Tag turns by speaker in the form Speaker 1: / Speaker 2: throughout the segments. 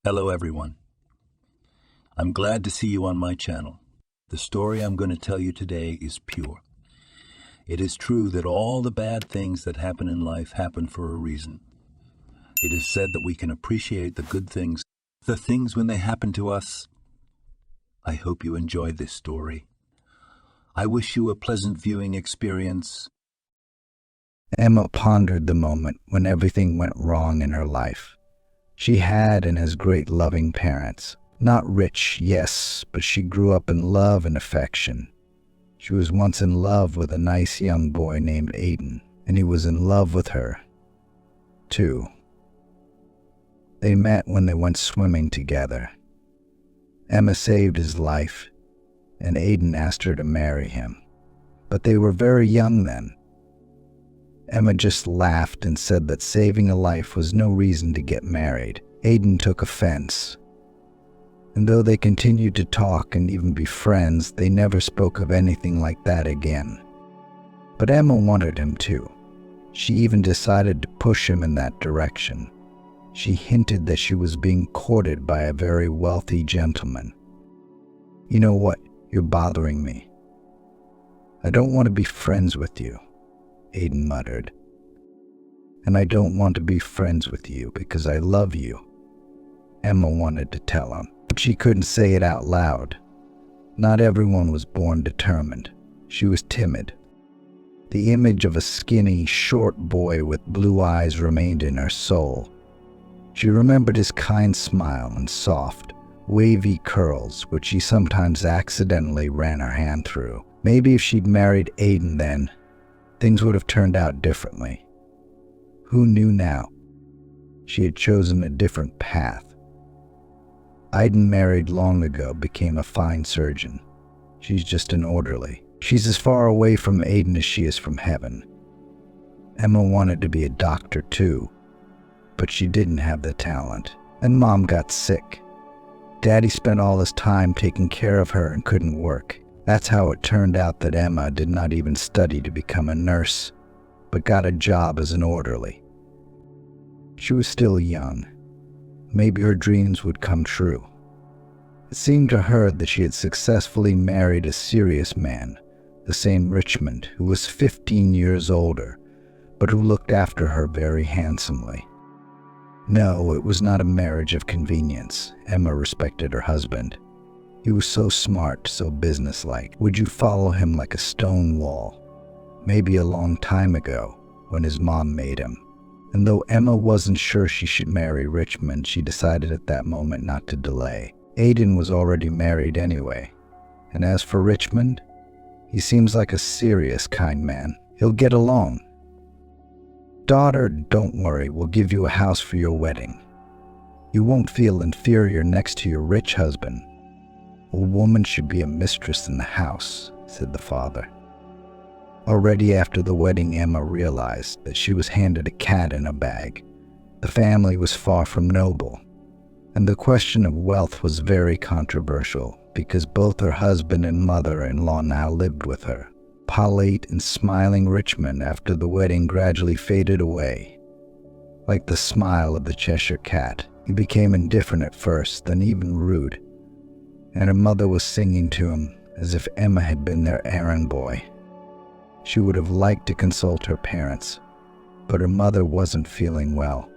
Speaker 1: Hello everyone. I'm glad to see you on my channel. The story I'm going to tell you today is pure. It is true that all the bad things that happen in life happen for a reason. It is said that we can appreciate the good things, the things when they happen to us. I hope you enjoy this story. I wish you a pleasant viewing experience.
Speaker 2: Emma pondered the moment when everything went wrong in her life. She had and has great loving parents. Not rich, yes, but she grew up in love and affection. She was once in love with a nice young boy named Aiden, and he was in love with her, too. They met when they went swimming together. Emma saved his life, and Aiden asked her to marry him. But they were very young then. Emma just laughed and said that saving a life was no reason to get married. Aiden took offense. And though they continued to talk and even be friends, they never spoke of anything like that again. But Emma wanted him too. She even decided to push him in that direction. She hinted that she was being courted by a very wealthy gentleman. "You know what? You're bothering me. I don't want to be friends with you," Aiden muttered. "And I don't want to be friends with you because I love you," Emma wanted to tell him, but she couldn't say it out loud. Not everyone was born determined. She was timid. The image of a skinny, short boy with blue eyes remained in her soul. She remembered his kind smile and soft, wavy curls, which she sometimes accidentally ran her hand through. Maybe if she'd married Aiden then, things would have turned out differently. Who knew now? She had chosen a different path. Aiden married long ago, became a fine surgeon. She's just an orderly. She's as far away from Aiden as she is from heaven. Emma wanted to be a doctor too, but she didn't have the talent, and Mom got sick. Daddy spent all his time taking care of her and couldn't work. That's how it turned out that Emma did not even study to become a nurse, but got a job as an orderly. She was still young. Maybe her dreams would come true. It seemed to her that she had successfully married a serious man, the same Richmond, who was 15 years older, but who looked after her very handsomely. No, it was not a marriage of convenience. Emma respected her husband. He was so smart, so businesslike. Would you follow him like a stone wall? Maybe a long time ago, when his mom made him. And though Emma wasn't sure she should marry Richmond, she decided at that moment not to delay. Aiden was already married anyway. And as for Richmond, he seems like a serious, kind man. He'll get along. "Daughter, don't worry, we'll give you a house for your wedding. You won't feel inferior next to your rich husband. A woman should be a mistress in the house," said the father. Already after the wedding, Emma realized that she was handed a cat in a bag. The family was far from noble, and the question of wealth was very controversial because both her husband and mother-in-law now lived with her. Polite and smiling Richmond after the wedding gradually faded away. Like the smile of the Cheshire cat, he became indifferent at first, then even rude. And her mother was singing to him as if Emma had been their errand boy. She would have liked to consult her parents, but her mother wasn't feeling well.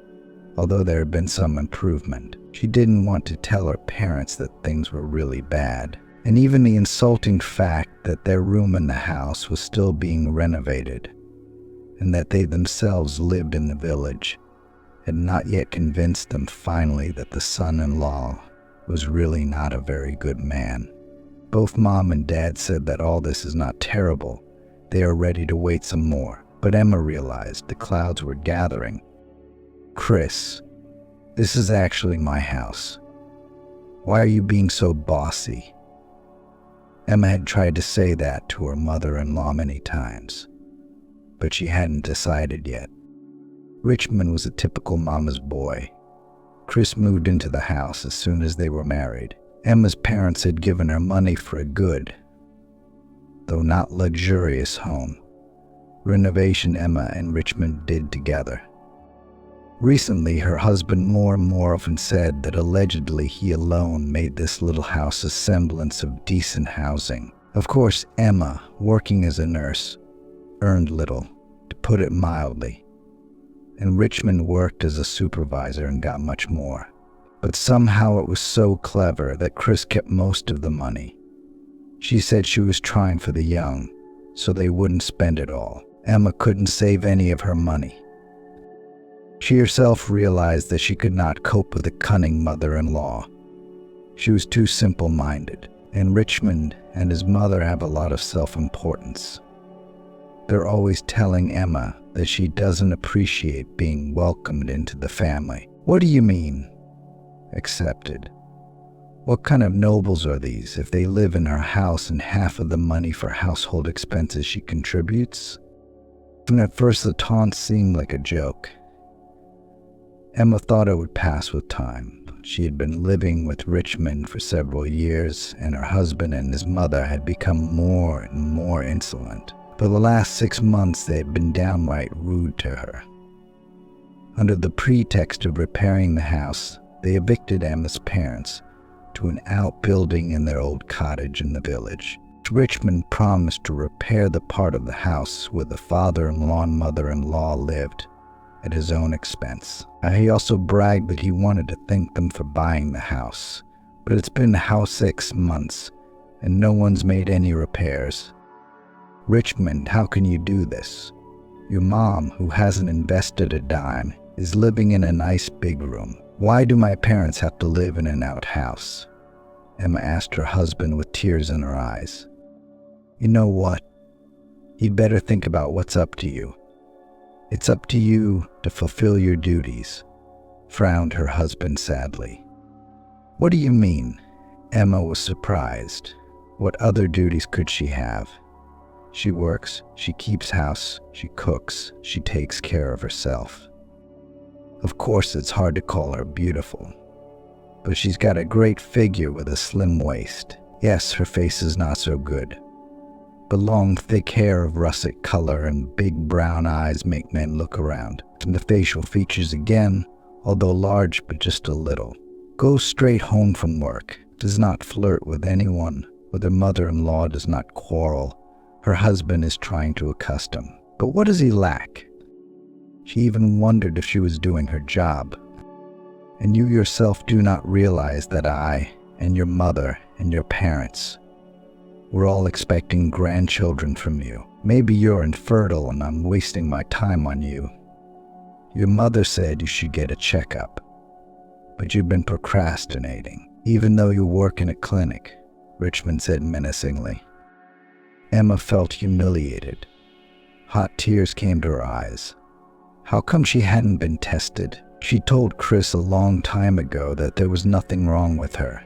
Speaker 2: Although there had been some improvement, she didn't want to tell her parents that things were really bad. And even the insulting fact that their room in the house was still being renovated, and that they themselves lived in the village, had not yet convinced them finally that the son-in-law was really not a very good man. Both Mom and Dad said that all this is not terrible. They are ready to wait some more. But Emma realized the clouds were gathering. "Chris, this is actually my house. Why are you being so bossy?" Emma had tried to say that to her mother-in-law many times, but she hadn't decided yet. Richmond was a typical mama's boy. Chris moved into the house as soon as they were married. Emma's parents had given her money for a good, though not luxurious, home renovation Emma and Richmond did together. Recently, her husband more and more often said that allegedly he alone made this little house a semblance of decent housing. Of course, Emma, working as a nurse, earned little, to put it mildly, and Richmond worked as a supervisor and got much more. But somehow it was so clever that Chris kept most of the money. She said she was trying for the young, so they wouldn't spend it all. Emma couldn't save any of her money. She herself realized that she could not cope with a cunning mother-in-law. She was too simple-minded, and Richmond and his mother have a lot of self-importance. They're always telling Emma that she doesn't appreciate being welcomed into the family. What do you mean, accepted? What kind of nobles are these if they live in her house and half of the money for household expenses she contributes? And at first the taunt seemed like a joke. Emma thought it would pass with time. She had been living with Richmond for several years, and her husband and his mother had become more and more insolent. For the last 6 months, they had been downright rude to her. Under the pretext of repairing the house, they evicted Emma's parents to an outbuilding in their old cottage in the village. Richmond promised to repair the part of the house where the father-in-law and mother-in-law lived, at his own expense. He also bragged that he wanted to thank them for buying the house, but it's been the house 6 months, and no one's made any repairs. Richmond, how can you do this? Your mom, who hasn't invested a dime, is living in a nice big room. Why do my parents have to live in an outhouse? Emma asked her husband with tears in her eyes. You know what? You'd better think about what's up to you. It's up to you to fulfill your duties, frowned her husband sadly. What do you mean? Emma was surprised. What other duties could she have? She works, she keeps house, she cooks, she takes care of herself. Of course, it's hard to call her beautiful, but she's got a great figure with a slim waist. Yes, her face is not so good, but long, thick hair of russet color and big brown eyes make men look around. And the facial features again, although large but just a little. Goes straight home from work, does not flirt with anyone, with her mother-in-law does not quarrel. Her husband is trying to accustom. But what does he lack? She even wondered if she was doing her job. And you yourself do not realize that I, and your mother, and your parents, we're all expecting grandchildren from you. Maybe you're infertile and I'm wasting my time on you. Your mother said you should get a checkup, but you've been procrastinating, even though you work in a clinic, Richmond said menacingly. Emma felt humiliated. Hot tears came to her eyes. How come she hadn't been tested? She told Chris a long time ago that there was nothing wrong with her.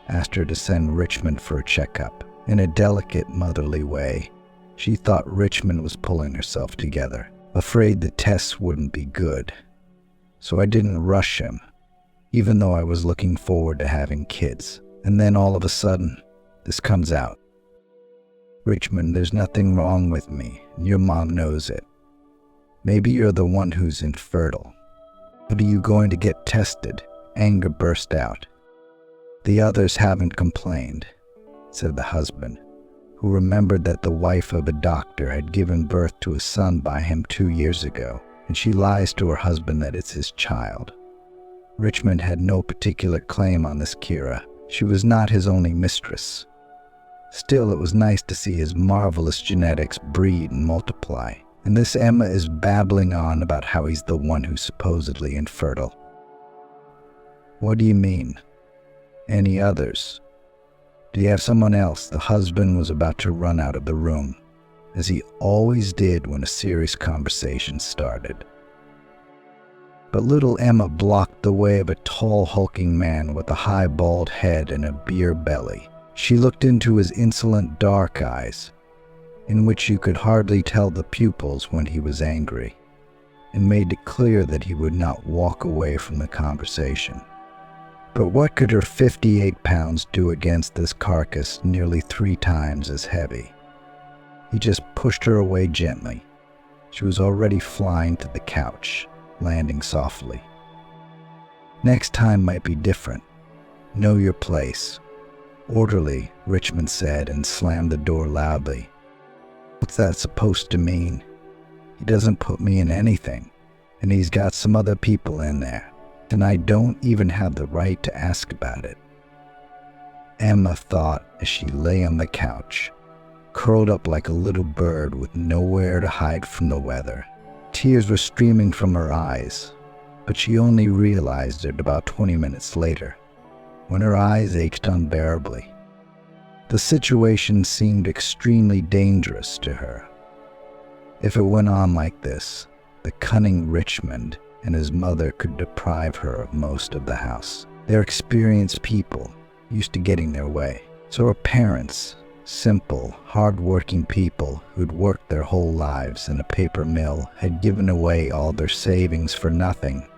Speaker 2: Asked her to send Richmond for a checkup. In a delicate, motherly way, she thought Richmond was pulling herself together, afraid the tests wouldn't be good. So I didn't rush him, even though I was looking forward to having kids. And then all of a sudden, this comes out. Richmond, there's nothing wrong with me, and your mom knows it. Maybe you're the one who's infertile. But are you going to get tested? Anger burst out. The others haven't complained, said the husband, who remembered that the wife of a doctor had given birth to a son by him 2 years ago, and she lies to her husband that it's his child. Richmond had no particular claim on this Kira. She was not his only mistress. Still, it was nice to see his marvelous genetics breed and multiply. And this Emma is babbling on about how he's the one who's supposedly infertile. What do you mean? Any others? Do you have someone else? The husband was about to run out of the room, as he always did when a serious conversation started. But little Emma blocked the way of a tall, hulking man with a high, bald head and a beer belly. She looked into his insolent dark eyes, in which you could hardly tell the pupils when he was angry, and made it clear that he would not walk away from the conversation. But what could her 58 pounds do against this carcass nearly 3 times as heavy? He just pushed her away gently. She was already flying to the couch. landing softly. Next time might be different. Know your place. Orderly, Richmond said and slammed the door loudly. What's that supposed to mean? He doesn't put me in anything, and he's got some other people in there, and I don't even have the right to ask about it. Emma thought as she lay on the couch, curled up like a little bird with nowhere to hide from the weather. Tears were streaming from her eyes, but she only realized it about 20 minutes later, when her eyes ached unbearably. The situation seemed extremely dangerous to her. If it went on like this, the cunning Richmond and his mother could deprive her of most of the house. They're experienced people, used to getting their way. So her parents, simple, hard-working people who'd worked their whole lives in a paper mill, had given away all their savings for nothing,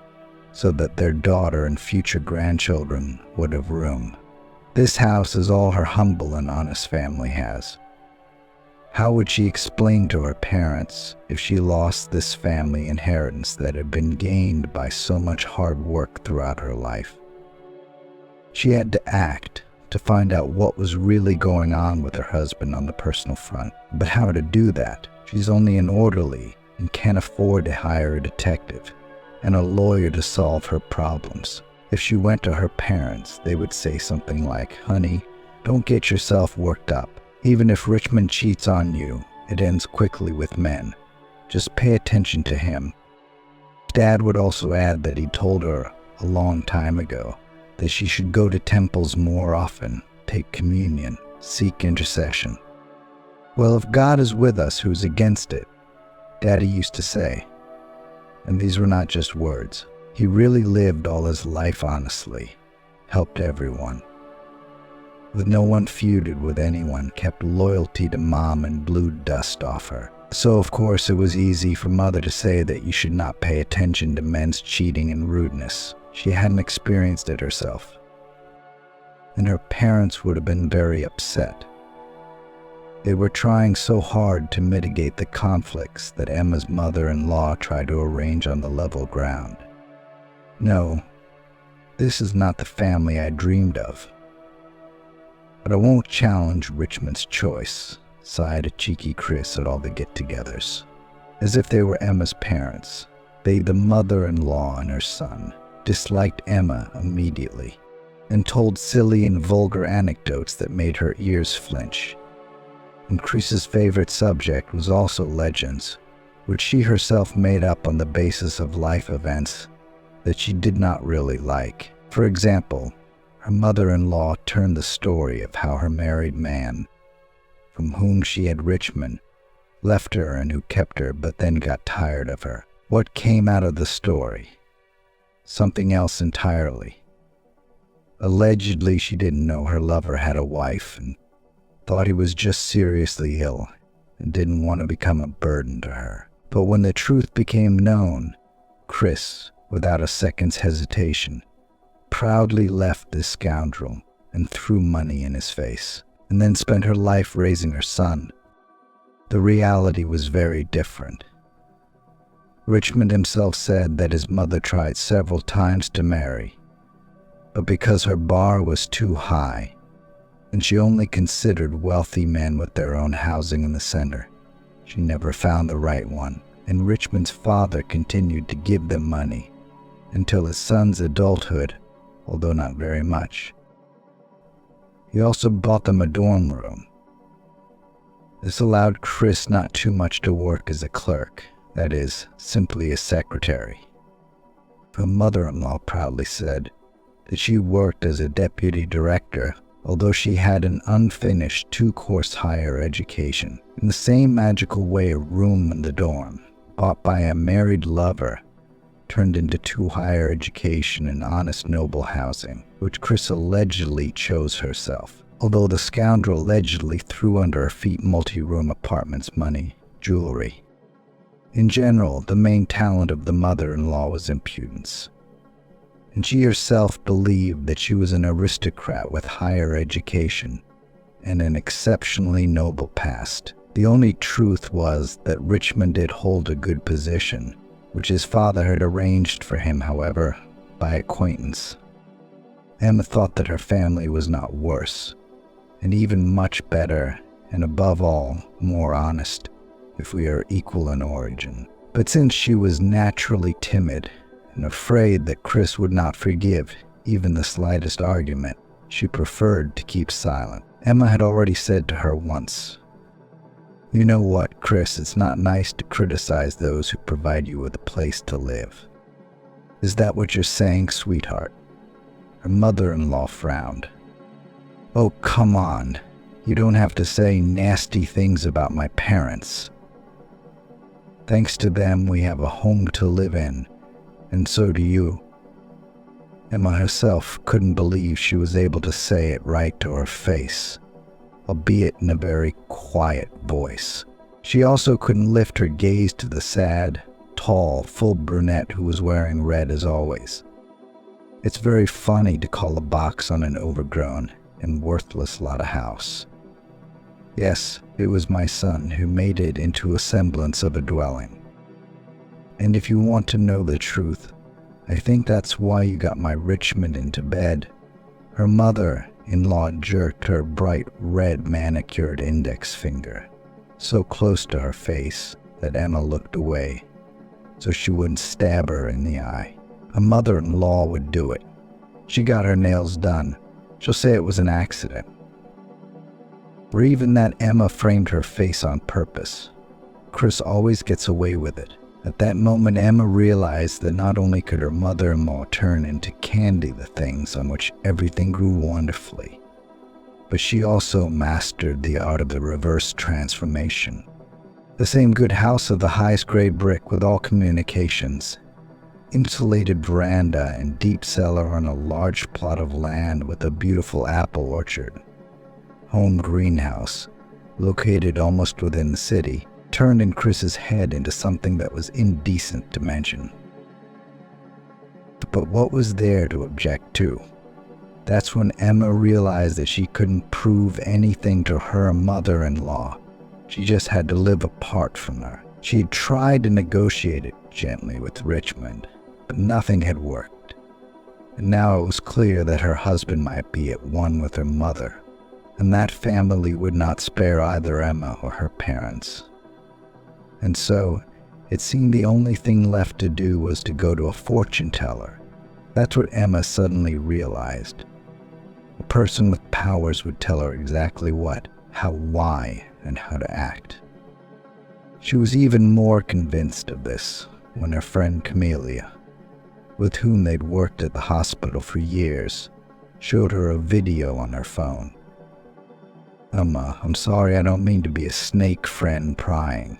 Speaker 2: so that their daughter and future grandchildren would have room. This house is all her humble and honest family has. How would she explain to her parents if she lost this family inheritance that had been gained by so much hard work throughout her life? She had to act to find out what was really going on with her husband on the personal front. But how to do that? She's only an orderly and can't afford to hire a detective and a lawyer to solve her problems. If she went to her parents, they would say something like, "Honey, don't get yourself worked up. Even if Richmond cheats on you, it ends quickly with men. Just pay attention to him." Dad would also add that he told her a long time ago that she should go to temples more often, take communion, seek intercession. "Well, if God is with us, who's against it?" Daddy used to say. And these were not just words. He really lived all his life honestly, helped everyone. With no one feuded with anyone, kept loyalty to Mom and blew dust off her. So of course it was easy for Mother to say that you should not pay attention to men's cheating and rudeness. She hadn't experienced it herself. And her parents would have been very upset. They were trying so hard to mitigate the conflicts that Emma's mother-in-law tried to arrange on the level ground. No, this is not the family I dreamed of. But I won't challenge Richmond's choice, sighed a cheeky Chris at all the get-togethers. As if they were Emma's parents, they, the mother-in-law and her son, disliked Emma immediately and told silly and vulgar anecdotes that made her ears flinch. And Chris's favorite subject was also legends, which she herself made up on the basis of life events that she did not really like. For example, her mother-in-law turned the story of how her married man, from whom she had Richmond, left her and who kept her but then got tired of her. What came out of the story? Something else entirely. Allegedly, she didn't know her lover had a wife and thought he was just seriously ill and didn't want to become a burden to her. But when the truth became known, Chris, without a second's hesitation, proudly left this scoundrel and threw money in his face, and then spent her life raising her son. The reality was very different. Richmond himself said that his mother tried several times to marry, but because her bar was too high, and she only considered wealthy men with their own housing in the center, she never found the right one, and Richmond's father continued to give them money until his son's adulthood, although not very much. He also bought them a dorm room. This allowed Chris not too much to work as a clerk, that is, simply a secretary. Her mother-in-law proudly said that she worked as a deputy director, although she had an unfinished 2-course higher education. In the same magical way, a room in the dorm, bought by a married lover, turned into 2 higher education and honest noble housing, which Chris allegedly chose herself, although the scoundrel allegedly threw under her feet multi-room apartments, money, jewelry. In general, the main talent of the mother-in-law was impudence, and she herself believed that she was an aristocrat with higher education and an exceptionally noble past. The only truth was that Richmond did hold a good position, which his father had arranged for him, however, by acquaintance. Emma thought that her family was not worse, and even much better, and above all, more honest, if we are equal in origin. But since she was naturally timid and afraid that Chris would not forgive even the slightest argument, she preferred to keep silent. Emma had already said to her once, "You know what, Chris, it's not nice to criticize those who provide you with a place to live." "Is that what you're saying, sweetheart?" Her mother-in-law frowned. "Oh, come on. You don't have to say nasty things about my parents. Thanks to them, we have a home to live in, and so do you." Emma herself couldn't believe she was able to say it right to her face, albeit in a very quiet voice. She also couldn't lift her gaze to the sad, tall, full brunette who was wearing red as always. "It's very funny to call a box on an overgrown and worthless lot of house. Yes, it was my son who made it into a semblance of a dwelling. And if you want to know the truth, I think that's why you got my Richmond into bed." Her mother-in-law jerked her bright red manicured index finger so close to her face that Emma looked away so she wouldn't stab her in the eye. A mother-in-law would do it. She got her nails done. She'll say it was an accident. Or even that Emma framed her face on purpose. Chris always gets away with it. At that moment, Emma realized that not only could her mother-in-law turn into candy the things on which everything grew wonderfully, but she also mastered the art of the reverse transformation. The same good house of the highest grade brick with all communications, insulated veranda and deep cellar on a large plot of land with a beautiful apple orchard. Home greenhouse, located almost within the city, turned in Chris's head into something that was indecent to mention. But what was there to object to? That's when Emma realized that she couldn't prove anything to her mother-in-law. She just had to live apart from her. She had tried to negotiate it gently with Richmond, but nothing had worked. And now it was clear that her husband might be at one with her mother, and that family would not spare either Emma or her parents. And so, it seemed the only thing left to do was to go to a fortune teller. That's what Emma suddenly realized. A person with powers would tell her exactly what, how, why, and how to act. She was even more convinced of this when her friend Camellia, with whom they'd worked at the hospital for years, showed her a video on her phone. "Emma, I'm sorry, I don't mean to be a snake friend prying,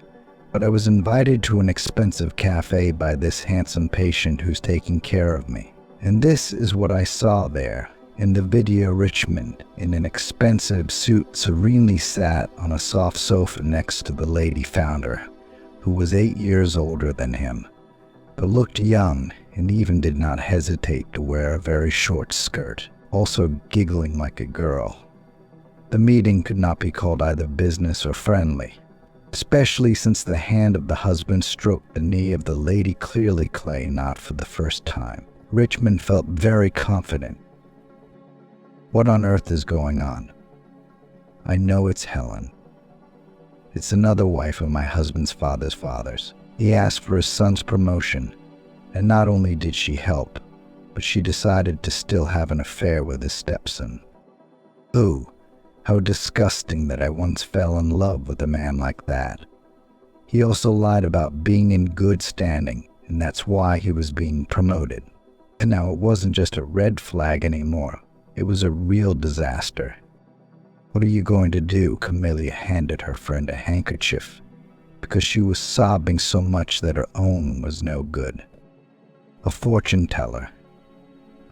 Speaker 2: but I was invited to an expensive cafe by this handsome patient who's taking care of me. And this is what I saw there." In the video, Richmond, in an expensive suit, serenely sat on a soft sofa next to the lady founder, who was 8 years older than him, but looked young and even did not hesitate to wear a very short skirt, also giggling like a girl. The meeting could not be called either business or friendly, especially since the hand of the husband stroked the knee of the lady, clearly Clay, not for the first time. Richmond felt very confident. "What on earth is going on?" "I know it's Helen. It's another wife of my husband's father's. He asked for his son's promotion, and not only did she help, but she decided to still have an affair with his stepson. Ooh, how disgusting that I once fell in love with a man like that. He also lied about being in good standing, and that's why he was being promoted. And now it wasn't just a red flag anymore. It was a real disaster." "What are you going to do?" Camellia handed her friend a handkerchief, because she was sobbing so much that her own was no good. "A fortune teller.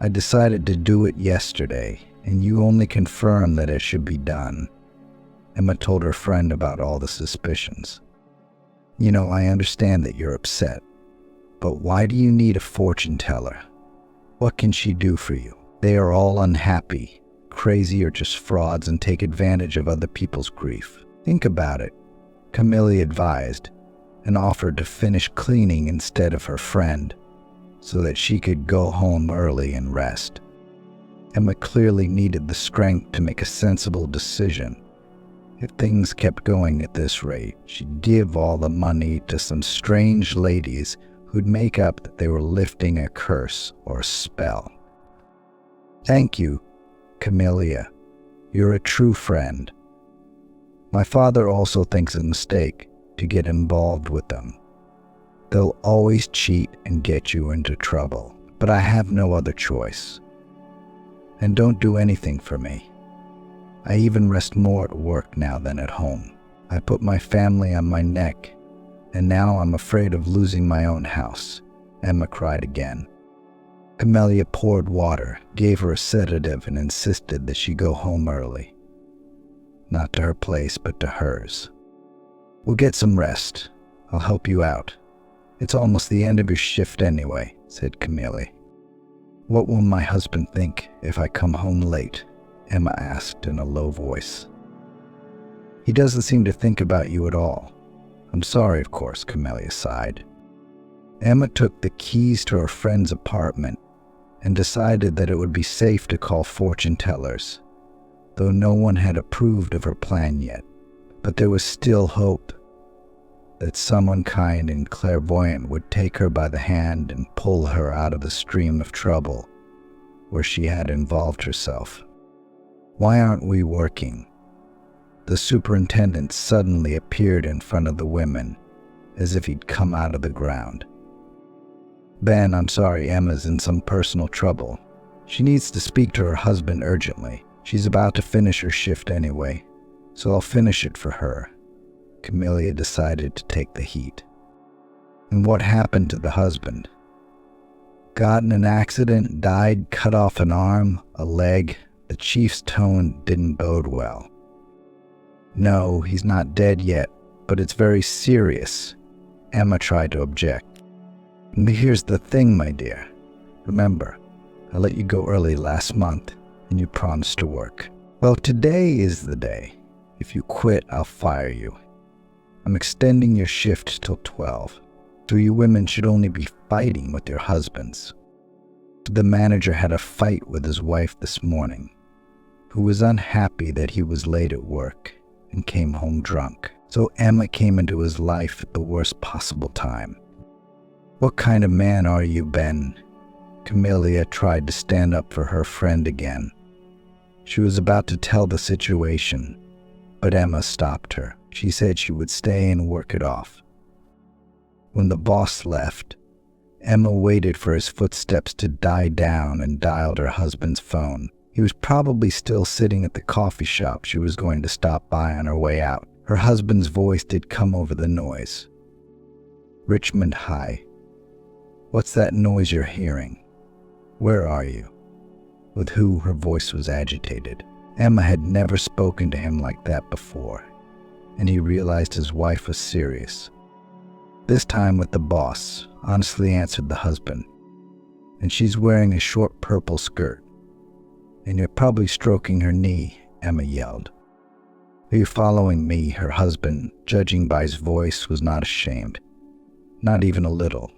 Speaker 2: I decided to do it yesterday, and you only confirmed that it should be done." Emma told her friend about all the suspicions. "You know, I understand that you're upset, but why do you need a fortune teller? What can she do for you? They are all unhappy, crazy, or just frauds and take advantage of other people's grief. Think about it," Camellia advised. and offered to finish cleaning instead of her friend so that she could go home early and rest. Emma clearly needed the strength to make a sensible decision. If things kept going at this rate, she'd give all the money to some strange ladies who'd make up that they were lifting a curse or a spell. "Thank you, Camellia. You're a true friend. My father also thinks it's a mistake to get involved with them. They'll always cheat and get you into trouble, but I have no other choice. And don't do anything for me. I even rest more at work now than at home. I put my family on my neck, and now I'm afraid of losing my own house." Emma cried again. Camellia poured water, gave her a sedative, and insisted that she go home early. Not to her place, but to hers. "We'll get some rest. I'll help you out. It's almost the end of your shift anyway," said Camellia. "What will my husband think if I come home late?" Emma asked in a low voice. "He doesn't seem to think about you at all. I'm sorry, of course," Camellia sighed. Emma took the keys to her friend's apartment and decided that it would be safe to call fortune tellers, though no one had approved of her plan yet. But there was still hope that someone kind and clairvoyant would take her by the hand and pull her out of the stream of trouble where she had involved herself. "Why aren't we working?" The superintendent suddenly appeared in front of the women, as if he'd come out of the ground. "Ben, I'm sorry, Emma's in some personal trouble. She needs to speak to her husband urgently. She's about to finish her shift anyway, so I'll finish it for her." Camellia decided to take the heat. "And what happened to the husband?" "Got in an accident, died, cut off an arm, a leg." The chief's tone didn't bode well. "No, he's not dead yet, but it's very serious." Emma tried to object. "And here's the thing, my dear. Remember, I let you go early last month, and you promised to work. Well, today is the day. If you quit, I'll fire you. I'm extending your shift till 12, so you women should only be fighting with your husbands." The manager had a fight with his wife this morning, who was unhappy that he was late at work and came home drunk. So Emma came into his life at the worst possible time. "What kind of man are you, Ben?" Camellia tried to stand up for her friend again. She was about to tell the situation, but Emma stopped her. She said she would stay and work it off. When the boss left, Emma waited for his footsteps to die down and dialed her husband's phone. He was probably still sitting at the coffee shop she was going to stop by on her way out. Her husband's voice did come over the noise. "Richmond, hi. What's that noise you're hearing? Where are you?" With who, her voice was agitated. Emma had never spoken to him like that before, and he realized his wife was serious. "This time with the boss," honestly answered the husband. "And she's wearing a short purple skirt. And you're probably stroking her knee," Emma yelled. "Are you following me?" Her husband, judging by his voice, was not ashamed. Not even a little.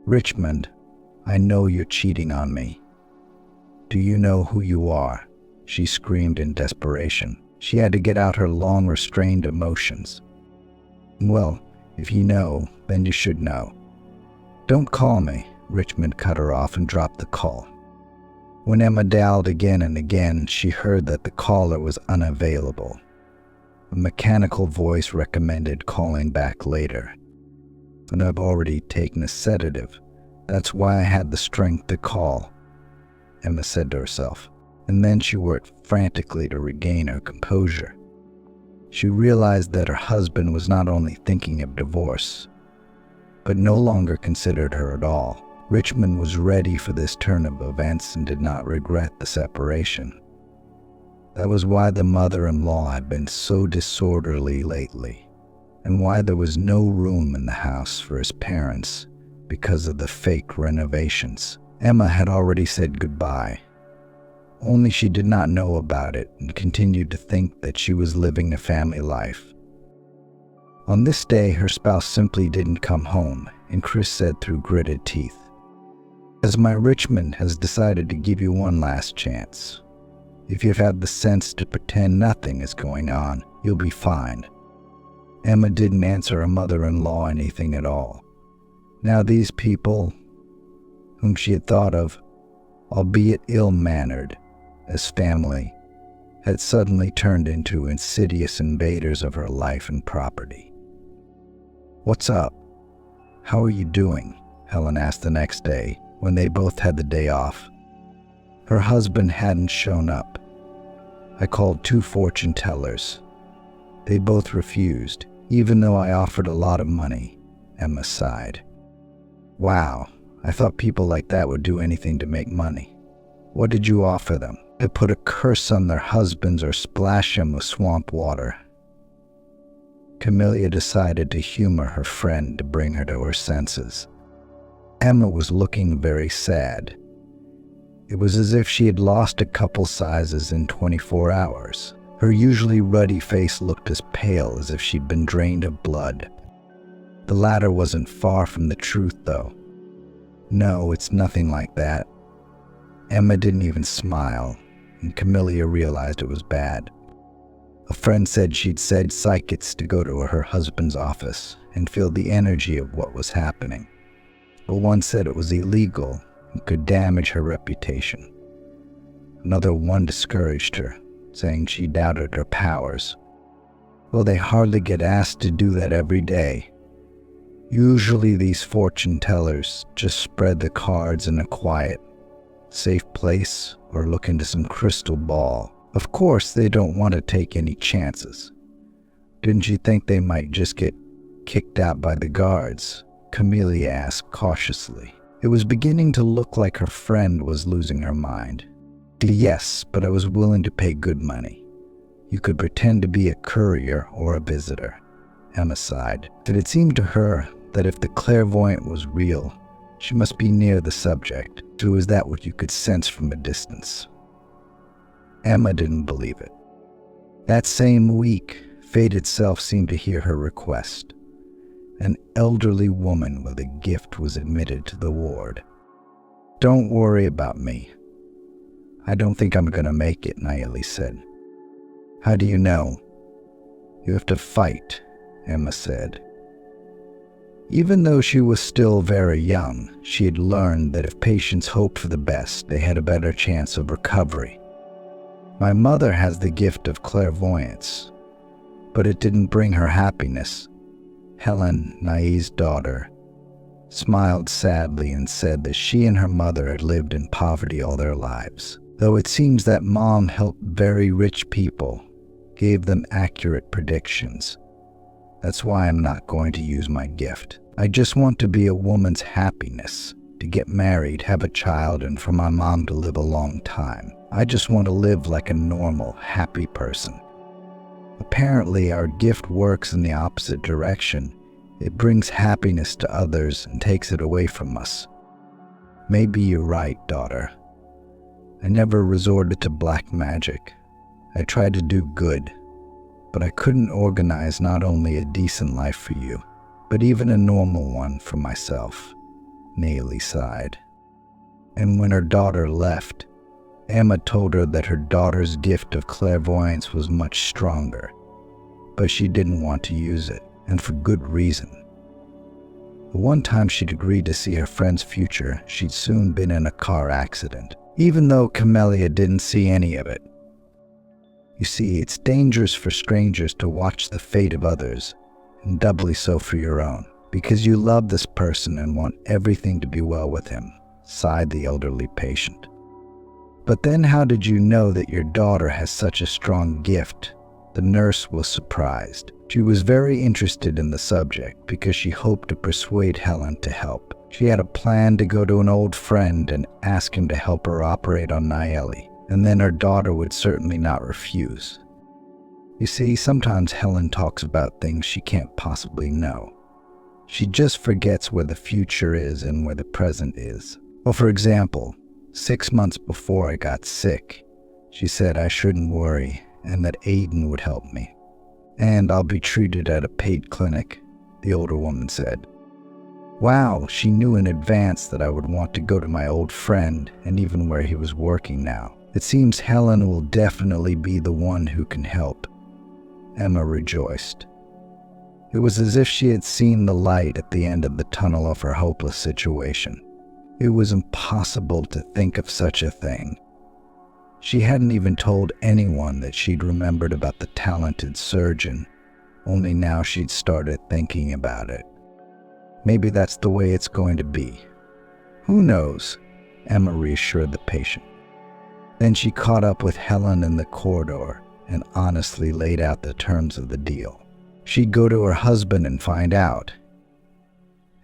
Speaker 2: "Richmond, I know you're cheating on me. Do you know who you are?" She screamed in desperation. She had to get out her long restrained emotions. "Well, if you know, then you should know." "Don't call me." Richmond cut her off and dropped the call. When Emma dialed again and again, she heard that the caller was unavailable. A mechanical voice recommended calling back later. "And I've already taken a sedative. That's why I had the strength to call," Emma said to herself. And then she worked frantically to regain her composure. She realized that her husband was not only thinking of divorce, but no longer considered her at all. Richmond was ready for this turn of events and did not regret the separation. That was why the mother-in-law had been so disorderly lately, and why there was no room in the house for his parents because of the fake renovations. Emma had already said goodbye. Only she did not know about it and continued to think that she was living a family life. On this day, her spouse simply didn't come home, and Chris said through gritted teeth, "As my Richmond has decided to give you one last chance. If you've had the sense to pretend nothing is going on, you'll be fine." Emma didn't answer her mother-in-law anything at all. Now these people, whom she had thought of, albeit ill-mannered, as family, had suddenly turned into insidious invaders of her life and property. "What's up? How are you doing?" Helen asked the next day, when they both had the day off. Her husband hadn't shown up. "I called 2 fortune tellers. They both refused, even though I offered a lot of money," Emma sighed. "Wow, I thought people like that would do anything to make money. What did you offer them? To put a curse on their husbands or splash them with swamp water?" Camellia decided to humor her friend to bring her to her senses. Emma was looking very sad. It was as if she had lost a couple sizes in 24 hours. Her usually ruddy face looked as pale as if she'd been drained of blood. The latter wasn't far from the truth, though. "No, it's nothing like that." Emma didn't even smile, and Camellia realized it was bad. A friend said she'd said psychics to go to her husband's office and feel the energy of what was happening. But one said it was illegal and could damage her reputation. Another one discouraged her, saying she doubted her powers. Well, they hardly get asked to do that every day. Usually these fortune tellers just spread the cards in a quiet, safe place or look into some crystal ball. Of course, they don't want to take any chances. Didn't you think they might just get kicked out by the guards? Camellia asked cautiously. It was beginning to look like her friend was losing her mind. "Yes, but I was willing to pay good money. You could pretend to be a courier or a visitor," Emma sighed. But it seemed to her that if the clairvoyant was real, she must be near the subject. So is that what you could sense from a distance? Emma didn't believe it. That same week, fate itself seemed to hear her request. An elderly woman with a gift was admitted to the ward. "Don't worry about me. I don't think I'm going to make it," Nayeli said. "How do you know?" "You have to fight," Emma said. Even though she was still very young, she had learned that if patients hoped for the best, they had a better chance of recovery. "My mother has the gift of clairvoyance, but it didn't bring her happiness." Helen, Nai's daughter, smiled sadly and said that she and her mother had lived in poverty all their lives. Though it seems that Mom helped very rich people, gave them accurate predictions. That's why I'm not going to use my gift. I just want to be a woman's happiness, to get married, have a child, and for my mom to live a long time. I just want to live like a normal, happy person. Apparently, our gift works in the opposite direction. It brings happiness to others and takes it away from us. Maybe you're right, daughter. I never resorted to black magic. I tried to do good, but I couldn't organize not only a decent life for you, but even a normal one for myself. Nayeli sighed. And when her daughter left, Emma told her that her daughter's gift of clairvoyance was much stronger, but she didn't want to use it, and for good reason. The one time she'd agreed to see her friend's future, she'd soon been in a car accident, even though Camellia didn't see any of it. You see, it's dangerous for strangers to watch the fate of others, and doubly so for your own, because you love this person and want everything to be well with him, sighed the elderly patient. But then how did you know that your daughter has such a strong gift? The nurse was surprised. She was very interested in the subject because she hoped to persuade Helen to help. She had a plan to go to an old friend and ask him to help her operate on Nayeli, and then her daughter would certainly not refuse. You see, sometimes Helen talks about things she can't possibly know. She just forgets where the future is and where the present is. Well, for example, 6 months before I got sick, she said I shouldn't worry and that Aiden would help me. And I'll be treated at a paid clinic, the older woman said. Wow, she knew in advance that I would want to go to my old friend and even where he was working now. It seems Helen will definitely be the one who can help. Emma rejoiced. It was as if she had seen the light at the end of the tunnel of her hopeless situation. It was impossible to think of such a thing. She hadn't even told anyone that she'd remembered about the talented surgeon, only now she'd started thinking about it. Maybe that's the way it's going to be. Who knows? Emma reassured the patient. Then she caught up with Helen in the corridor and honestly laid out the terms of the deal. She'd go to her husband and find out,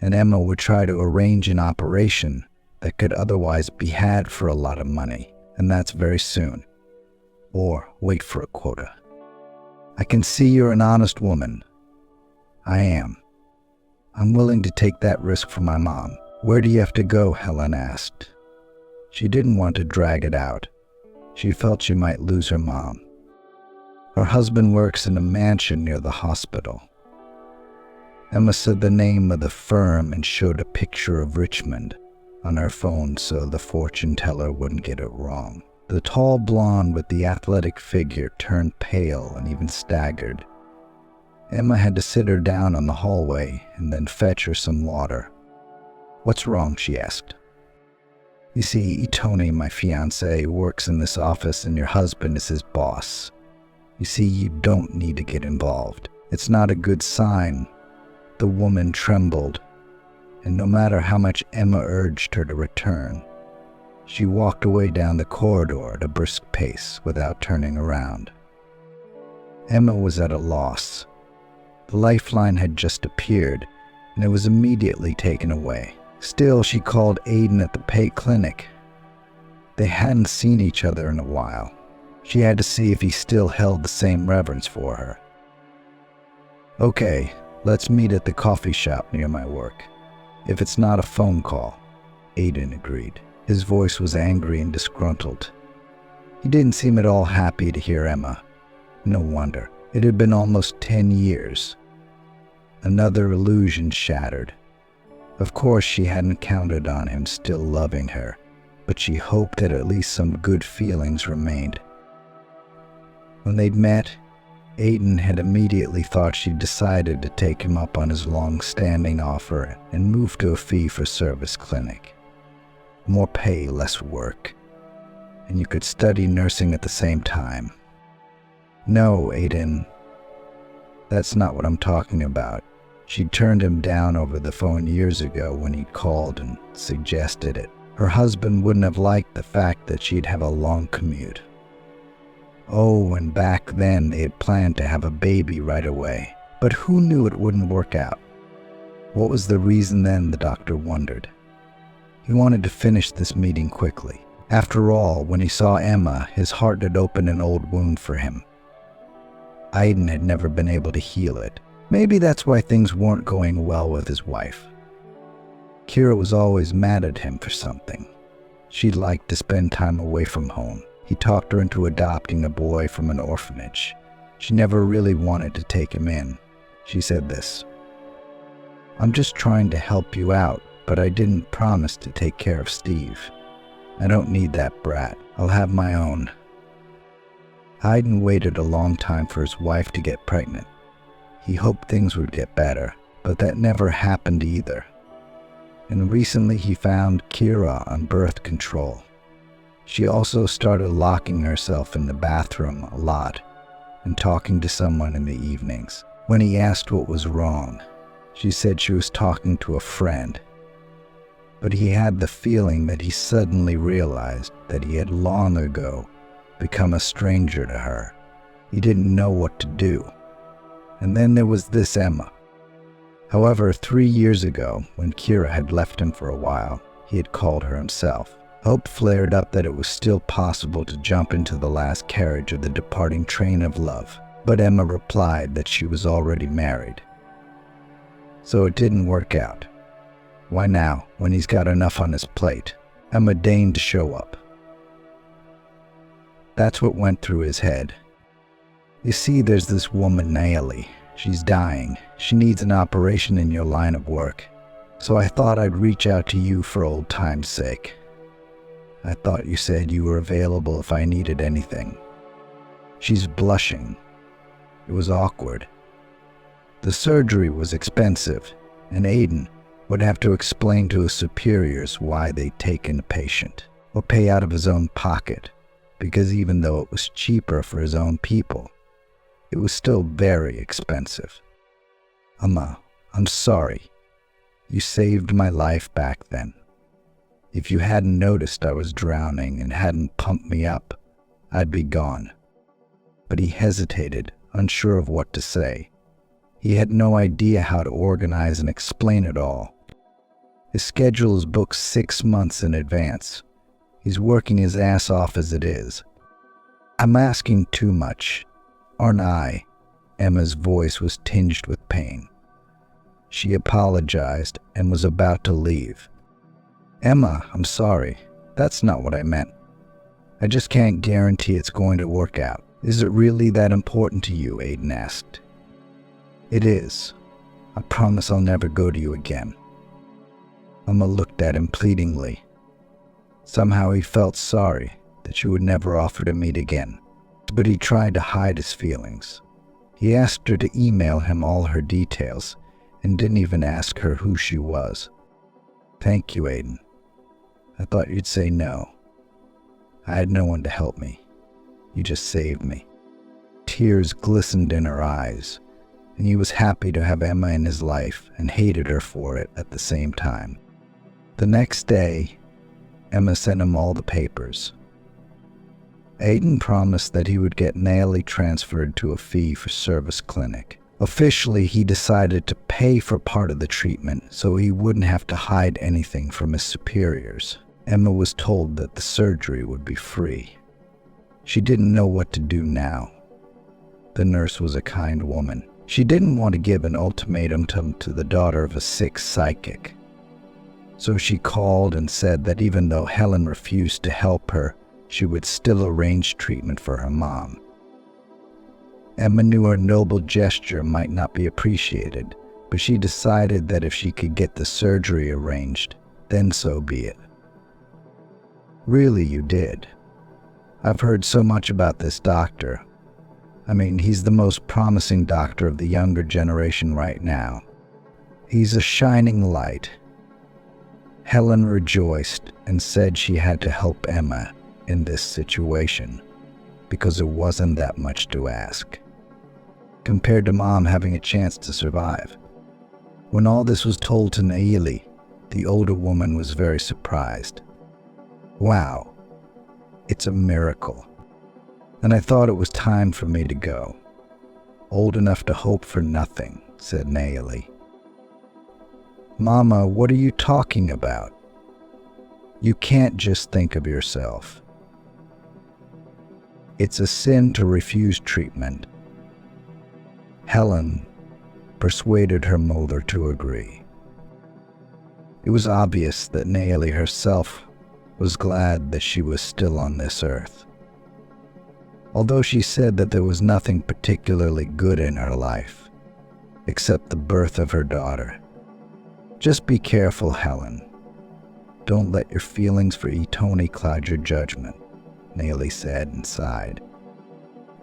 Speaker 2: and Emma would try to arrange an operation that could otherwise be had for a lot of money, and that's very soon. Or wait for a quota. I can see you're an honest woman. I am. I'm willing to take that risk for my mom. Where do you have to go? Helen asked. She didn't want to drag it out. She felt she might lose her mom. Her husband works in a mansion near the hospital. Emma said the name of the firm and showed a picture of Richmond on her phone so the fortune teller wouldn't get it wrong. The tall blonde with the athletic figure turned pale and even staggered. Emma had to sit her down on the hallway and then fetch her some water. What's wrong? She asked. You see, Tony, my fiancé, works in this office and your husband is his boss. You see, you don't need to get involved. It's not a good sign. The woman trembled, and no matter how much Emma urged her to return, she walked away down the corridor at a brisk pace without turning around. Emma was at a loss. The lifeline had just appeared, and it was immediately taken away. Still, she called Aidan at the pay clinic. They hadn't seen each other in a while. She had to see if he still held the same reverence for her. Okay, let's meet at the coffee shop near my work. If it's not a phone call, Aidan agreed. His voice was angry and disgruntled. He didn't seem at all happy to hear Emma. No wonder. It had been almost 10 years. Another illusion shattered. Of course, she hadn't counted on him still loving her, but she hoped that at least some good feelings remained. When they'd met, Aidan had immediately thought she'd decided to take him up on his long-standing offer and move to a fee-for-service clinic. More pay, less work, and you could study nursing at the same time. No, Aidan, that's not what I'm talking about. She'd turned him down over the phone years ago when he'd called and suggested it. Her husband wouldn't have liked the fact that she'd have a long commute. Oh, and back then they had planned to have a baby right away. But who knew it wouldn't work out? What was the reason then, the doctor wondered. He wanted to finish this meeting quickly. After all, when he saw Emma, his heart had opened an old wound for him. Aidan had never been able to heal it. Maybe that's why things weren't going well with his wife. Kira was always mad at him for something. She'd liked to spend time away from home. He talked her into adopting a boy from an orphanage. She never really wanted to take him in. She said this, "I'm just trying to help you out, but I didn't promise to take care of Steve. I don't need that brat. I'll have my own." Aidan waited a long time for his wife to get pregnant. He hoped things would get better, but that never happened either. And recently he found Kira on birth control. She also started locking herself in the bathroom a lot and talking to someone in the evenings. When he asked what was wrong, she said she was talking to a friend. But he had the feeling that he suddenly realized that he had long ago become a stranger to her. He didn't know what to do. And then there was this Emma. However, 3 years ago, when Kira had left him for a while, he had called her himself. Hope flared up that it was still possible to jump into the last carriage of the departing train of love, but Emma replied that she was already married. So it didn't work out. Why now, when he's got enough on his plate? Emma deigned to show up. That's what went through his head. You see, there's this woman, Naomi. She's dying. She needs an operation in your line of work. So I thought I'd reach out to you for old time's sake. I thought you said you were available if I needed anything. She's blushing. It was awkward. The surgery was expensive, and Aiden would have to explain to his superiors why they'd taken the patient, or pay out of his own pocket, because even though it was cheaper for his own people, it was still very expensive. Amma, I'm sorry. You saved my life back then. If you hadn't noticed I was drowning and hadn't pumped me up, I'd be gone. But he hesitated, unsure of what to say. He had no idea how to organize and explain it all. His schedule is booked 6 months in advance. He's working his ass off as it is. I'm asking too much, aren't I? Emma's voice was tinged with pain. She apologized and was about to leave. Emma, I'm sorry. That's not what I meant. I just can't guarantee it's going to work out. Is it really that important to you? Aiden asked. It is. I promise I'll never go to you again. Emma looked at him pleadingly. Somehow he felt sorry that she would never offer to meet again, but he tried to hide his feelings. He asked her to email him all her details and didn't even ask her who she was. Thank you, Aiden. I thought you'd say no. I had no one to help me. You just saved me. Tears glistened in her eyes, and he was happy to have Emma in his life and hated her for it at the same time. The next day, Emma sent him all the papers. Aiden promised that he would get Naomi transferred to a fee-for-service clinic. Officially, he decided to pay for part of the treatment so he wouldn't have to hide anything from his superiors. Emma was told that the surgery would be free. She didn't know what to do now. The nurse was a kind woman. She didn't want to give an ultimatum to the daughter of a sick psychic. So she called and said that even though Helen refused to help her, she would still arrange treatment for her mom. Emma knew her noble gesture might not be appreciated, but she decided that if she could get the surgery arranged, then so be it. Really, you did. I've heard so much about this doctor. I mean, he's the most promising doctor of the younger generation right now. He's a shining light. Helen rejoiced and said she had to help Emma in this situation because it wasn't that much to ask, compared to Mom having a chance to survive. When all this was told to Naomi, the older woman was very surprised. Wow, it's a miracle. And I thought it was time for me to go. Old enough to hope for nothing, said Naomi. Mama, what are you talking about? You can't just think of yourself. It's a sin to refuse treatment. Helen persuaded her mother to agree. It was obvious that Naomi herself was glad that she was still on this earth. Although she said that there was nothing particularly good in her life, except the birth of her daughter. Just be careful, Helen. Don't let your feelings for Tony cloud your judgment, Naomi said and sighed.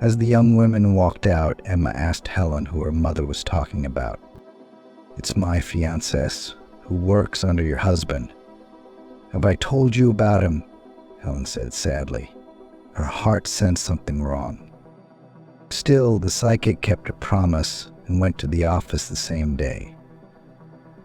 Speaker 2: As the young women walked out, Emma asked Helen who her mother was talking about. It's my fiancé, who works under your husband. Have I told you about him? Helen said sadly. Her heart sensed something wrong. Still, the psychic kept her promise and went to the office the same day.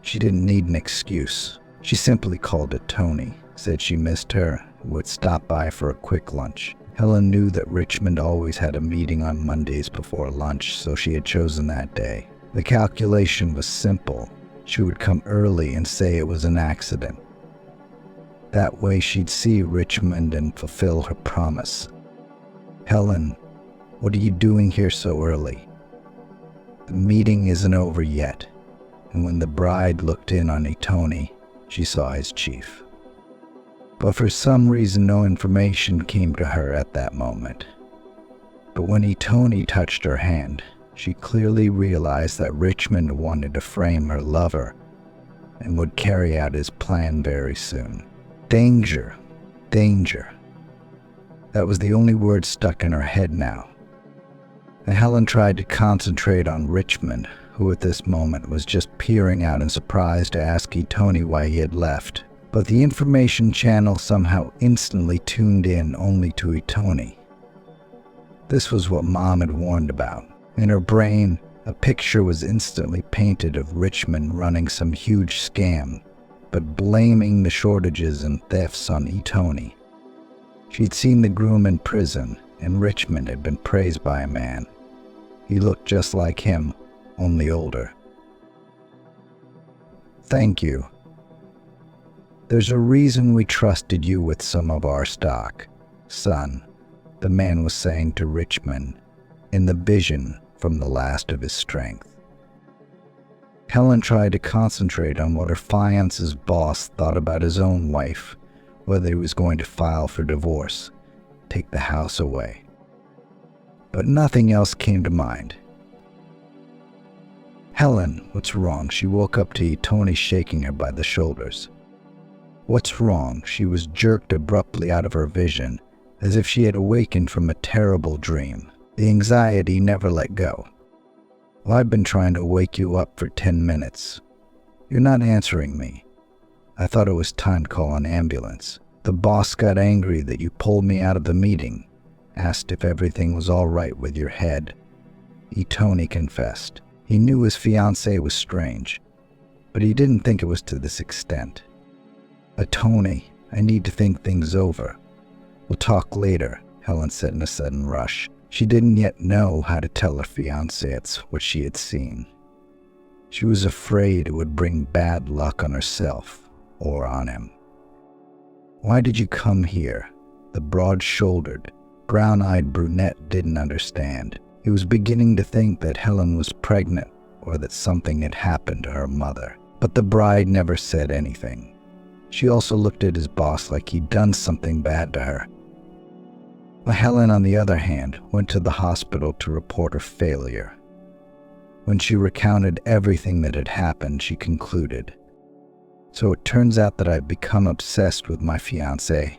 Speaker 2: She didn't need an excuse. She simply called it Tony, said she missed her, and would stop by for a quick lunch. Helen knew that Richmond always had a meeting on Mondays before lunch, so she had chosen that day. The calculation was simple. She would come early and say it was an accident. That way she'd see Richmond and fulfill her promise. Helen, what are you doing here so early? The meeting isn't over yet, and when the bride looked in on Tony, she saw his chief. But for some reason no information came to her at that moment. But when Tony touched her hand, she clearly realized that Richmond wanted to frame her lover and would carry out his plan very soon. Danger, danger. That was the only word stuck in her head now. And Helen tried to concentrate on Richmond, who at this moment was just peering out in surprise to ask Tony why he had left. But the information channel somehow instantly tuned in only to Tony. This was what Mom had warned about. In her brain, a picture was instantly painted of Richmond running some huge scam, but blaming the shortages and thefts on Tony. She'd seen the groom in prison, and Richmond had been praised by a man. He looked just like him, only older. Thank you. There's a reason we trusted you with some of our stock, son, the man was saying to Richmond, in the vision from the last of his strength. Helen tried to concentrate on what her fiance's boss thought about his own wife, whether he was going to file for divorce, take the house away. But nothing else came to mind. Helen, what's wrong? She woke up to Tony shaking her by the shoulders. What's wrong? She was jerked abruptly out of her vision, as if she had awakened from a terrible dream. The anxiety never let go. Well, I've been trying to wake you up for 10 minutes. You're not answering me. I thought it was time to call an ambulance. The boss got angry that you pulled me out of the meeting, asked if everything was all right with your head. Tony confessed. He knew his fiancée was strange, but he didn't think it was to this extent. Tony, I need to think things over. We'll talk later, Helen said in a sudden rush. She didn't yet know how to tell her fiancé what she had seen. She was afraid it would bring bad luck on herself or on him. Why did you come here? The broad-shouldered, brown-eyed brunette didn't understand. He was beginning to think that Helen was pregnant or that something had happened to her mother. But the bride never said anything. She also looked at his boss like he'd done something bad to her. But Helen, on the other hand, went to the hospital to report her failure. When she recounted everything that had happened, she concluded, "So it turns out that I've become obsessed with my fiancé,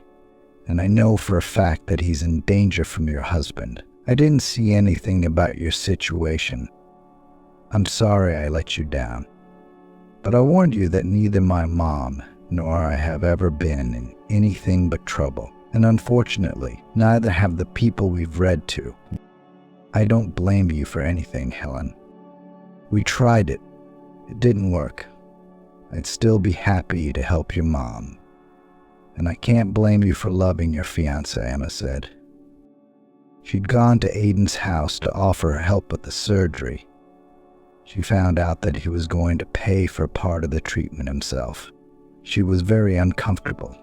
Speaker 2: and I know for a fact that he's in danger from your husband. I didn't see anything about your situation. I'm sorry I let you down. But I warned you that neither my mom nor I have ever been in anything but trouble. And unfortunately, neither have the people we've read to. I don't blame you for anything, Helen. We tried it. It didn't work. I'd still be happy to help your mom. And I can't blame you for loving your fiancé," Emma said. She'd gone to Aiden's house to offer her help with the surgery. She found out that he was going to pay for part of the treatment himself. She was very uncomfortable.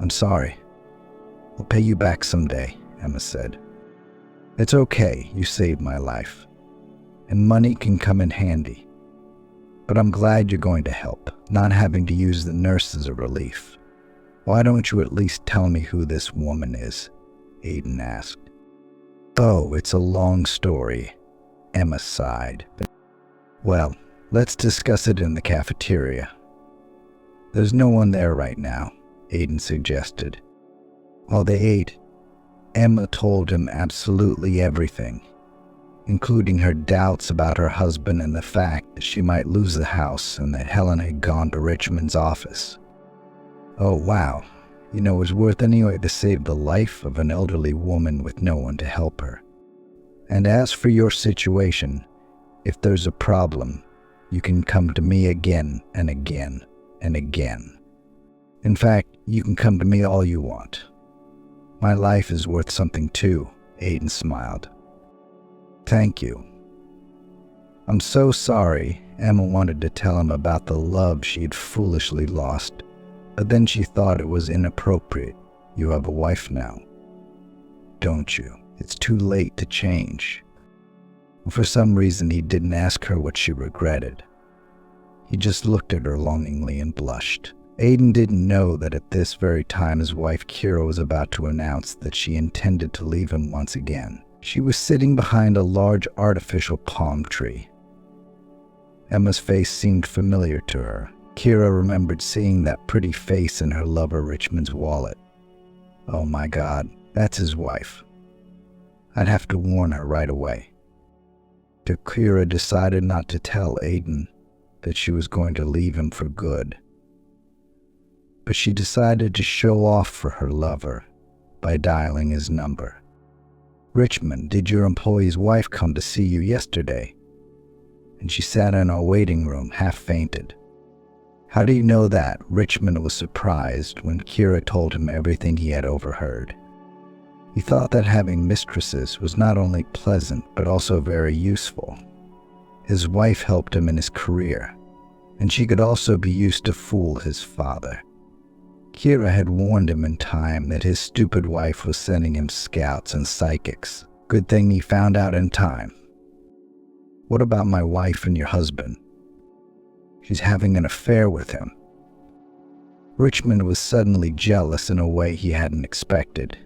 Speaker 2: "I'm sorry. I'll pay you back someday," Emma said. "It's okay, you saved my life. And money can come in handy. But I'm glad you're going to help. Not having to use the nurse is a relief. Why don't you at least tell me who this woman is?" Aiden asked. "Oh, it's a long story," Emma sighed. "Well, let's discuss it in the cafeteria." "There's no one there right now," Aiden suggested. While they ate, Emma told him absolutely everything, including her doubts about her husband and the fact that she might lose the house and that Helen had gone to Richmond's office. "Oh, wow. You know, it's worth anyway to save the life of an elderly woman with no one to help her. And as for your situation, if there's a problem, you can come to me again and again and again. In fact, you can come to me all you want. My life is worth something too," Aiden smiled. "Thank you." "I'm so sorry," Emma wanted to tell him about the love she'd foolishly lost, but then she thought it was inappropriate. "You have a wife now, don't you? It's too late to change." For some reason, he didn't ask her what she regretted. He just looked at her longingly and blushed. Aiden didn't know that at this very time his wife Kira was about to announce that she intended to leave him once again. She was sitting behind a large artificial palm tree. Emma's face seemed familiar to her. Kira remembered seeing that pretty face in her lover Richmond's wallet. Oh my God, that's his wife. I'd have to warn her right away. So Kira decided not to tell Aiden that she was going to leave him for good. But she decided to show off for her lover by dialing his number. "Richmond, did your employee's wife come to see you yesterday?" And she sat in our waiting room, half fainted. "How do you know that?" Richmond was surprised when Kira told him everything he had overheard. He thought that having mistresses was not only pleasant, but also very useful. His wife helped him in his career, and she could also be used to fool his father. Kira had warned him in time that his stupid wife was sending him scouts and psychics. Good thing he found out in time. "What about my wife and your husband?" "She's having an affair with him." Richmond was suddenly jealous in a way he hadn't expected.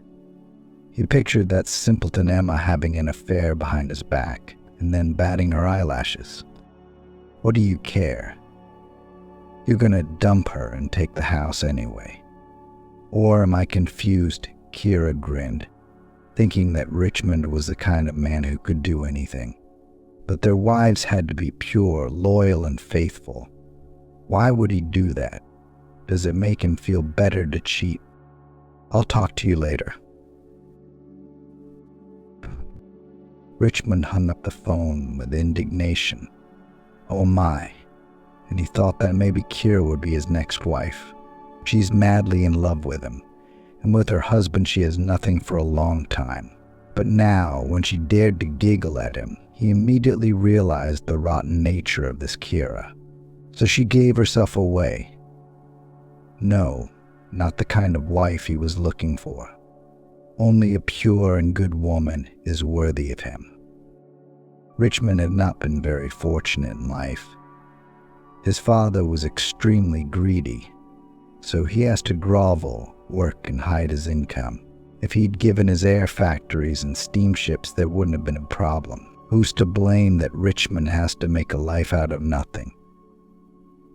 Speaker 2: He pictured that simpleton Emma having an affair behind his back and then batting her eyelashes. "What do you care? You're gonna dump her and take the house anyway. Or am I confused?" Kira grinned, thinking that Richmond was the kind of man who could do anything. But their wives had to be pure, loyal, and faithful. Why would he do that? Does it make him feel better to cheat? "I'll talk to you later." Richmond hung up the phone with indignation. Oh my. And he thought that maybe Kira would be his next wife. She's madly in love with him, and with her husband she has nothing for a long time. But now, when she dared to giggle at him, he immediately realized the rotten nature of this Kira. So she gave herself away. No, not the kind of wife he was looking for. Only a pure and good woman is worthy of him. Richmond had not been very fortunate in life. His father was extremely greedy, so he has to grovel, work, and hide his income. If he'd given his air factories and steamships, there wouldn't have been a problem. Who's to blame that Richmond has to make a life out of nothing?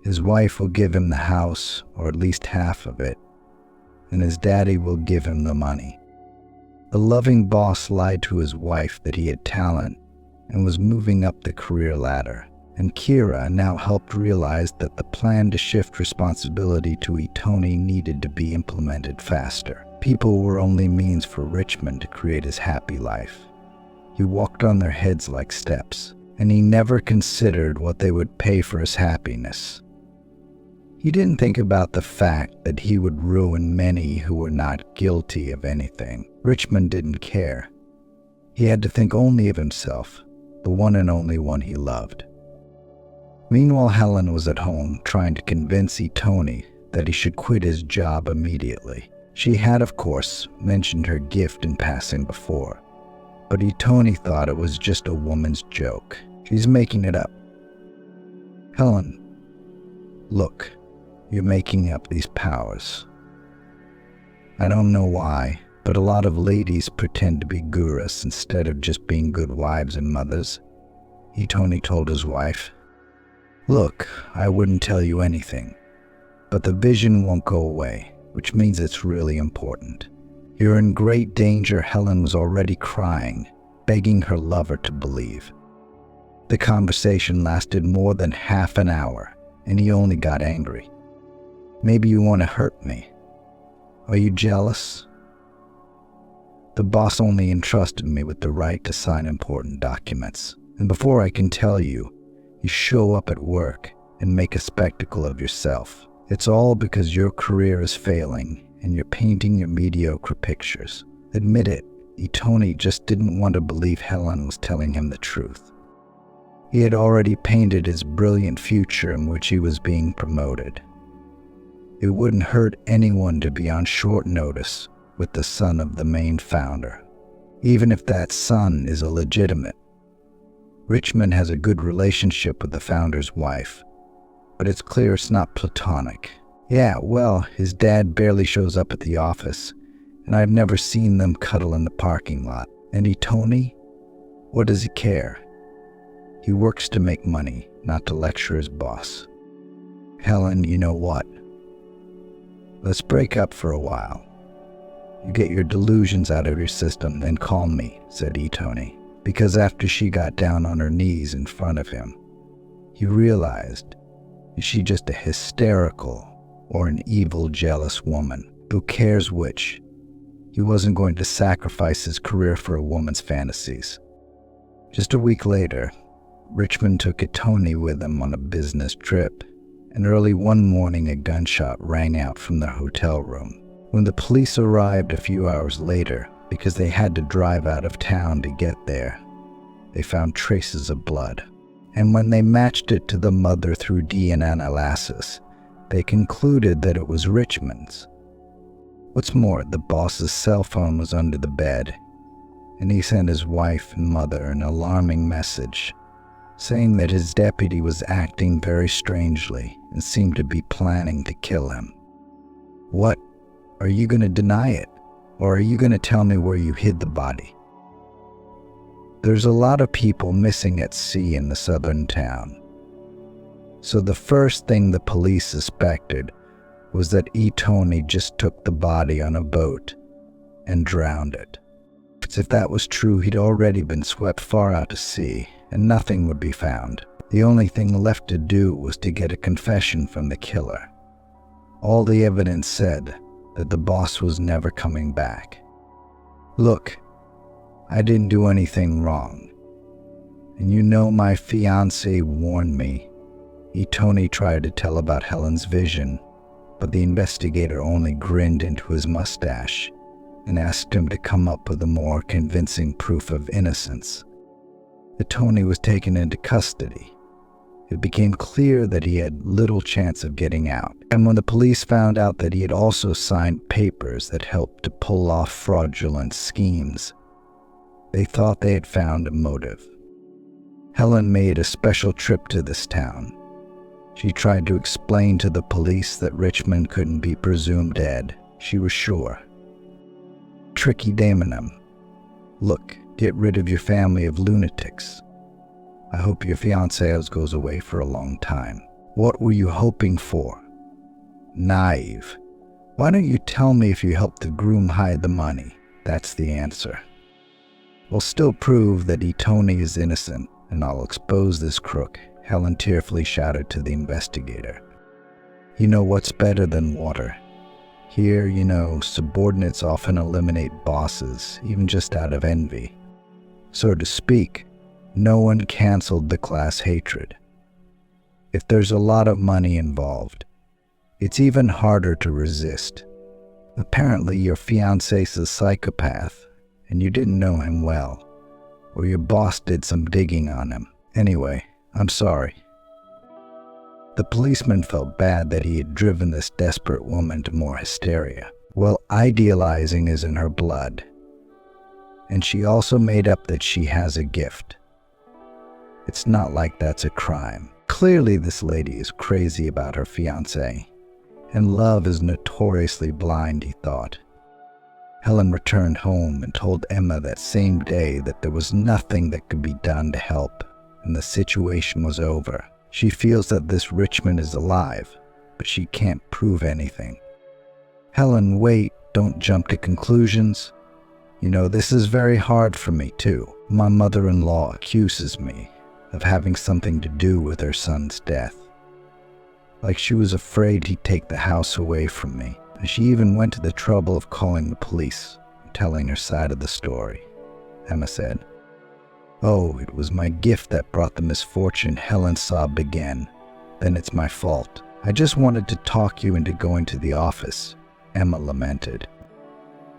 Speaker 2: His wife will give him the house, or at least half of it, and his daddy will give him the money. The loving boss lied to his wife that he had talent and was moving up the career ladder. And Kira now helped realize that the plan to shift responsibility to Itoni needed to be implemented faster. People were only means for Richmond to create his happy life. He walked on their heads like steps, and he never considered what they would pay for his happiness. He didn't think about the fact that he would ruin many who were not guilty of anything. Richmond didn't care. He had to think only of himself, the one and only one he loved. Meanwhile, Helen was at home trying to convince Itoni that he should quit his job immediately. She had, of course, mentioned her gift in passing before, but Itoni thought it was just a woman's joke. She's making it up. "Helen, look, you're making up these powers. I don't know why, but a lot of ladies pretend to be gurus instead of just being good wives and mothers," Itoni told his wife. "Look, I wouldn't tell you anything, but the vision won't go away, which means it's really important. You're in great danger." Helen was already crying, begging her lover to believe. The conversation lasted more than half an hour, and he only got angry. "Maybe you want to hurt me. Are you jealous? The boss only entrusted me with the right to sign important documents, and before I can tell you, you show up at work and make a spectacle of yourself. It's all because your career is failing and you're painting your mediocre pictures. Admit it." Itoni just didn't want to believe Helen was telling him the truth. He had already painted his brilliant future in which he was being promoted. It wouldn't hurt anyone to be on short notice with the son of the main founder, even if that son is illegitimate. Richmond has a good relationship with the founder's wife, but it's clear it's not platonic. Yeah, well, his dad barely shows up at the office, and I've never seen them cuddle in the parking lot. And Tony? What does he care? He works to make money, not to lecture his boss. Helen, you know what? Let's break up for a while. You get your delusions out of your system, then call me, said Tony. Because after she got down on her knees in front of him, he realized, is she just a hysterical or an evil, jealous woman? Who cares which? He wasn't going to sacrifice his career for a woman's fantasies. Just a week later, Richmond took Tony with him on a business trip, and early one morning a gunshot rang out from their hotel room. When the police arrived a few hours later, because they had to drive out of town to get there, they found traces of blood. And when they matched it to the mother through DNA analysis, they concluded that it was Richmond's. What's more, the boss's cell phone was under the bed, and he sent his wife and mother an alarming message, saying that his deputy was acting very strangely and seemed to be planning to kill him. What? Are you going to deny it? Or are you going to tell me where you hid the body? There's a lot of people missing at sea in the southern town. So the first thing the police suspected was that Tony just took the body on a boat and drowned it. If that was true, he'd already been swept far out to sea, and nothing would be found. The only thing left to do was to get a confession from the killer. All the evidence said that the boss was never coming back. Look, I didn't do anything wrong. And you know my fiancé warned me. Tony tried to tell about Helen's vision, but the investigator only grinned into his mustache and asked him to come up with a more convincing proof of innocence. Tony was taken into custody. It became clear that he had little chance of getting out. And when the police found out that he had also signed papers that helped to pull off fraudulent schemes, they thought they had found a motive. Helen made a special trip to this town. She tried to explain to the police that Richmond couldn't be presumed dead. She was sure. Tricky Damonum. Look, get rid of your family of lunatics. I hope your fiancé goes away for a long time. What were you hoping for? Naive. Why don't you tell me if you helped the groom hide the money? That's the answer. We'll still prove that Tony is innocent, and I'll expose this crook, Helen tearfully shouted to the investigator. You know what's better than water? Here, subordinates often eliminate bosses, even just out of envy. So to speak, no one canceled the class hatred. If there's a lot of money involved, it's even harder to resist. Apparently your fiancé's a psychopath, and you didn't know him well, or your boss did some digging on him. Anyway, I'm sorry. The policeman felt bad that he had driven this desperate woman to more hysteria. Well, idealizing is in her blood. And she also made up that she has a gift. It's not like that's a crime. Clearly this lady is crazy about her fiancé, and love is notoriously blind, he thought. Helen returned home and told Emma that same day that there was nothing that could be done to help, and the situation was over. She feels that this Richmond is alive, but she can't prove anything. Helen, wait, don't jump to conclusions. This is very hard for me too. My mother-in-law accuses me of having something to do with her son's death. Like she was afraid he'd take the house away from me. And she even went to the trouble of calling the police and telling her side of the story, Emma said. Oh, it was my gift that brought the misfortune, Helen sobbed again. Then it's my fault. I just wanted to talk you into going to the office, Emma lamented.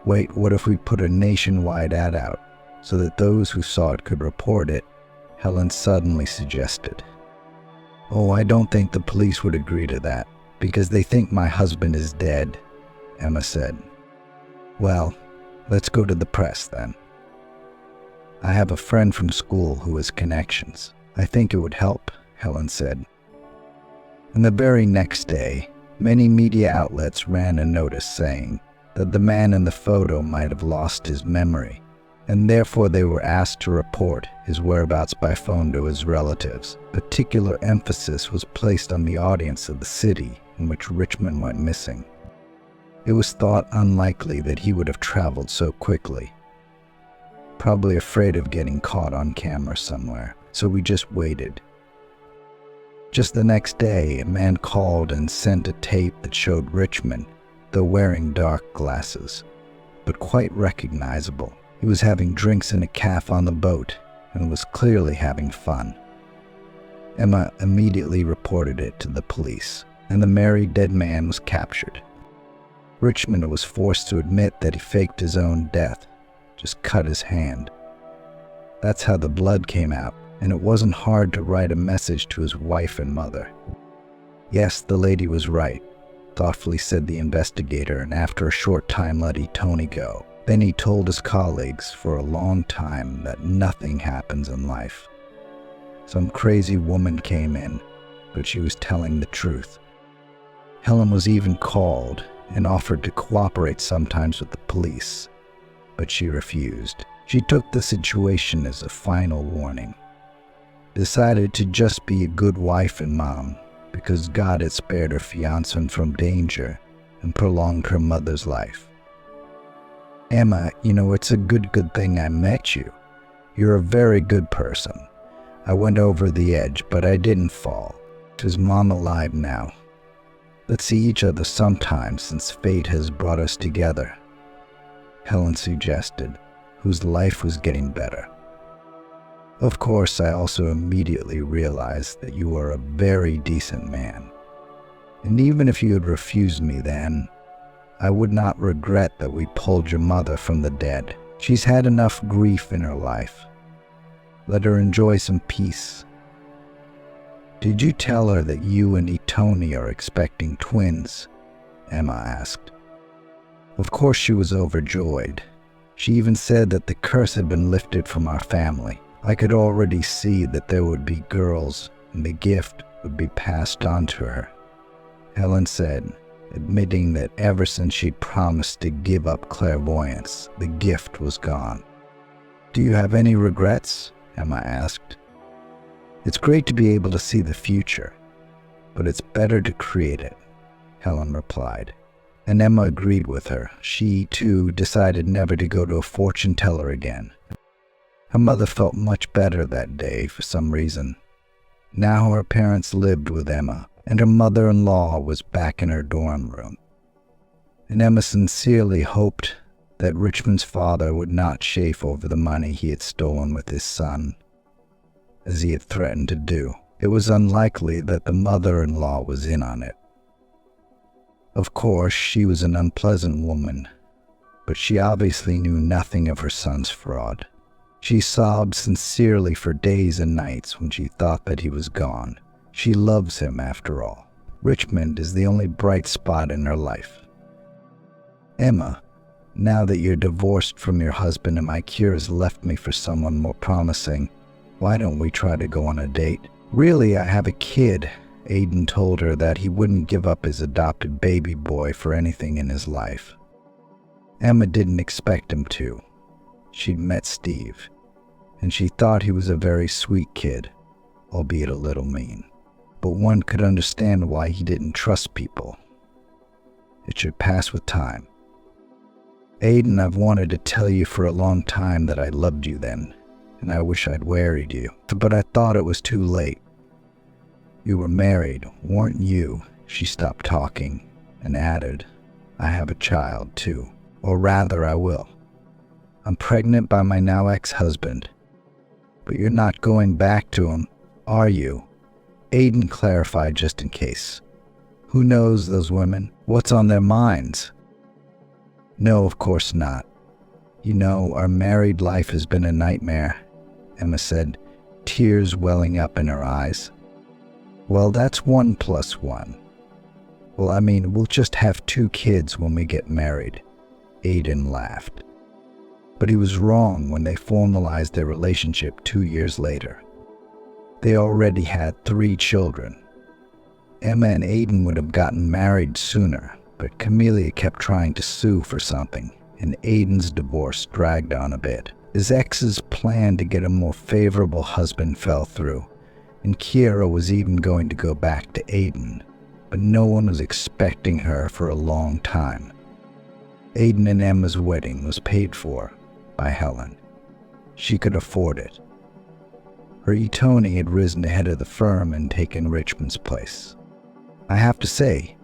Speaker 2: Wait, what if we put a nationwide ad out so that those who saw it could report it? Helen suddenly suggested. Oh, I don't think the police would agree to that, because they think my husband is dead, Emma said. Well, let's go to the press then. I have a friend from school who has connections. I think it would help, Helen said. And the very next day, many media outlets ran a notice saying that the man in the photo might have lost his memory and therefore they were asked to report his whereabouts by phone to his relatives. Particular emphasis was placed on the audience of the city in which Richmond went missing. It was thought unlikely that he would have traveled so quickly. Probably afraid of getting caught on camera somewhere, so we just waited. Just the next day, a man called and sent a tape that showed Richmond, though wearing dark glasses, but quite recognizable. He was having drinks in a cafe on the boat and was clearly having fun. Emma immediately reported it to the police, and the married dead man was captured. Richmond was forced to admit that he faked his own death, just cut his hand. That's how the blood came out, and it wasn't hard to write a message to his wife and mother. Yes, the lady was right, thoughtfully said the investigator, and after a short time let Tony go. Then he told his colleagues for a long time that nothing happens in life. Some crazy woman came in, but she was telling the truth. Helen was even called and offered to cooperate sometimes with the police, but she refused. She took the situation as a final warning. Decided to just be a good wife and mom because God had spared her fiancé from danger and prolonged her mother's life. Emma, it's a good thing I met you. You're a very good person. I went over the edge, but I didn't fall. Is Mom alive now? Let's see each other sometime since fate has brought us together, Helen suggested, whose life was getting better. Of course, I also immediately realized that you are a very decent man. And even if you had refused me then, I would not regret that we pulled your mother from the dead. She's had enough grief in her life. Let her enjoy some peace. Did you tell her that you and Tony are expecting twins? Emma asked. Of course she was overjoyed. She even said that the curse had been lifted from our family. I could already see that there would be girls and the gift would be passed on to her, Helen said, admitting that ever since she'd promised to give up clairvoyance, the gift was gone. Do you have any regrets? Emma asked. It's great to be able to see the future, but it's better to create it, Helen replied. And Emma agreed with her. She, too, decided never to go to a fortune teller again. Her mother felt much better that day for some reason. Now her parents lived with Emma, and her mother-in-law was back in her dorm room. And Emma sincerely hoped that Richmond's father would not chafe over the money he had stolen with his son, as he had threatened to do. It was unlikely that the mother-in-law was in on it. Of course, she was an unpleasant woman, but she obviously knew nothing of her son's fraud. She sobbed sincerely for days and nights when she thought that he was gone. She loves him, after all. Richmond is the only bright spot in her life. Emma, now that you're divorced from your husband and my cure has left me for someone more promising, why don't we try to go on a date? Really, I have a kid. Aiden told her that he wouldn't give up his adopted baby boy for anything in his life. Emma didn't expect him to. She'd met Steve, and she thought he was a very sweet kid, albeit a little mean. But one could understand why he didn't trust people. It should pass with time. Aiden, I've wanted to tell you for a long time that I loved you then, and I wish I'd married you, but I thought it was too late. You were married, weren't you? She stopped talking and added, I have a child too, or rather I will. I'm pregnant by my now ex-husband. But you're not going back to him, are you? Aiden clarified just in case. Who knows those women? What's on their minds? No, of course not. Our married life has been a nightmare, Emma said, tears welling up in her eyes. Well, that's 1 + 1. Well, we'll just have 2 kids when we get married. Aiden laughed. But he was wrong when they formalized their relationship 2 years later. They already had 3 children. Emma and Aiden would have gotten married sooner, but Camelia kept trying to sue for something, and Aiden's divorce dragged on a bit. His ex's plan to get a more favorable husband fell through, and Kiera was even going to go back to Aiden, but no one was expecting her for a long time. Aiden and Emma's wedding was paid for by Helen. She could afford it. Her Tony had risen ahead of the firm and taken Richmond's place. I have to say,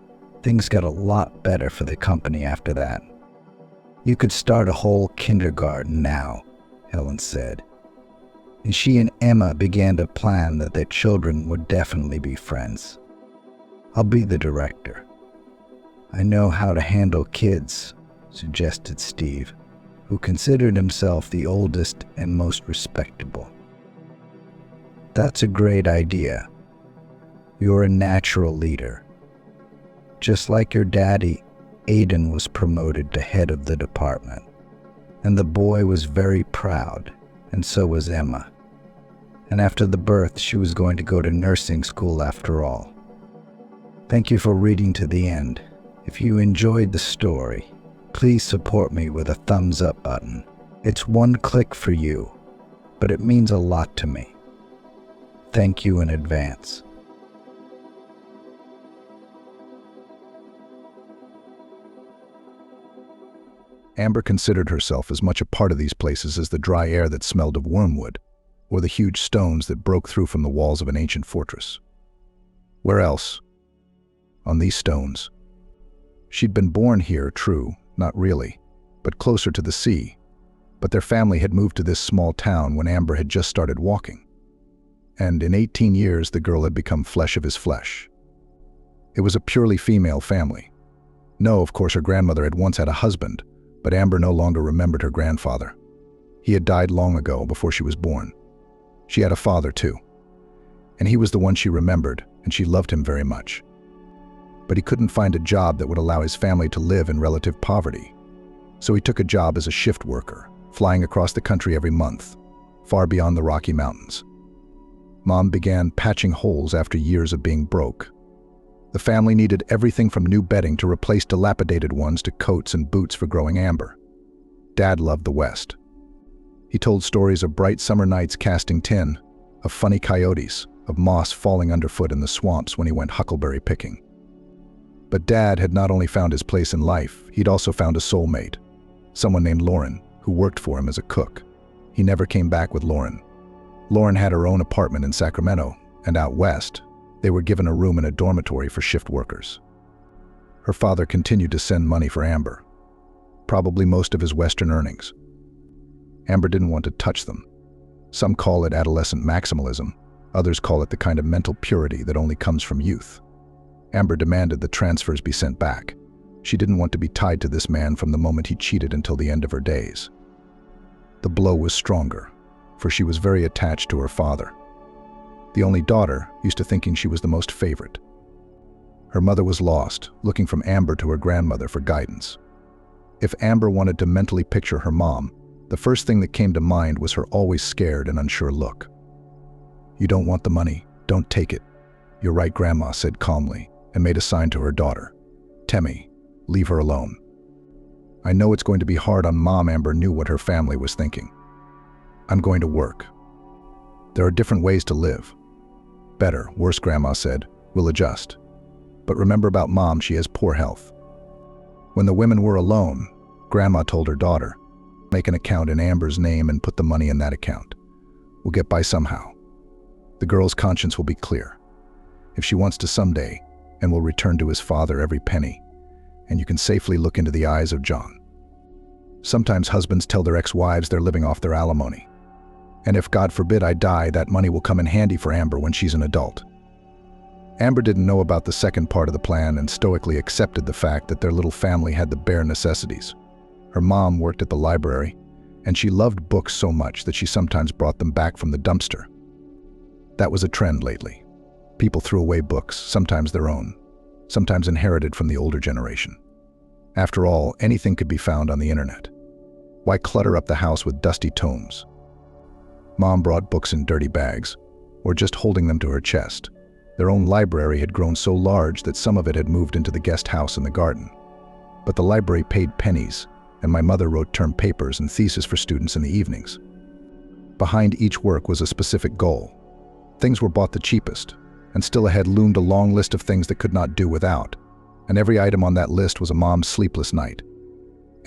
Speaker 2: things got a lot better for the company after that. You could start a whole kindergarten now, Helen said, and she and Emma began to plan that their children would definitely be friends. I'll be the director. I know how to handle kids, suggested Steve, who considered himself the oldest and most respectable. That's a great idea. You're a natural leader. Just like your daddy, Aiden was promoted to head of the department, and the boy was very proud, and so was Emma. And after the birth, she was going to go to nursing school after all. Thank you for reading to the end. If you enjoyed the story, please support me with a thumbs up button. It's one click for you, but it means a lot to me. Thank you in advance.
Speaker 3: Amber considered herself as much a part of these places as the dry air that smelled of wormwood, or the huge stones that broke through from the walls of an ancient fortress. Where else? On these stones. She'd been born here, true, not really, but closer to the sea. But their family had moved to this small town when Amber had just started walking. And in 18 years, the girl had become flesh of his flesh. It was a purely female family. No, of course, her grandmother had once had a husband, but Amber no longer remembered her grandfather. He had died long ago, before she was born. She had a father, too. And he was the one she remembered, and she loved him very much. But he couldn't find a job that would allow his family to live in relative poverty. So he took a job as a shift worker, flying across the country every month, far beyond the Rocky Mountains. Mom began patching holes after years of being broke. The family needed everything from new bedding to replace dilapidated ones to coats and boots for growing Amber. Dad loved the West. He told stories of bright summer nights casting tin, of funny coyotes, of moss falling underfoot in the swamps when he went huckleberry picking. But Dad had not only found his place in life, he'd also found a soulmate, someone named Lauren, who worked for him as a cook. He never came back with Lauren. Lauren had her own apartment in Sacramento, and out west, they were given a room in a dormitory for shift workers. Her father continued to send money for Amber, probably most of his Western earnings. Amber didn't want to touch them. Some call it adolescent maximalism, others call it the kind of mental purity that only comes from youth. Amber demanded the transfers be sent back. She didn't want to be tied to this man from the moment he cheated until the end of her days. The blow was stronger, for she was very attached to her father. The only daughter, used to thinking she was the most favorite. Her mother was lost, looking from Amber to her grandmother for guidance. If Amber wanted to mentally picture her mom, the first thing that came to mind was her always scared and unsure look. "You don't want the money, don't take it. You're right," Grandma said calmly, and made a sign to her daughter. "Temmie, leave her alone." "I know it's going to be hard on Mom." Amber knew what her family was thinking. "I'm going to work. There are different ways to live. Better, worse," Grandma said. "We'll adjust. But remember about Mom, she has poor health." When the women were alone, Grandma told her daughter, "Make an account in Amber's name and put the money in that account. We'll get by somehow. The girl's conscience will be clear. If she wants to someday, and will return to his father every penny, and you can safely look into the eyes of John." Sometimes husbands tell their ex-wives they're living off their alimony. And if, God forbid, I die, that money will come in handy for Amber when she's an adult. Amber didn't know about the second part of the plan and stoically accepted the fact that their little family had the bare necessities. Her mom worked at the library, and she loved books so much that she sometimes brought them back from the dumpster. That was a trend lately. People threw away books, sometimes their own, sometimes inherited from the older generation. After all, anything could be found on the internet. Why clutter up the house with dusty tomes? Mom brought books in dirty bags, or just holding them to her chest. Their own library had grown so large that some of it had moved into the guest house in the garden. But the library paid pennies, and my mother wrote term papers and theses for students in the evenings. Behind each work was a specific goal. Things were bought the cheapest, and still ahead loomed a long list of things that could not do without, and every item on that list was a mom's sleepless night.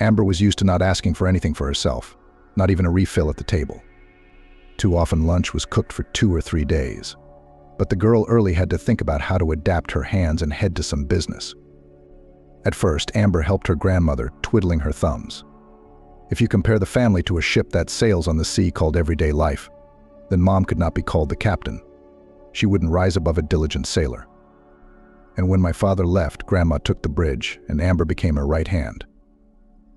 Speaker 3: Amber was used to not asking for anything for herself, not even a refill at the table. Too often lunch was cooked for 2 or 3 days, but the girl early had to think about how to adapt her hands and head to some business. At first, Amber helped her grandmother, twiddling her thumbs. If you compare the family to a ship that sails on the sea called everyday life, then Mom could not be called the captain. She wouldn't rise above a diligent sailor. And when my father left, Grandma took the bridge, and Amber became her right hand.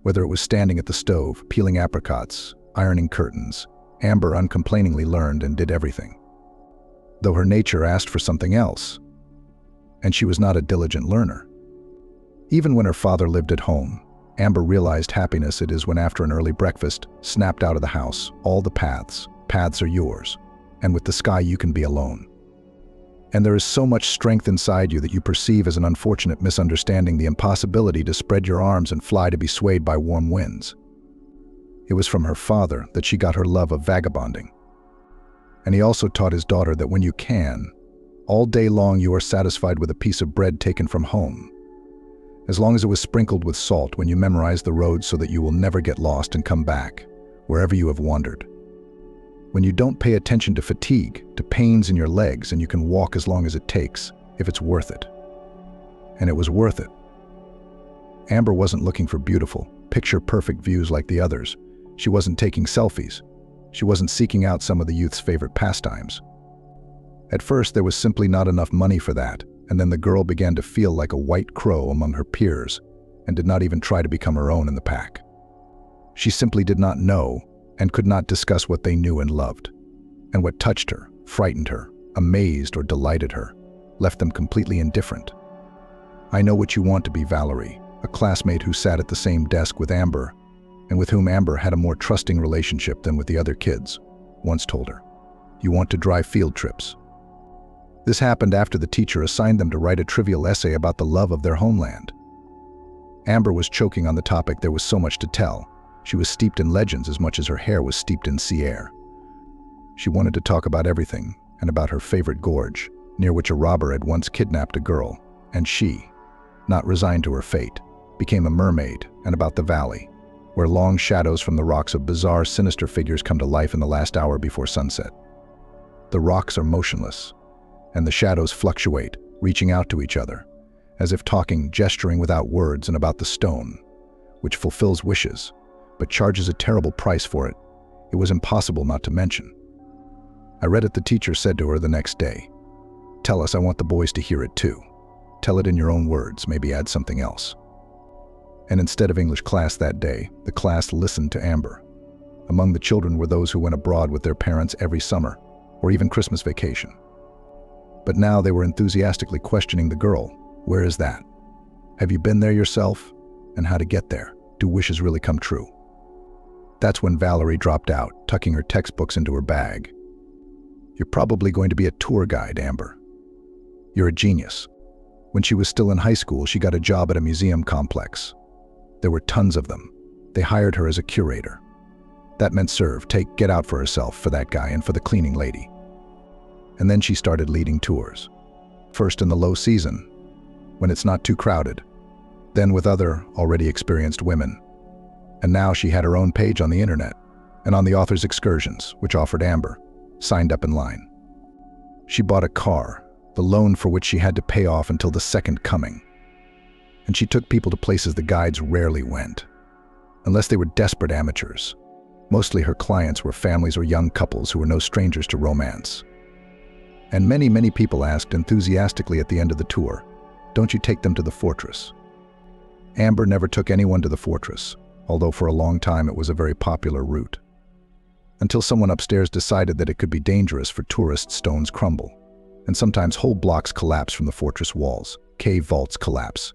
Speaker 3: Whether it was standing at the stove, peeling apricots, ironing curtains, Amber uncomplainingly learned and did everything, though her nature asked for something else, and she was not a diligent learner. Even when her father lived at home, Amber realized happiness it is when after an early breakfast, snapped out of the house, all the paths are yours, and with the sky you can be alone. And there is so much strength inside you that you perceive as an unfortunate misunderstanding the impossibility to spread your arms and fly to be swayed by warm winds. It was from her father that she got her love of vagabonding. And he also taught his daughter that when you can, all day long you are satisfied with a piece of bread taken from home, as long as it was sprinkled with salt when you memorize the roads so that you will never get lost and come back, wherever you have wandered. When you don't pay attention to fatigue, to pains in your legs, and you can walk as long as it takes, if it's worth it. And it was worth it. Amber wasn't looking for beautiful, picture-perfect views like the others. She wasn't taking selfies. She wasn't seeking out some of the youth's favorite pastimes. At first, there was simply not enough money for that, and then the girl began to feel like a white crow among her peers and did not even try to become her own in the pack. She simply did not know and could not discuss what they knew and loved, and what touched her, frightened her, amazed or delighted her, left them completely indifferent. "I know what you want to be, Valerie," a classmate who sat at the same desk with Amber, and with whom Amber had a more trusting relationship than with the other kids, once told her. "You want to drive field trips." This happened after the teacher assigned them to write a trivial essay about the love of their homeland. Amber was choking on the topic. There was so much to tell. She was steeped in legends as much as her hair was steeped in sea air. She wanted to talk about everything, and about her favorite gorge, near which a robber had once kidnapped a girl, and she, not resigned to her fate, became a mermaid, and about the valley, where long shadows from the rocks of bizarre, sinister figures come to life in the last hour before sunset. The rocks are motionless, and the shadows fluctuate, reaching out to each other, as if talking, gesturing without words, and about the stone, which fulfills wishes, but charges a terrible price for it. It was impossible not to mention. I read it. The teacher said to her the next day, "Tell us, I want the boys to hear it too. Tell it in your own words, maybe add something else." And instead of English class that day, the class listened to Amber. Among the children were those who went abroad with their parents every summer, or even Christmas vacation. But now they were enthusiastically questioning the girl. Where is that? Have you been there yourself? And how to get there? Do wishes really come true? That's when Valerie dropped out, tucking her textbooks into her bag. "You're probably going to be a tour guide, Amber. You're a genius." When she was still in high school, she got a job at a museum complex. There were tons of them. They hired her as a curator. That meant serve, take, get out for herself, for that guy, and for the cleaning lady. And then she started leading tours. First in the low season, when it's not too crowded. Then with other, already experienced women. And now she had her own page on the internet, and on the author's excursions, which offered Amber, signed up in line. She bought a car, the loan for which she had to pay off until the second coming. And she took people to places the guides rarely went, unless they were desperate amateurs. Mostly her clients were families or young couples who were no strangers to romance. And many, many people asked enthusiastically at the end of the tour, "Don't you take them to the fortress?" Amber never took anyone to the fortress, although for a long time it was a very popular route. Until someone upstairs decided that it could be dangerous for tourists. Stones crumble, and sometimes whole blocks collapse from the fortress walls. Cave vaults collapse.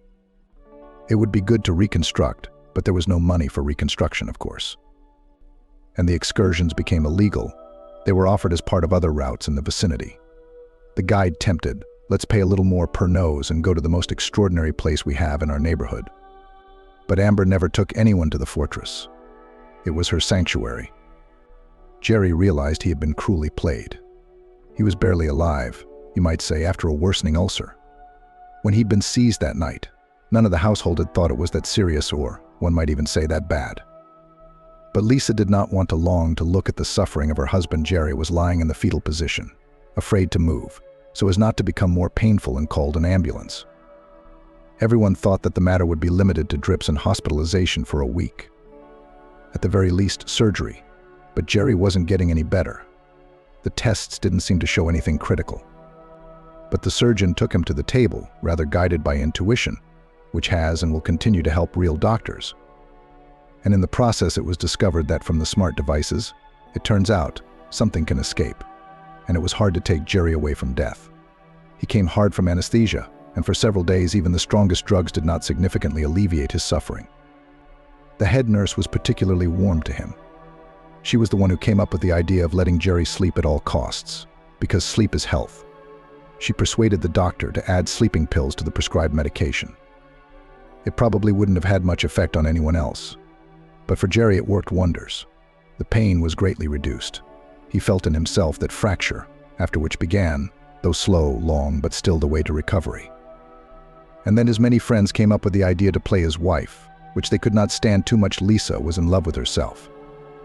Speaker 3: It would be good to reconstruct, but there was no money for reconstruction, of course. And the excursions became illegal. They were offered as part of other routes in the vicinity. The guide tempted, "Let's pay a little more per nose and go to the most extraordinary place we have in our neighborhood." But Amber never took anyone to the fortress. It was her sanctuary. Jerry realized he had been cruelly played. He was barely alive, you might say, after a worsening ulcer. When he'd been seized that night, none of the household had thought it was that serious, or, one might even say, that bad. But Lisa did not want to long to look at the suffering of her husband. Jerry was lying in the fetal position, afraid to move, so as not to become more painful, and called an ambulance. Everyone thought that the matter would be limited to drips and hospitalization for a week. At the very least, surgery. But Jerry wasn't getting any better. The tests didn't seem to show anything critical. But the surgeon took him to the table, rather guided by intuition, which has and will continue to help real doctors. And in the process, it was discovered that from the smart devices, it turns out, something can escape. And it was hard to take Jerry away from death. He came hard from anesthesia, and for several days even the strongest drugs did not significantly alleviate his suffering. The head nurse was particularly warm to him. She was the one who came up with the idea of letting Jerry sleep at all costs, because sleep is health. She persuaded the doctor to add sleeping pills to the prescribed medication. It probably wouldn't have had much effect on anyone else, but for Jerry it worked wonders. The pain was greatly reduced. He felt in himself that fracture, after which began, though slow, long, but still the way to recovery. And then his many friends came up with the idea to play his wife, which they could not stand too much. Lisa was in love with herself.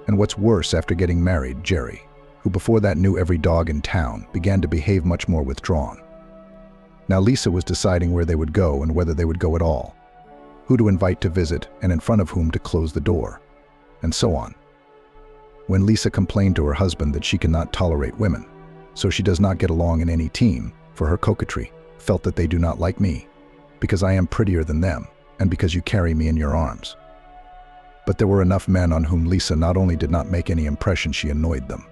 Speaker 3: And what's worse, after getting married, Jerry, who before that knew every dog in town, began to behave much more withdrawn. Now Lisa was deciding where they would go and whether they would go at all, who to invite to visit and in front of whom to close the door, and so on. When Lisa complained to her husband that she cannot tolerate women, so she does not get along in any team, for her coquetry, felt that they do not like me, because I am prettier than them, and because you carry me in your arms. But there were enough men on whom Lisa not only did not make any impression, she annoyed them.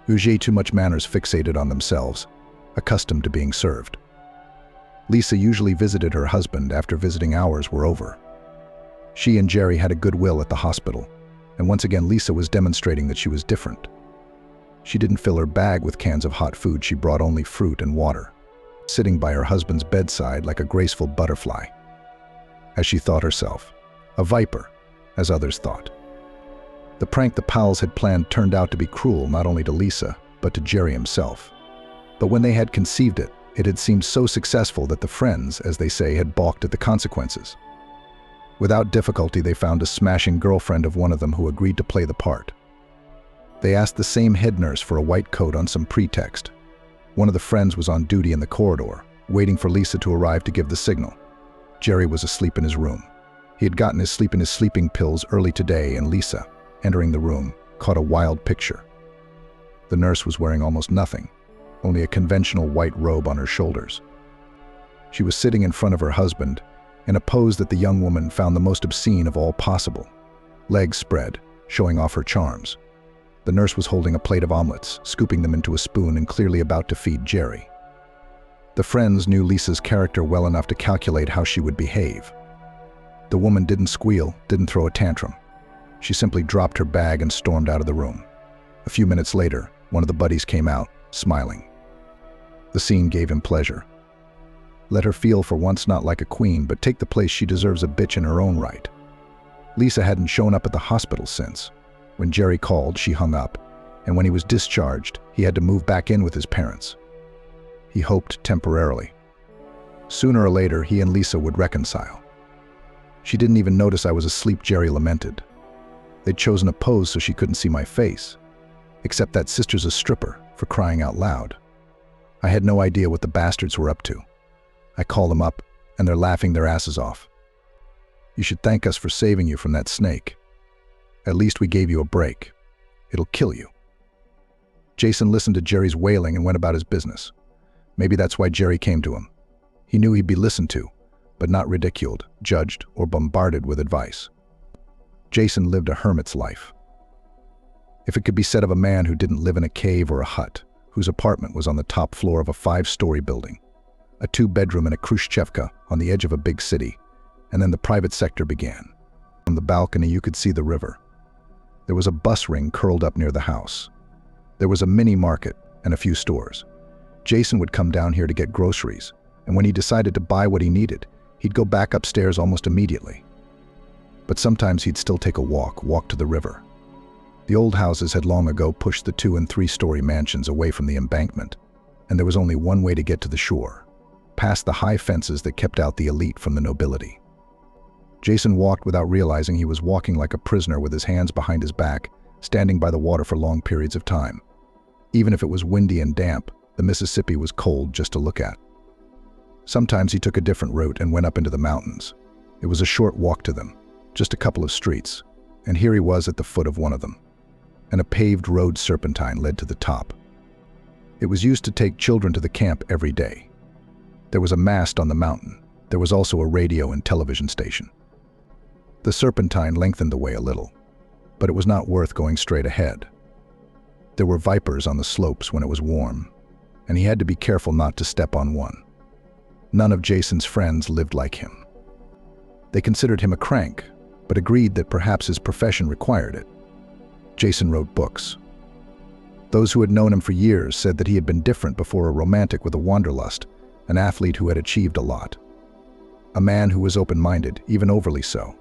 Speaker 3: Too much manners, fixated on themselves, accustomed to being served. Lisa usually visited her husband after visiting hours were over. She and Jerry had a goodwill at the hospital, and once again Lisa was demonstrating that she was different. She didn't fill her bag with cans of hot food, she brought only fruit and water, sitting by her husband's bedside like a graceful butterfly. As she thought herself, a viper, as others thought. The prank the Powells had planned turned out to be cruel not only to Lisa, but to Jerry himself. But when they had conceived it, it had seemed so successful that the friends, as they say, had balked at the consequences. Without difficulty, they found a smashing girlfriend of one of them who agreed to play the part. They asked the same head nurse for a white coat on some pretext. One of the friends was on duty in the corridor, waiting for Lisa to arrive to give the signal. Jerry was asleep in his room. He had gotten his sleep in his sleeping pills early today, and Lisa, entering the room, caught a wild picture. The nurse was wearing almost nothing, only a conventional white robe on her shoulders. She was sitting in front of her husband, in a pose that the young woman found the most obscene of all possible, legs spread, showing off her charms. The nurse was holding a plate of omelets, scooping them into a spoon and clearly about to feed Jerry. The friends knew Lisa's character well enough to calculate how she would behave. The woman didn't squeal, didn't throw a tantrum. She simply dropped her bag and stormed out of the room. A few minutes later, one of the buddies came out, smiling. The scene gave him pleasure. Let her feel for once not like a queen, but take the place she deserves, a bitch in her own right. Lisa hadn't shown up at the hospital since. When Jerry called, she hung up, and when he was discharged, he had to move back in with his parents. He hoped temporarily. Sooner or later, he and Lisa would reconcile. She didn't even notice I was asleep, Jerry lamented. They'd chosen a pose so she couldn't see my face. Except that sister's a stripper, for crying out loud. I had no idea what the bastards were up to. I call them up, and they're laughing their asses off. You should thank us for saving you from that snake. At least we gave you a break. It'll kill you. Jason listened to Jerry's wailing and went about his business. Maybe that's why Jerry came to him. He knew he'd be listened to, but not ridiculed, judged, or bombarded with advice. Jason lived a hermit's life. If it could be said of a man who didn't live in a cave or a hut, whose apartment was on the top floor of a 5-story building, a 2-bedroom in a Khrushchevka on the edge of a big city, and then the private sector began. From the balcony you could see the river. There was a bus ring curled up near the house. There was a mini market and a few stores. Jason would come down here to get groceries, and when he decided to buy what he needed, he'd go back upstairs almost immediately. but sometimes he'd still take a walk to the river. The old houses had long ago pushed the 2- and 3-story mansions away from the embankment, and there was only one way to get to the shore, past the high fences that kept out the elite from the nobility. Jason walked without realizing he was walking like a prisoner with his hands behind his back, standing by the water for long periods of time. Even if it was windy and damp, the Mississippi was cold just to look at. Sometimes he took a different route and went up into the mountains. It was a short walk to them, just a couple of streets, and here he was at the foot of one of them. And a paved road serpentine led to the top. It was used to take children to the camp every day. There was a mast on the mountain. There was also a radio and television station. The serpentine lengthened the way a little, but it was not worth going straight ahead. There were vipers on the slopes when it was warm, and he had to be careful not to step on one. None of Jason's friends lived like him. They considered him a crank, but agreed that perhaps his profession required it. Jason wrote books. Those who had known him for years said that he had been different before, a romantic with a wanderlust, an athlete who had achieved a lot. A man who was open-minded, even overly so.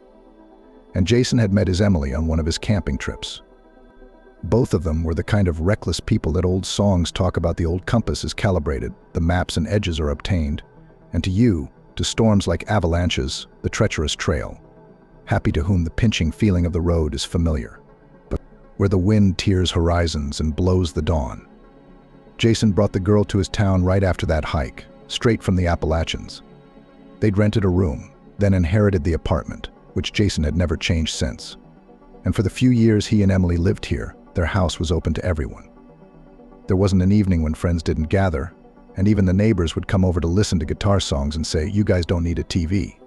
Speaker 3: And Jason had met his Emily on one of his camping trips. Both of them were the kind of reckless people that old songs talk about. The old compass is calibrated, the maps and edges are obtained, and to storms like avalanches, the treacherous trail, happy to whom the pinching feeling of the road is familiar, but where the wind tears horizons and blows the dawn. Jason brought the girl to his town right after that hike, straight from the Appalachians. They'd rented a room, then inherited the apartment, which Jason had never changed since. And for the few years he and Emily lived here, their house was open to everyone. There wasn't an evening when friends didn't gather, and even the neighbors would come over to listen to guitar songs and say, "You guys don't need a TV."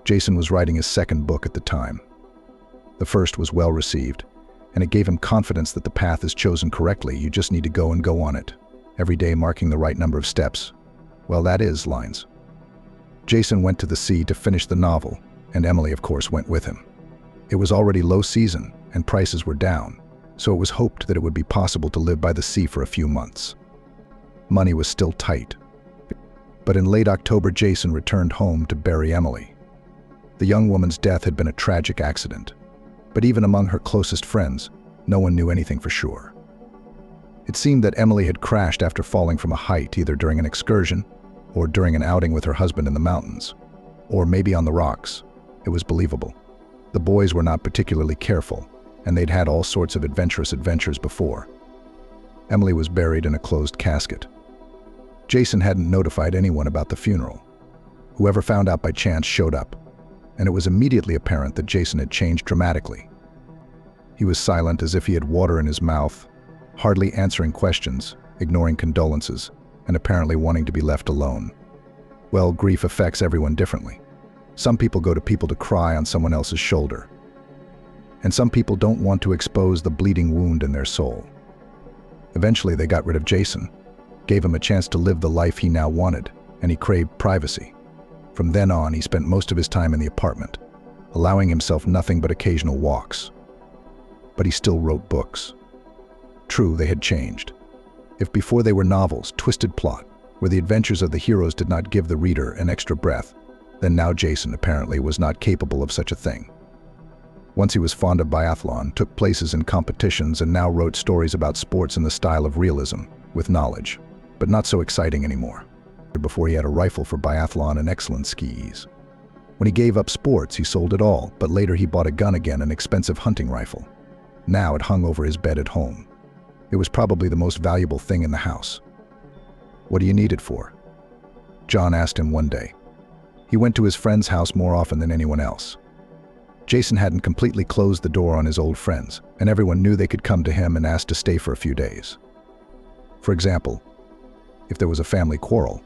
Speaker 3: Jason was writing his second book at the time. The first was well received, and it gave him confidence that the path is chosen correctly. You just need to go and go on it, every day marking the right number of steps. Well, that is lines. Jason went to the sea to finish the novel, and Emily, of course, went with him. It was already low season, and prices were down, so it was hoped that it would be possible to live by the sea for a few months. Money was still tight. But in late October, Jason returned home to bury Emily. The young woman's death had been a tragic accident, but even among her closest friends, no one knew anything for sure. It seemed that Emily had crashed after falling from a height, either during an excursion or during an outing with her husband in the mountains, or maybe on the rocks. It was believable. The boys were not particularly careful, and they'd had all sorts of adventurous adventures before. Emily was buried in a closed casket. Jason hadn't notified anyone about the funeral. Whoever found out by chance showed up, and it was immediately apparent that Jason had changed dramatically. He was silent, as if he had water in his mouth, hardly answering questions, ignoring condolences, and apparently wanting to be left alone. Well, grief affects everyone differently. Some people go to people to cry on someone else's shoulder, and some people don't want to expose the bleeding wound in their soul. Eventually, they got rid of Jason, gave him a chance to live the life he now wanted, and he craved privacy. From then on, he spent most of his time in the apartment, allowing himself nothing but occasional walks. But he still wrote books. True, they had changed. If before they were novels, twisted plot, where the adventures of the heroes did not give the reader an extra breath, then now Jason apparently was not capable of such a thing. Once he was fond of biathlon, took places in competitions, and now wrote stories about sports in the style of realism, with knowledge, but not so exciting anymore. Before he had a rifle for biathlon and excellent skis. When he gave up sports, he sold it all, but later he bought a gun again, an expensive hunting rifle. Now it hung over his bed at home. It was probably the most valuable thing in the house. "What do you need it for?" John asked him one day. He went to his friend's house more often than anyone else. Jason hadn't completely closed the door on his old friends, and everyone knew they could come to him and ask to stay for a few days. For example, if there was a family quarrel.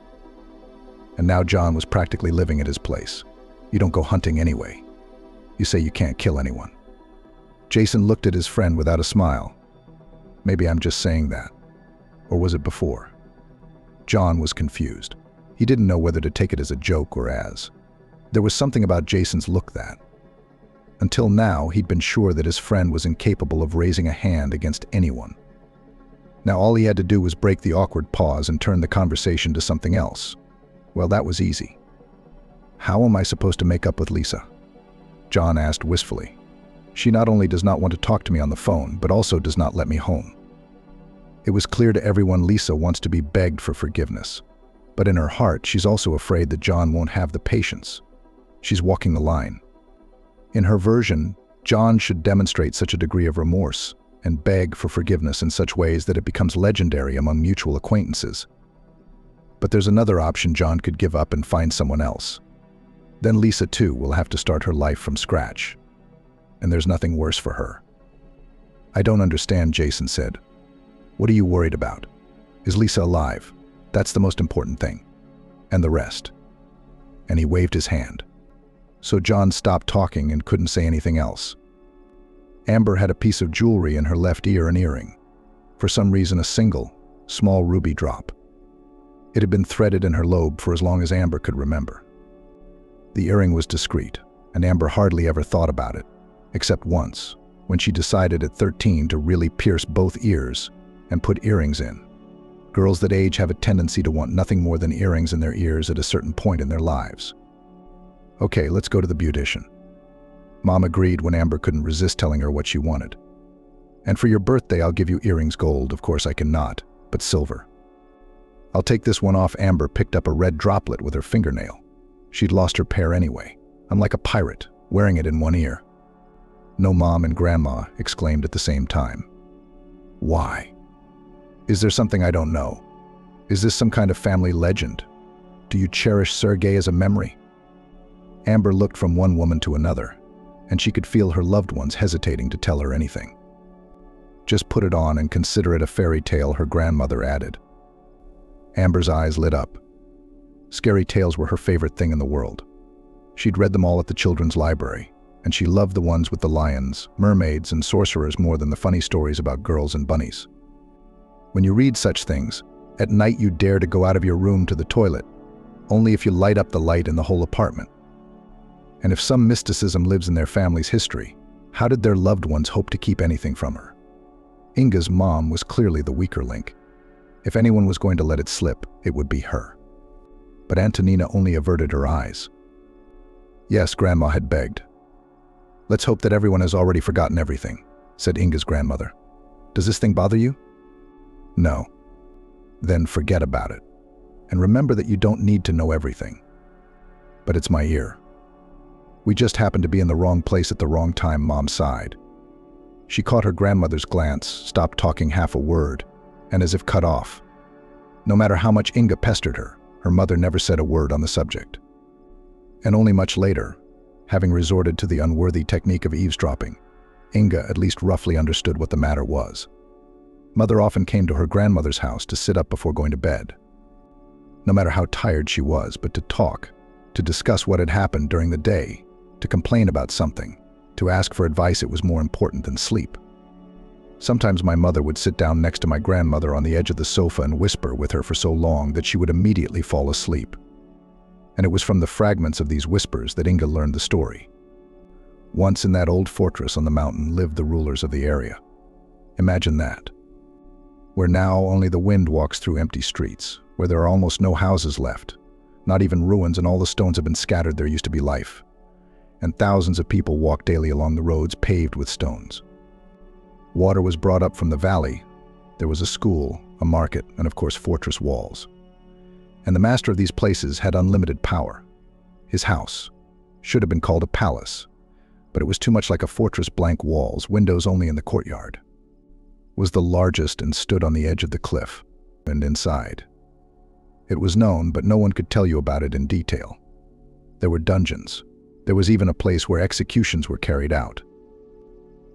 Speaker 3: And now John was practically living at his place. You don't go hunting anyway. You say you can't kill anyone. Jason looked at his friend without a smile. Maybe I'm just saying that. Or was it before? John was confused. He didn't know whether to take it as a joke or as. There was something about Jason's look that. Until now, he'd been sure that his friend was incapable of raising a hand against anyone. Now all he had to do was break the awkward pause and turn the conversation to something else. Well, that was easy. How am I supposed to make up with Lisa? John asked wistfully. She not only does not want to talk to me on the phone, but also does not let me home. It was clear to everyone Lisa wants to be begged for forgiveness. But in her heart, she's also afraid that John won't have the patience. She's walking the line. In her version, John should demonstrate such a degree of remorse and beg for forgiveness in such ways that it becomes legendary among mutual acquaintances. But there's another option: John could give up and find someone else. Then Lisa, too, will have to start her life from scratch. And there's nothing worse for her. "I don't understand," Jason said. "What are you worried about? Is Lisa alive? That's the most important thing. And the rest." And he waved his hand. So John stopped talking and couldn't say anything else. Amber had a piece of jewelry in her left ear, an earring. For some reason, a single, small ruby drop. It had been threaded in her lobe for as long as Amber could remember. The earring was discreet, and Amber hardly ever thought about it, except once, when she decided at 13 to really pierce both ears and put earrings in. Girls that age have a tendency to want nothing more than earrings in their ears at a certain point in their lives. "Okay, let's go to the beautician." Mom agreed when Amber couldn't resist telling her what she wanted. "And for your birthday, I'll give you earrings. Gold, of course I cannot, but silver." "I'll take this one off." Amber picked up a red droplet with her fingernail. She'd lost her pair anyway. "I'm like a pirate, wearing it in one ear." "No, Mom and Grandma," exclaimed at the same time. "Why? Is there something I don't know? Is this some kind of family legend? Do you cherish Sergei as a memory?" Amber looked from one woman to another, and she could feel her loved ones hesitating to tell her anything. "Just put it on and consider it a fairy tale," her grandmother added. Amber's eyes lit up. Scary tales were her favorite thing in the world. She'd read them all at the children's library, and she loved the ones with the lions, mermaids, and sorcerers more than the funny stories about girls and bunnies. When you read such things, at night you dare to go out of your room to the toilet, only if you light up the light in the whole apartment. And if some mysticism lives in their family's history, how did their loved ones hope to keep anything from her? Inga's mom was clearly the weaker link. If anyone was going to let it slip, it would be her. But Antonina only averted her eyes. "Yes," Grandma had begged. "Let's hope that everyone has already forgotten everything," said Inga's grandmother. "Does this thing bother you?" "No." "Then forget about it. And remember that you don't need to know everything." "But it's my ear." "We just happened to be in the wrong place at the wrong time," Mom sighed. She caught her grandmother's glance, stopped talking half a word, and as if cut off. No matter how much Inga pestered her, her mother never said a word on the subject. And only much later, having resorted to the unworthy technique of eavesdropping, Inga at least roughly understood what the matter was. Mother often came to her grandmother's house to sit up before going to bed. No matter how tired she was, but to talk, to discuss what had happened during the day, to complain about something, to ask for advice, it was more important than sleep. Sometimes my mother would sit down next to my grandmother on the edge of the sofa and whisper with her for so long that she would immediately fall asleep. And it was from the fragments of these whispers that Inga learned the story. Once in that old fortress on the mountain lived the rulers of the area. Imagine that. Where now only the wind walks through empty streets, where there are almost no houses left, not even ruins, and all the stones have been scattered. There used to be life. And thousands of people walk daily along the roads paved with stones. Water was brought up from the valley. There was a school, a market, and of course fortress walls. And the master of these places had unlimited power. His house should have been called a palace, but it was too much like a fortress. Blank walls, windows only in the courtyard. Was the largest and stood on the edge of the cliff, and inside. It was known, but no one could tell you about it in detail. There were dungeons. There was even a place where executions were carried out.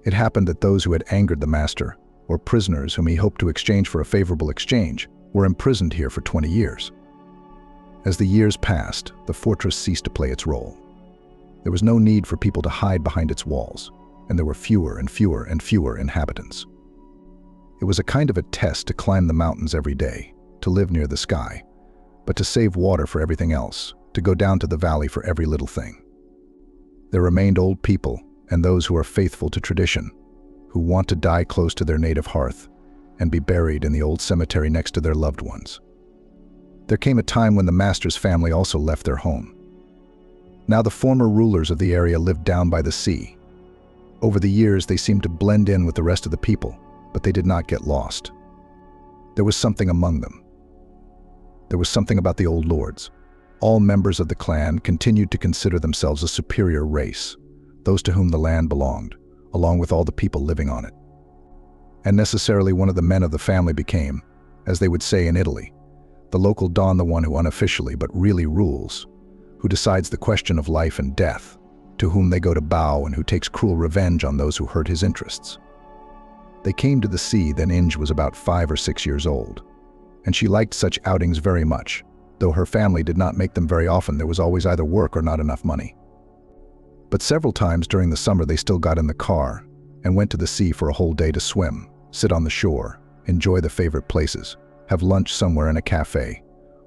Speaker 3: It happened that those who had angered the master, or prisoners whom he hoped to exchange for a favorable exchange, were imprisoned here for 20 years. As the years passed, the fortress ceased to play its role. There was no need for people to hide behind its walls, and there were fewer and fewer and fewer inhabitants. It was a kind of a test to climb the mountains every day, to live near the sky, but to save water for everything else, to go down to the valley for every little thing. There remained old people, and those who are faithful to tradition, who want to die close to their native hearth and be buried in the old cemetery next to their loved ones. There came a time when the master's family also left their home. Now the former rulers of the area lived down by the sea. Over the years, they seemed to blend in with the rest of the people, but they did not get lost. There was something among them. There was something about the old lords. All members of the clan continued to consider themselves a superior race, those to whom the land belonged, along with all the people living on it. And necessarily one of the men of the family became, as they would say in Italy, the local don, the one who unofficially but really rules, who decides the question of life and death, to whom they go to bow and who takes cruel revenge on those who hurt his interests. They came to the sea then Inge was about 5 or 6 years old, and she liked such outings very much. Though her family did not make them very often, there was always either work or not enough money. But several times during the summer they still got in the car and went to the sea for a whole day to swim, sit on the shore, enjoy the favorite places, have lunch somewhere in a cafe,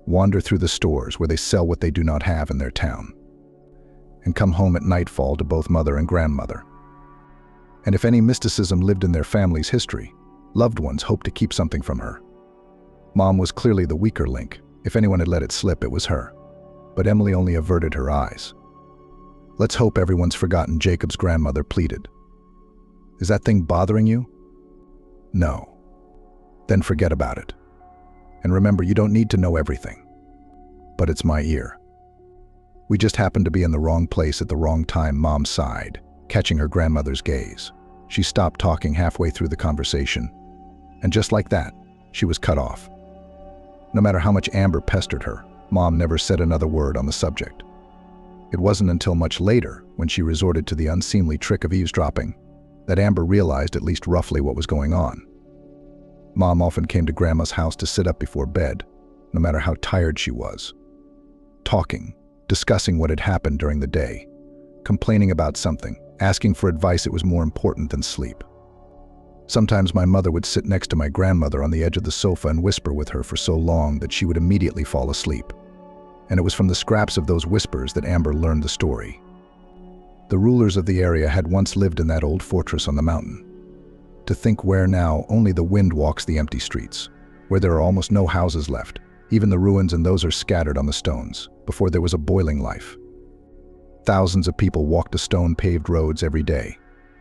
Speaker 3: wander through the stores where they sell what they do not have in their town, and come home at nightfall to both mother and grandmother. And if any mysticism lived in their family's history, loved ones hoped to keep something from her. Mom was clearly the weaker link. If anyone had let it slip, it was her. But Emily only averted her eyes. "Let's hope everyone's forgotten," Jacob's grandmother pleaded. "Is that thing bothering you?" "No." "Then forget about it. And remember, you don't need to know everything. But it's my ear." "We just happened to be in the wrong place at the wrong time," Mom sighed, catching her grandmother's gaze. She stopped talking halfway through the conversation, and just like that, she was cut off. No matter how much Amber pestered her, Mom never said another word on the subject. It wasn't until much later, when she resorted to the unseemly trick of eavesdropping, that Amber realized at least roughly what was going on. Mom often came to Grandma's house to sit up before bed, no matter how tired she was. Talking, discussing what had happened during the day, complaining about something, asking for advice. It was more important than sleep. Sometimes my mother would sit next to my grandmother on the edge of the sofa and whisper with her for so long that she would immediately fall asleep. And it was from the scraps of those whispers that Amber learned the story. The rulers of the area had once lived in that old fortress on the mountain. To think where now only the wind walks the empty streets, where there are almost no houses left, even the ruins, and those are scattered on the stones, before there was a boiling life. Thousands of people walked the stone-paved roads every day.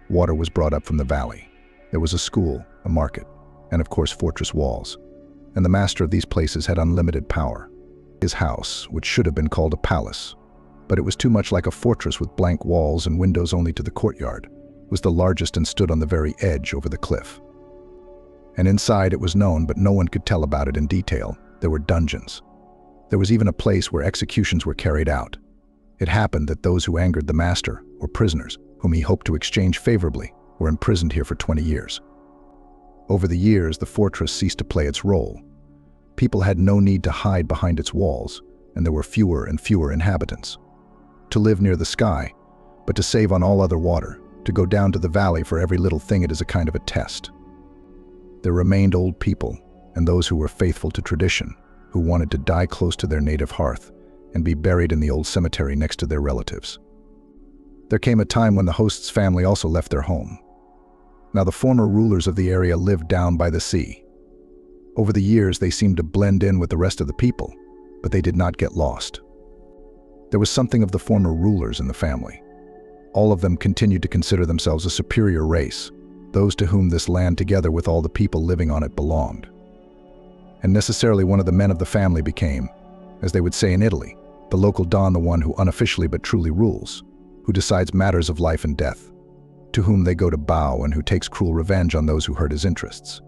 Speaker 3: Water was brought up from the valley. There was a school, a market, and of course fortress walls. And the master of these places had unlimited power. His house, which should have been called a palace, but it was too much like a fortress with blank walls and windows only to the courtyard, was the largest and stood on the very edge over the cliff. And inside it was known, but no one could tell about it in detail, there were dungeons. There was even a place where executions were carried out. It happened that those who angered the master, or prisoners, whom he hoped to exchange favorably, were imprisoned here for 20 years. Over the years, the fortress ceased to play its role. People had no need to hide behind its walls, and there were fewer and fewer inhabitants. To live near the sky, but to save on all other water, to go down to the valley for every little thing, it is a kind of a test. There remained old people, and those who were faithful to tradition, who wanted to die close to their native hearth and be buried in the old cemetery next to their relatives. There came a time when the host's family also left their home. Now the former rulers of the area lived down by the sea. Over the years, they seemed to blend in with the rest of the people, but they did not get lost. There was something of the former rulers in the family. All of them continued to consider themselves a superior race, those to whom this land together with all the people living on it belonged. And necessarily one of the men of the family became, as they would say in Italy, the local don, the one who unofficially but truly rules, who decides matters of life and death, to whom they go to bow and who takes cruel revenge on those who hurt his interests.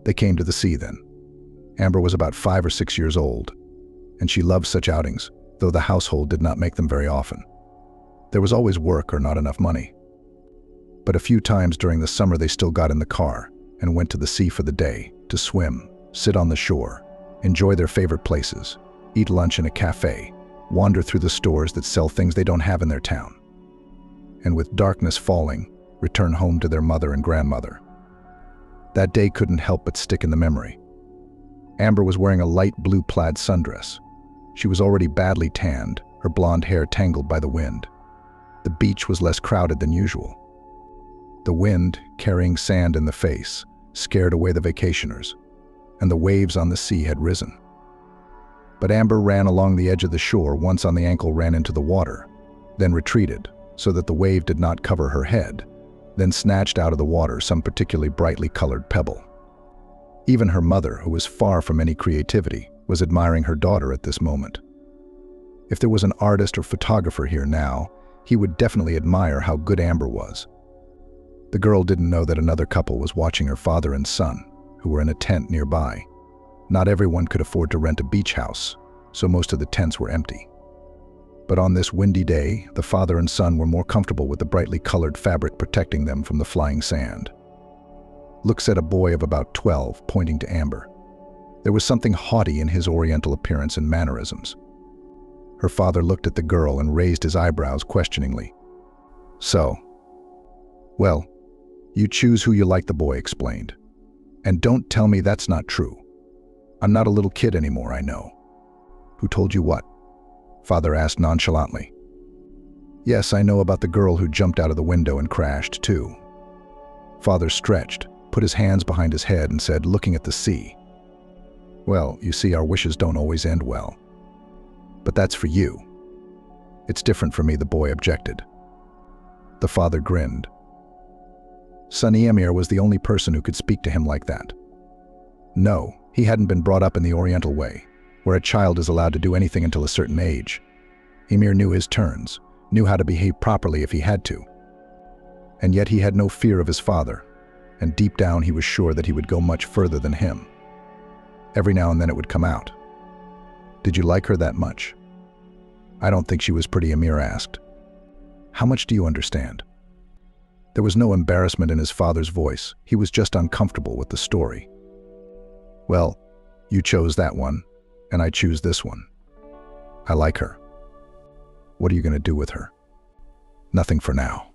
Speaker 3: They came to the sea then. Amber was about 5 or 6 years old, and she loved such outings, though the household did not make them very often. There was always work or not enough money. But a few times during the summer they still got in the car and went to the sea for the day, to swim, sit on the shore, enjoy their favorite places, eat lunch in a cafe, wander through the stores that sell things they don't have in their town, and with darkness falling, return home to their mother and grandmother. That day couldn't help but stick in the memory. Amber was wearing a light blue plaid sundress. She was already badly tanned, her blonde hair tangled by the wind. The beach was less crowded than usual. The wind, carrying sand in the face, scared away the vacationers, and the waves on the sea had risen. But Amber ran along the edge of the shore, once on the ankle ran into the water, then retreated so that the wave did not cover her head, then snatched out of the water some particularly brightly colored pebble. Even her mother, who was far from any creativity, was admiring her daughter at this moment. If there was an artist or photographer here now, he would definitely admire how good Amber was. The girl didn't know that another couple was watching her father and son, who were in a tent nearby. Not everyone could afford to rent a beach house, so most of the tents were empty. But on this windy day, the father and son were more comfortable with the brightly colored fabric protecting them from the flying sand. Look, said a boy of about 12, pointing to Amber. There was something haughty in his oriental appearance and mannerisms. Her father looked at the girl and raised his eyebrows questioningly. So, well, you choose who you like, the boy explained. And don't tell me that's not true. I'm not a little kid anymore, I know. Who told you what? Father asked nonchalantly. Yes, I know about the girl who jumped out of the window and crashed, too. Father stretched, put his hands behind his head and said, looking at the sea. Well, you see, our wishes don't always end well. But that's for you. It's different for me, the boy objected. The father grinned. Son Emir was the only person who could speak to him like that. No, he hadn't been brought up in the Oriental way, where a child is allowed to do anything until a certain age. Emir knew his turns, knew how to behave properly if he had to. And yet he had no fear of his father, and deep down he was sure that he would go much further than him. Every now and then it would come out. Did you like her that much? I don't think she was pretty, Emir asked. How much do you understand? There was no embarrassment in his father's voice. He was just uncomfortable with the story. Well, you chose that one, and I choose this one. I like her. What are you going to do with her? Nothing for now.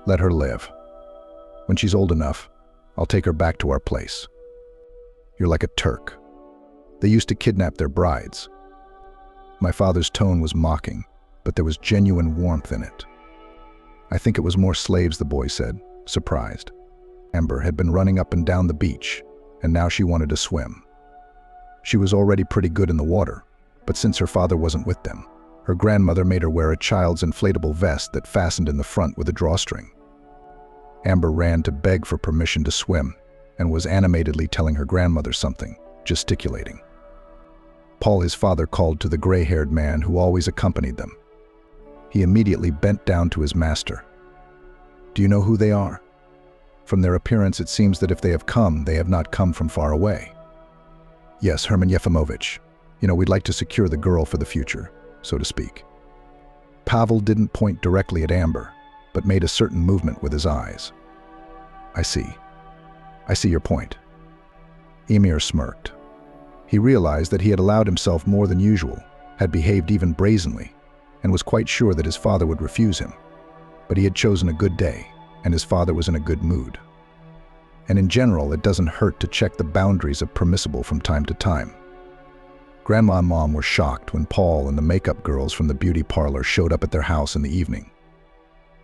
Speaker 3: Let her live. When she's old enough, I'll take her back to our place. You're like a Turk. They used to kidnap their brides. My father's tone was mocking, but there was genuine warmth in it. I think it was more slaves, the boy said, surprised. Amber had been running up and down the beach, and now she wanted to swim. She was already pretty good in the water, but since her father wasn't with them, her grandmother made her wear a child's inflatable vest that fastened in the front with a drawstring. Amber ran to beg for permission to swim and was animatedly telling her grandmother something, gesticulating. Paul, his father, called to the gray-haired man who always accompanied them. He immediately bent down to his master. Do you know who they are? From their appearance, it seems that if they have come, they have not come from far away. Yes, Herman Yefimovich. We'd like to secure the girl for the future, so to speak. Pavel didn't point directly at Amber, but made a certain movement with his eyes. I see your point. Emir smirked. He realized that he had allowed himself more than usual, had behaved even brazenly, and was quite sure that his father would refuse him. But he had chosen a good day, and his father was in a good mood. And in general, it doesn't hurt to check the boundaries of permissible from time to time. Grandma and Mom were shocked when Paul and the makeup girls from the beauty parlor showed up at their house in the evening.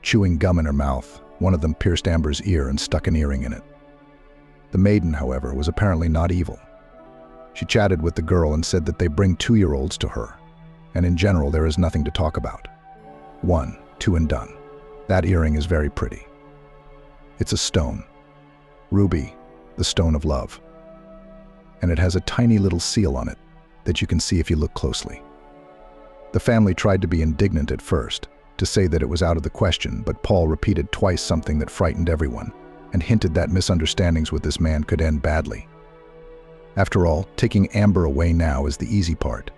Speaker 3: Chewing gum in her mouth, one of them pierced Amber's ear and stuck an earring in it. The maiden, however, was apparently not evil. She chatted with the girl and said that they bring 2-year-olds to her, and in general there is nothing to talk about. 1, 2 and done. That earring is very pretty. It's a stone. Ruby, the stone of love. And it has a tiny little seal on it that you can see if you look closely. The family tried to be indignant at first, to say that it was out of the question, but Paul repeated twice something that frightened everyone, and hinted that misunderstandings with this man could end badly. After all, taking Amber away now is the easy part,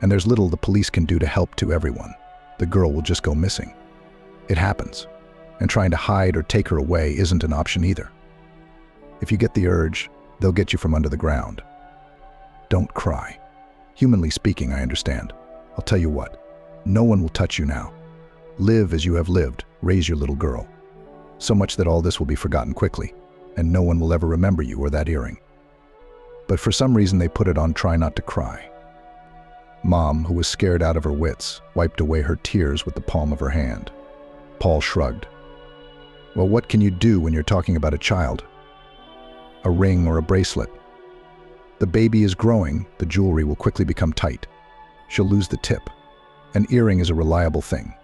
Speaker 3: and there's little the police can do to help to everyone. The girl will just go missing. It happens, and trying to hide or take her away isn't an option either. If you get the urge, they'll get you from under the ground. Don't cry. Humanly speaking, I understand. I'll tell you what, no one will touch you now. Live as you have lived, raise your little girl. So much that all this will be forgotten quickly, and no one will ever remember you or that earring. But for some reason they put it on try not to cry. Mom, who was scared out of her wits, wiped away her tears with the palm of her hand. Paul shrugged. Well, what can you do when you're talking about a child? A ring or a bracelet? The baby is growing, the jewelry will quickly become tight. She'll lose the tip. An earring is a reliable thing.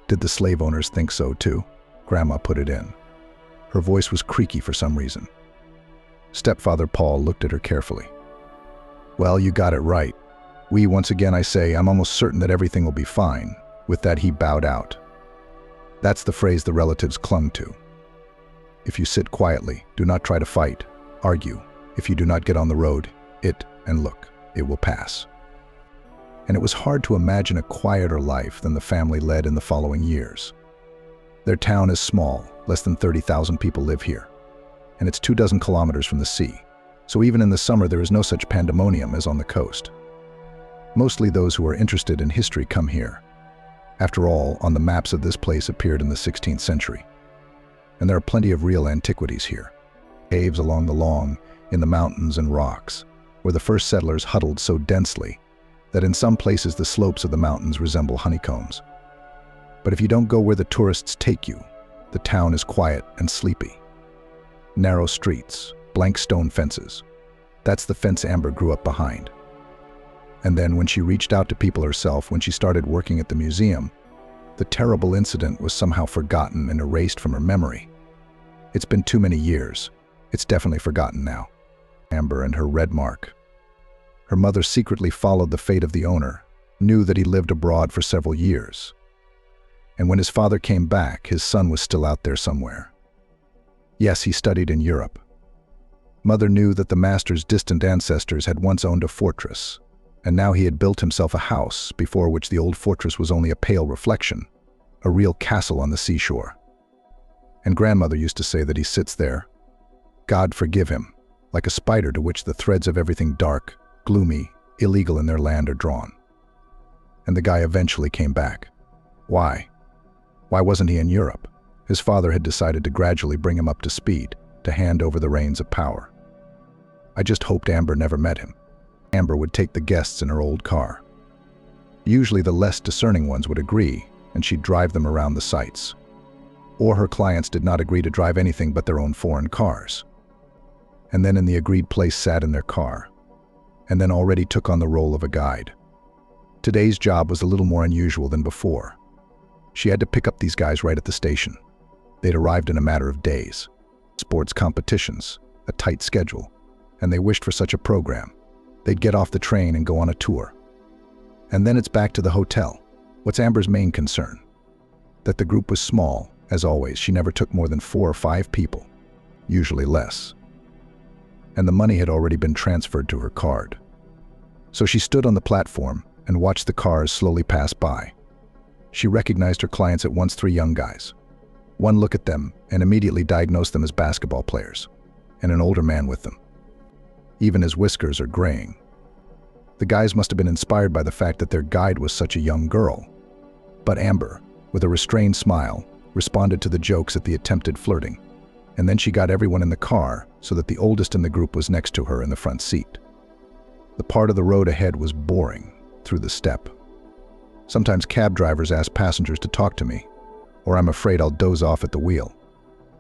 Speaker 3: Did the slave owners think so too? Grandma put it in. Her voice was creaky for some reason. Stepfather Paul looked at her carefully. Well, you got it right. Once again I say, I'm almost certain that everything will be fine. With that he bowed out. That's the phrase the relatives clung to. If you sit quietly, do not try to fight, argue. If you do not get on the road, and look, it will pass. And it was hard to imagine a quieter life than the family led in the following years. Their town is small, less than 30,000 people live here, and it's 24 kilometers from the sea, so even in the summer there is no such pandemonium as on the coast. Mostly those who are interested in history come here. After all, on the maps of this place appeared in the 16th century. And there are plenty of real antiquities here. Caves along the lawn, in the mountains and rocks, where the first settlers huddled so densely that in some places the slopes of the mountains resemble honeycombs. But if you don't go where the tourists take you, the town is quiet and sleepy. Narrow streets, blank stone fences. That's the fence Amber grew up behind. And then when she reached out to people herself, when she started working at the museum, the terrible incident was somehow forgotten and erased from her memory. It's been too many years. It's definitely forgotten now. Amber and her red mark. Her mother secretly followed the fate of the owner, knew that he lived abroad for several years. And when his father came back, his son was still out there somewhere. Yes, he studied in Europe. Mother knew that the master's distant ancestors had once owned a fortress, and now he had built himself a house, before which the old fortress was only a pale reflection, a real castle on the seashore. And grandmother used to say that he sits there, God forgive him, like a spider to which the threads of everything dark, gloomy, illegal in their land are drawn. And the guy eventually came back. Why? Why wasn't he in Europe? His father had decided to gradually bring him up to speed, to hand over the reins of power. I just hoped Amber never met him. Amber would take the guests in her old car. Usually the less discerning ones would agree, and she'd drive them around the sites. Or her clients did not agree to drive anything but their own foreign cars. And then in the agreed place sat in their car, and then already took on the role of a guide. Today's job was a little more unusual than before. She had to pick up these guys right at the station. They'd arrived in a matter of days. Sports competitions, a tight schedule, and they wished for such a program. They'd get off the train and go on a tour. And then it's back to the hotel. What's Amber's main concern? That the group was small. As always, she never took more than 4 or 5 people, usually less. And the money had already been transferred to her card. So she stood on the platform and watched the cars slowly pass by. She recognized her clients at once, 3 young guys. One look at them and immediately diagnosed them as basketball players, and an older man with them. Even his whiskers are graying. The guys must have been inspired by the fact that their guide was such a young girl. But Amber, with a restrained smile, responded to the jokes at the attempted flirting, and then she got everyone in the car so that the oldest in the group was next to her in the front seat. The part of the road ahead was boring, through the steppe. Sometimes cab drivers ask passengers to talk to me, or I'm afraid I'll doze off at the wheel.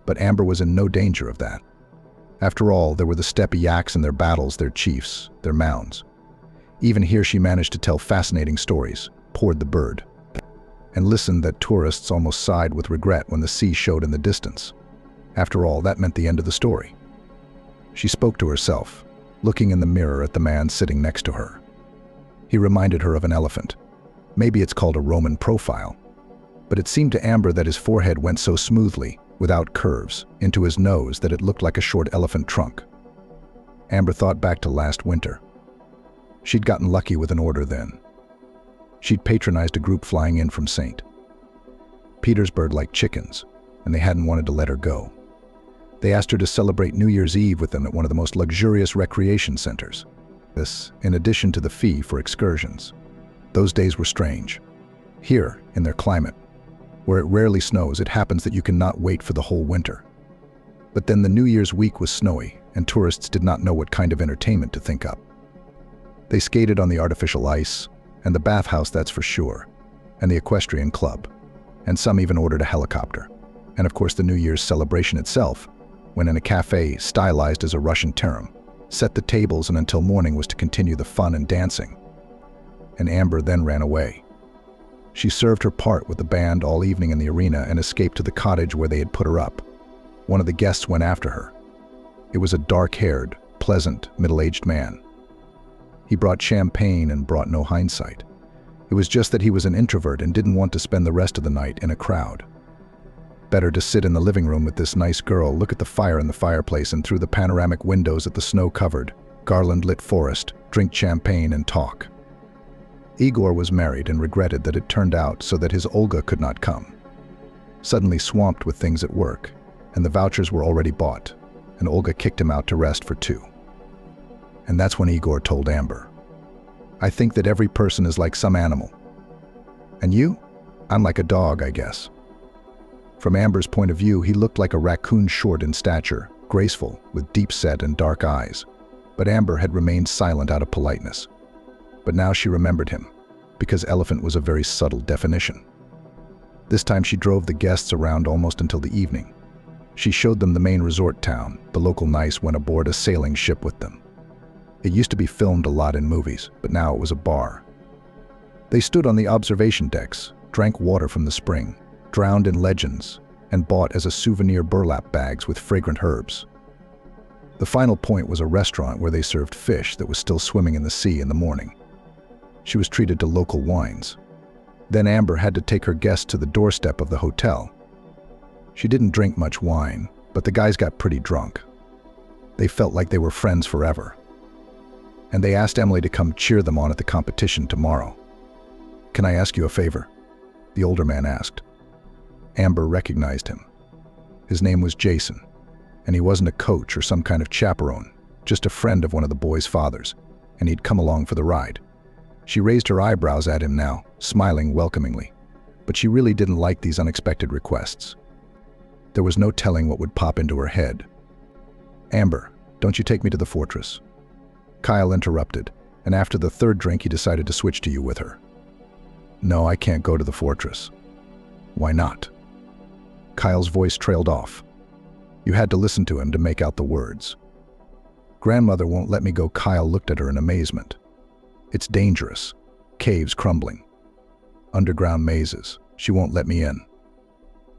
Speaker 3: But Amber was in no danger of that. After all, there were the steppe yaks and their battles, their chiefs, their mounds. Even here she managed to tell fascinating stories, poured the bird, and listened that tourists almost sighed with regret when the sea showed in the distance. After all, that meant the end of the story. She spoke to herself, looking in the mirror at the man sitting next to her. He reminded her of an elephant. Maybe it's called a Roman profile. But it seemed to Amber that his forehead went so smoothly, without curves, into his nose that it looked like a short elephant trunk. Amber thought back to last winter. She'd gotten lucky with an order then. She'd patronized a group flying in from St. Petersburg like chickens, and they hadn't wanted to let her go. They asked her to celebrate New Year's Eve with them at one of the most luxurious recreation centers. This, in addition to the fee for excursions. Those days were strange. Here, in their climate, where it rarely snows, it happens that you cannot wait for the whole winter. But then the New Year's week was snowy, and tourists did not know what kind of entertainment to think up. They skated on the artificial ice, and the bathhouse, that's for sure, and the equestrian club, and some even ordered a helicopter. And of course the New Year's celebration itself went in a cafe stylized as a Russian terem, set the tables, and until morning was to continue the fun and dancing. And Amber then ran away. She served her part with the band all evening in the arena and escaped to the cottage where they had put her up. One of the guests went after her. It was a dark-haired, pleasant, middle-aged man. He brought champagne and brought no hindsight. It was just that he was an introvert and didn't want to spend the rest of the night in a crowd. Better to sit in the living room with this nice girl, look at the fire in the fireplace and through the panoramic windows at the snow-covered, garland-lit forest, drink champagne and talk. Igor was married and regretted that it turned out so that his Olga could not come. Suddenly swamped with things at work, and the vouchers were already bought, and Olga kicked him out to rest for 2. And that's when Igor told Amber, "I think that every person is like some animal. And you? I'm like a dog, I guess." From Amber's point of view, he looked like a raccoon, short in stature, graceful, with deep-set and dark eyes. But Amber had remained silent out of politeness. But now she remembered him, because elephant was a very subtle definition. This time she drove the guests around almost until the evening. She showed them the main resort town. The local nice went aboard a sailing ship with them. It used to be filmed a lot in movies, but now it was a bar. They stood on the observation decks, drank water from the spring, drowned in legends, and bought as a souvenir burlap bags with fragrant herbs. The final point was a restaurant where they served fish that was still swimming in the sea in the morning. She was treated to local wines. Then Amber had to take her guests to the doorstep of the hotel. She didn't drink much wine, but the guys got pretty drunk. They felt like they were friends forever. And they asked Emily to come cheer them on at the competition tomorrow. "Can I ask you a favor?" the older man asked. Amber recognized him. His name was Jason, and he wasn't a coach or some kind of chaperone, just a friend of one of the boys' fathers, and he'd come along for the ride. She raised her eyebrows at him now, smiling welcomingly, but she really didn't like these unexpected requests. There was no telling what would pop into her head. "Amber, don't you take me to the fortress?" Kyle interrupted, and after the 3rd drink he decided to switch to you with her. "No, I can't go to the fortress." "Why not?" Kyle's voice trailed off. You had to listen to him to make out the words. "Grandmother won't let me go." Kyle looked at her in amazement. "It's dangerous. Caves crumbling. Underground mazes. She won't let me in."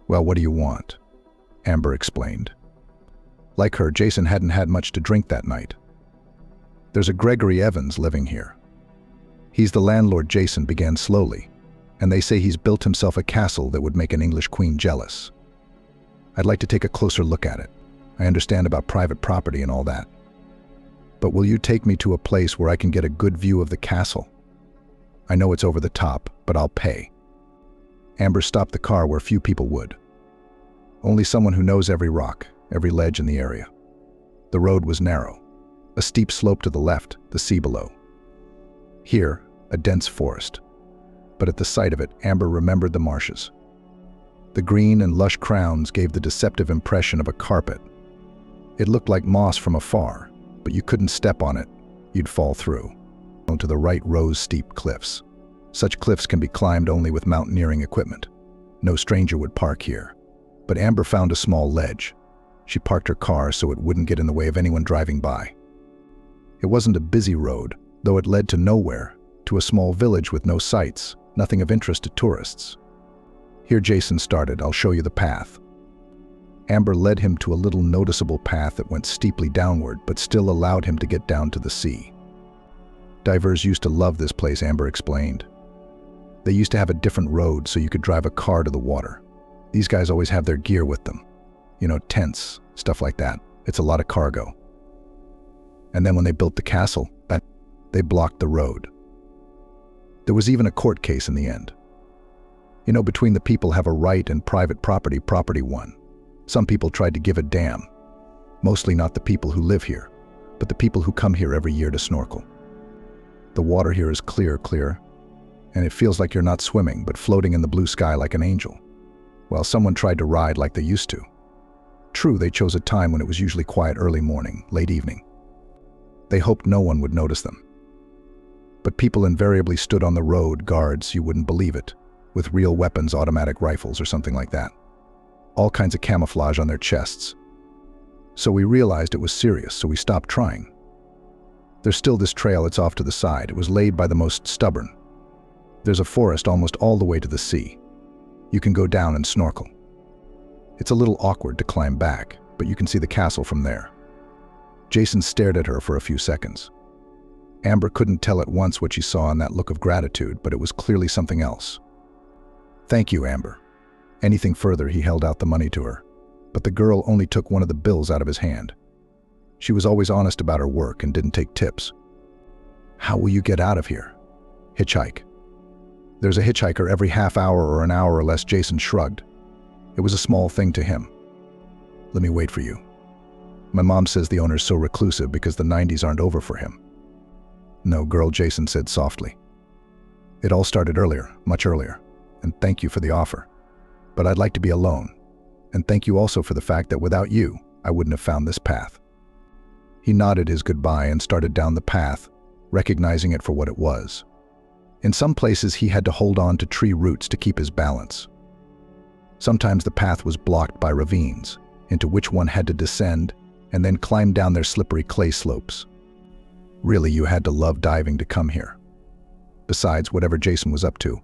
Speaker 3: "Well, what do you want?" Amber explained. Like her, Jason hadn't had much to drink that night. "There's a Gregory Evans living here. He's the landlord." Jason began slowly, "and they say he's built himself a castle that would make an English queen jealous. I'd like to take a closer look at it. I understand about private property and all that. But will you take me to a place where I can get a good view of the castle? I know it's over the top, but I'll pay." Amber stopped the car where few people would. Only someone who knows every rock, every ledge in the area. The road was narrow, a steep slope to the left, the sea below. Here, a dense forest. But at the sight of it, Amber remembered the marshes. The green and lush crowns gave the deceptive impression of a carpet. It looked like moss from afar, but you couldn't step on it, you'd fall through. To the right rose steep cliffs. Such cliffs can be climbed only with mountaineering equipment. No stranger would park here. But Amber found a small ledge. She parked her car so it wouldn't get in the way of anyone driving by. It wasn't a busy road, though it led to nowhere, to a small village with no sights, nothing of interest to tourists. "Here," Jason started, "I'll show you the path." Amber led him to a little noticeable path that went steeply downward, but still allowed him to get down to the sea. "Divers used to love this place," Amber explained. "They used to have a different road so you could drive a car to the water. These guys always have their gear with them. You know, tents, stuff like that. It's a lot of cargo. And then when they built the castle, they blocked the road. There was even a court case in the end. You know, between the people have a right and private property won. Some people tried to give a damn. Mostly not the people who live here, but the people who come here every year to snorkel. The water here is clear, and it feels like you're not swimming, but floating in the blue sky like an angel, while someone tried to ride like they used to. True, they chose a time when it was usually quiet early morning, late evening. They hoped no one would notice them. But people invariably stood on the road, guards, you wouldn't believe it, with real weapons, automatic rifles or something like that. All kinds of camouflage on their chests. So we realized it was serious, so we stopped trying. There's still this trail, it's off to the side. It was laid by the most stubborn. There's a forest almost all the way to the sea. You can go down and snorkel. It's a little awkward to climb back, but you can see the castle from there. Jason stared at her for a few seconds. Amber couldn't tell at once what she saw in that look of gratitude, but it was clearly something else. "Thank you, Amber." Anything further, he held out the money to her, but the girl only took one of the bills out of his hand. She was always honest about her work and didn't take tips. "How will you get out of here?" "Hitchhike." "There's a hitchhiker every half hour or an hour or less," Jason shrugged. It was a small thing to him. "Let me wait for you. My mom says the owner's so reclusive because the 90s aren't over for him." "No, girl," Jason said softly. "It all started earlier, much earlier, and thank you for the offer. But I'd like to be alone, and thank you also for the fact that without you, I wouldn't have found this path." He nodded his goodbye and started down the path, recognizing it for what it was. In some places, he had to hold on to tree roots to keep his balance. Sometimes the path was blocked by ravines, into which one had to descend and then climb down their slippery clay slopes. Really, you had to love diving to come here. Besides, whatever Jason was up to,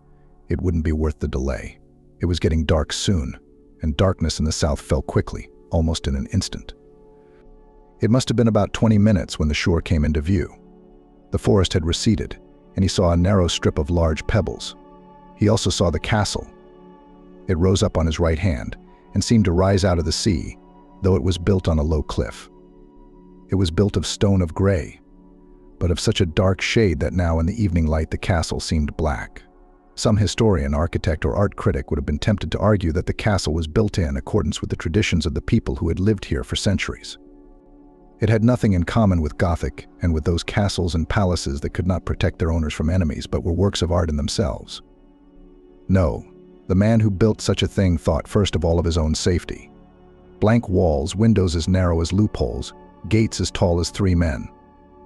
Speaker 3: it wouldn't be worth the delay. It was getting dark soon, and darkness in the south fell quickly, almost in an instant. It must have been about 20 minutes when the shore came into view. The forest had receded, and he saw a narrow strip of large pebbles. He also saw the castle. It rose up on his right hand and seemed to rise out of the sea, though it was built on a low cliff. It was built of stone of gray, but of such a dark shade that now in the evening light the castle seemed black. Some historian, architect, or art critic would have been tempted to argue that the castle was built in accordance with the traditions of the people who had lived here for centuries. It had nothing in common with Gothic and with those castles and palaces that could not protect their owners from enemies but were works of art in themselves. No, the man who built such a thing thought first of all of his own safety. Blank walls, windows as narrow as loopholes, gates as tall as 3 men.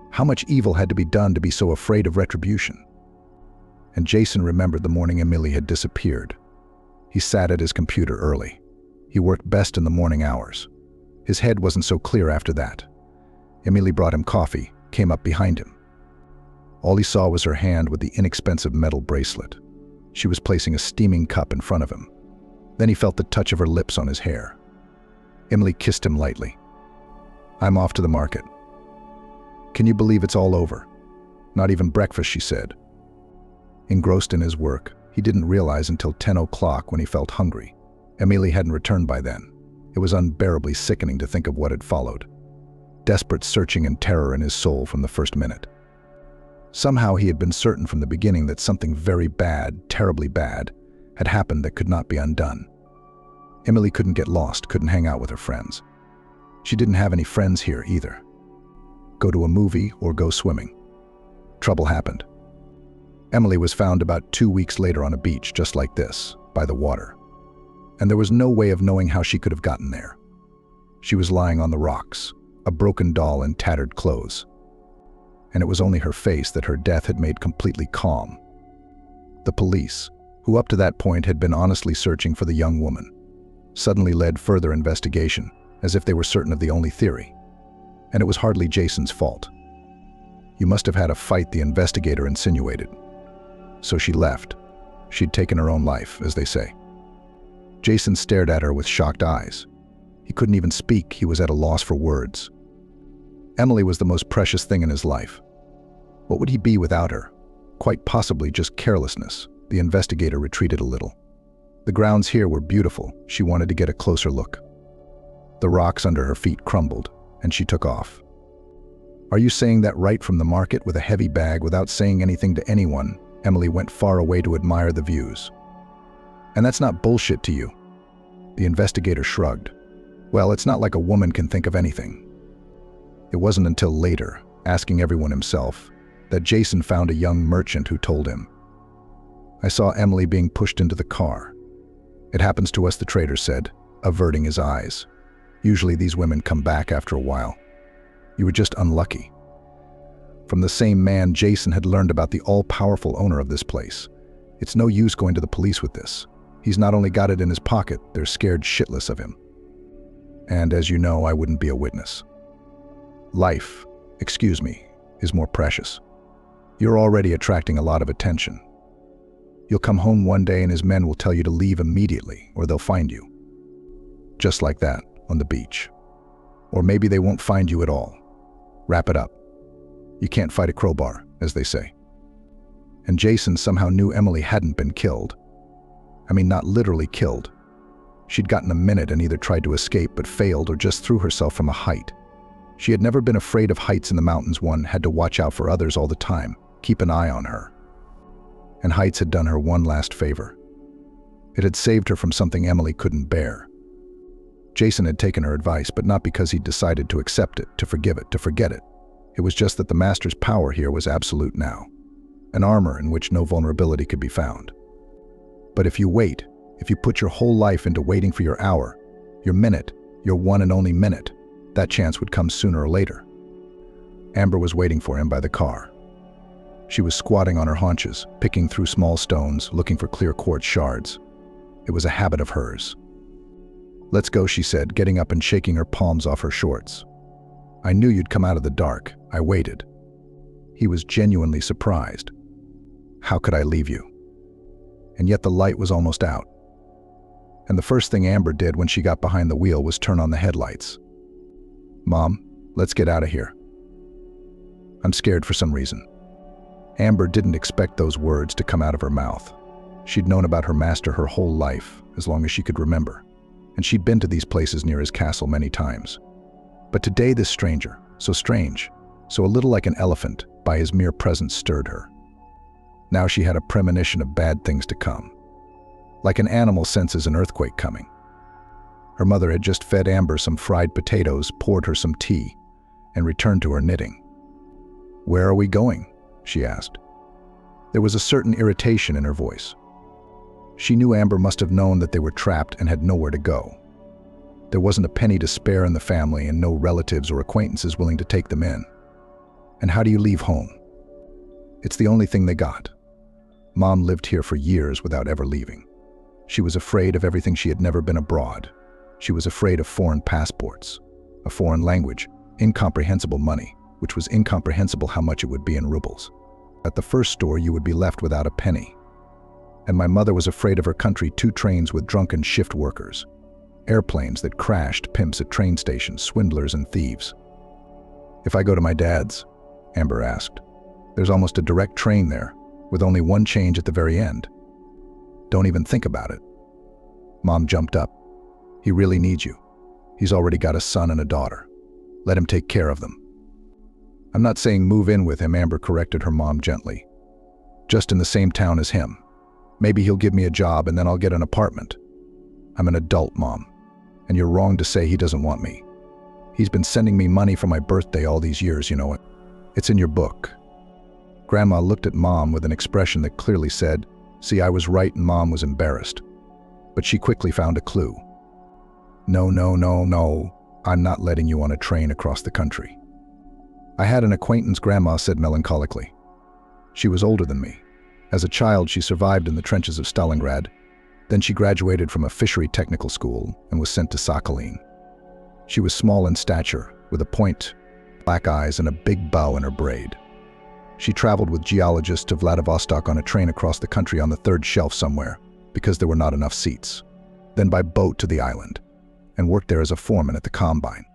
Speaker 3: How much evil had to be done to be so afraid of retribution? And Jason remembered the morning Emily had disappeared. He sat at his computer early. He worked best in the morning hours. His head wasn't so clear after that. Emily brought him coffee, came up behind him. All he saw was her hand with the inexpensive metal bracelet. She was placing a steaming cup in front of him. Then he felt the touch of her lips on his hair. Emily kissed him lightly. "I'm off to the market." "Can you believe it's all over?" "Not even breakfast," she said. Engrossed in his work, he didn't realize until 10 o'clock when he felt hungry. Emily hadn't returned by then. It was unbearably sickening to think of what had followed. Desperate searching and terror in his soul from the first minute. Somehow he had been certain from the beginning that something very bad, terribly bad, had happened that could not be undone. Emily couldn't get lost, couldn't hang out with her friends. She didn't have any friends here either. Go to a movie or go swimming. Trouble happened. Emily was found about 2 weeks later on a beach just like this, by the water. And there was no way of knowing how she could have gotten there. She was lying on the rocks, a broken doll in tattered clothes. And it was only her face that her death had made completely calm. The police, who up to that point had been honestly searching for the young woman, suddenly led further investigation, as if they were certain of the only theory. And it was hardly Jason's fault. "You must have had a fight," the investigator insinuated. So she left. She'd taken her own life, as they say. Jason stared at her with shocked eyes. He couldn't even speak. He was at a loss for words. Emily was the most precious thing in his life. What would he be without her? Quite possibly just carelessness. The investigator retreated a little. The grounds here were beautiful. She wanted to get a closer look. The rocks under her feet crumbled, and she took off. "Are you saying that right from the market with a heavy bag without saying anything to anyone?" Emily went far away to admire the views. "And that's not bullshit to you?" The investigator shrugged. "Well, it's not like a woman can think of anything." It wasn't until later, asking everyone himself, that Jason found a young merchant who told him. "I saw Emily being pushed into the car." "It happens to us," the trader said, averting his eyes. "Usually these women come back after a while. You were just unlucky." From the same man, Jason had learned about the all-powerful owner of this place. It's no use going to the police with this. He's not only got it in his pocket, they're scared shitless of him. And as you know, I wouldn't be a witness. Life, excuse me, is more precious. You're already attracting a lot of attention. You'll come home one day and his men will tell you to leave immediately, or they'll find you. Just like that, on the beach. Or maybe they won't find you at all. Wrap it up. You can't fight a crowbar, as they say. And Jason somehow knew Emily hadn't been killed. I mean, not literally killed. She'd gotten a minute and either tried to escape but failed or just threw herself from a height. She had never been afraid of heights in the mountains. One had to watch out for others all the time, keep an eye on her. And heights had done her one last favor. It had saved her from something Emily couldn't bear. Jason had taken her advice, but not because he'd decided to accept it, to forgive it, to forget it. It was just that the Master's power here was absolute now, an armor in which no vulnerability could be found. But if you wait, if you put your whole life into waiting for your hour, your minute, your one and only minute, that chance would come sooner or later. Amber was waiting for him by the car. She was squatting on her haunches, picking through small stones, looking for clear quartz shards. It was a habit of hers. "Let's go," she said, getting up and shaking her palms off her shorts. "I knew you'd come out of the dark. I waited." He was genuinely surprised. "How could I leave you?" And yet the light was almost out. And the first thing Amber did when she got behind the wheel was turn on the headlights. "Mom, let's get out of here. I'm scared for some reason." Amber didn't expect those words to come out of her mouth. She'd known about her master her whole life, as long as she could remember. And she'd been to these places near his castle many times. But today this stranger, so strange, so a little like an elephant, by his mere presence stirred her. Now she had a premonition of bad things to come. Like an animal senses an earthquake coming. Her mother had just fed Amber some fried potatoes, poured her some tea, and returned to her knitting. "Where are we going?" she asked. There was a certain irritation in her voice. She knew Amber must have known that they were trapped and had nowhere to go. There wasn't a penny to spare in the family and no relatives or acquaintances willing to take them in. And how do you leave home? It's the only thing they got. Mom lived here for years without ever leaving. She was afraid of everything. She had never been abroad. She was afraid of foreign passports, a foreign language, incomprehensible money, which was incomprehensible how much it would be in rubles. At the first store you would be left without a penny. And my mother was afraid of her country, 2 trains with drunken shift workers, airplanes that crashed, pimps at train stations, swindlers and thieves. "If I go to my dad's?" Amber asked. "There's almost a direct train there, with only one change at the very end." "Don't even think about it." Mom jumped up. "He really needs you. He's already got a son and a daughter. Let him take care of them." "I'm not saying move in with him," Amber corrected her mom gently. "Just in the same town as him. Maybe he'll give me a job and then I'll get an apartment. I'm an adult, Mom, and you're wrong to say he doesn't want me. He's been sending me money for my birthday all these years, you know it. It's in your book." Grandma looked at Mom with an expression that clearly said, "See, I was right," and Mom was embarrassed. But she quickly found a clue. "No, no, no, no. I'm not letting you on a train across the country." "I had an acquaintance," Grandma said melancholically. "She was older than me. As a child, she survived in the trenches of Stalingrad. Then she graduated from a fishery technical school and was sent to Sakhalin. She was small in stature, with a point, black eyes, and a big bow in her braid. She traveled with geologists to Vladivostok on a train across the country on the 3rd shelf somewhere, because there were not enough seats. Then by boat to the island, and worked there as a foreman at the combine."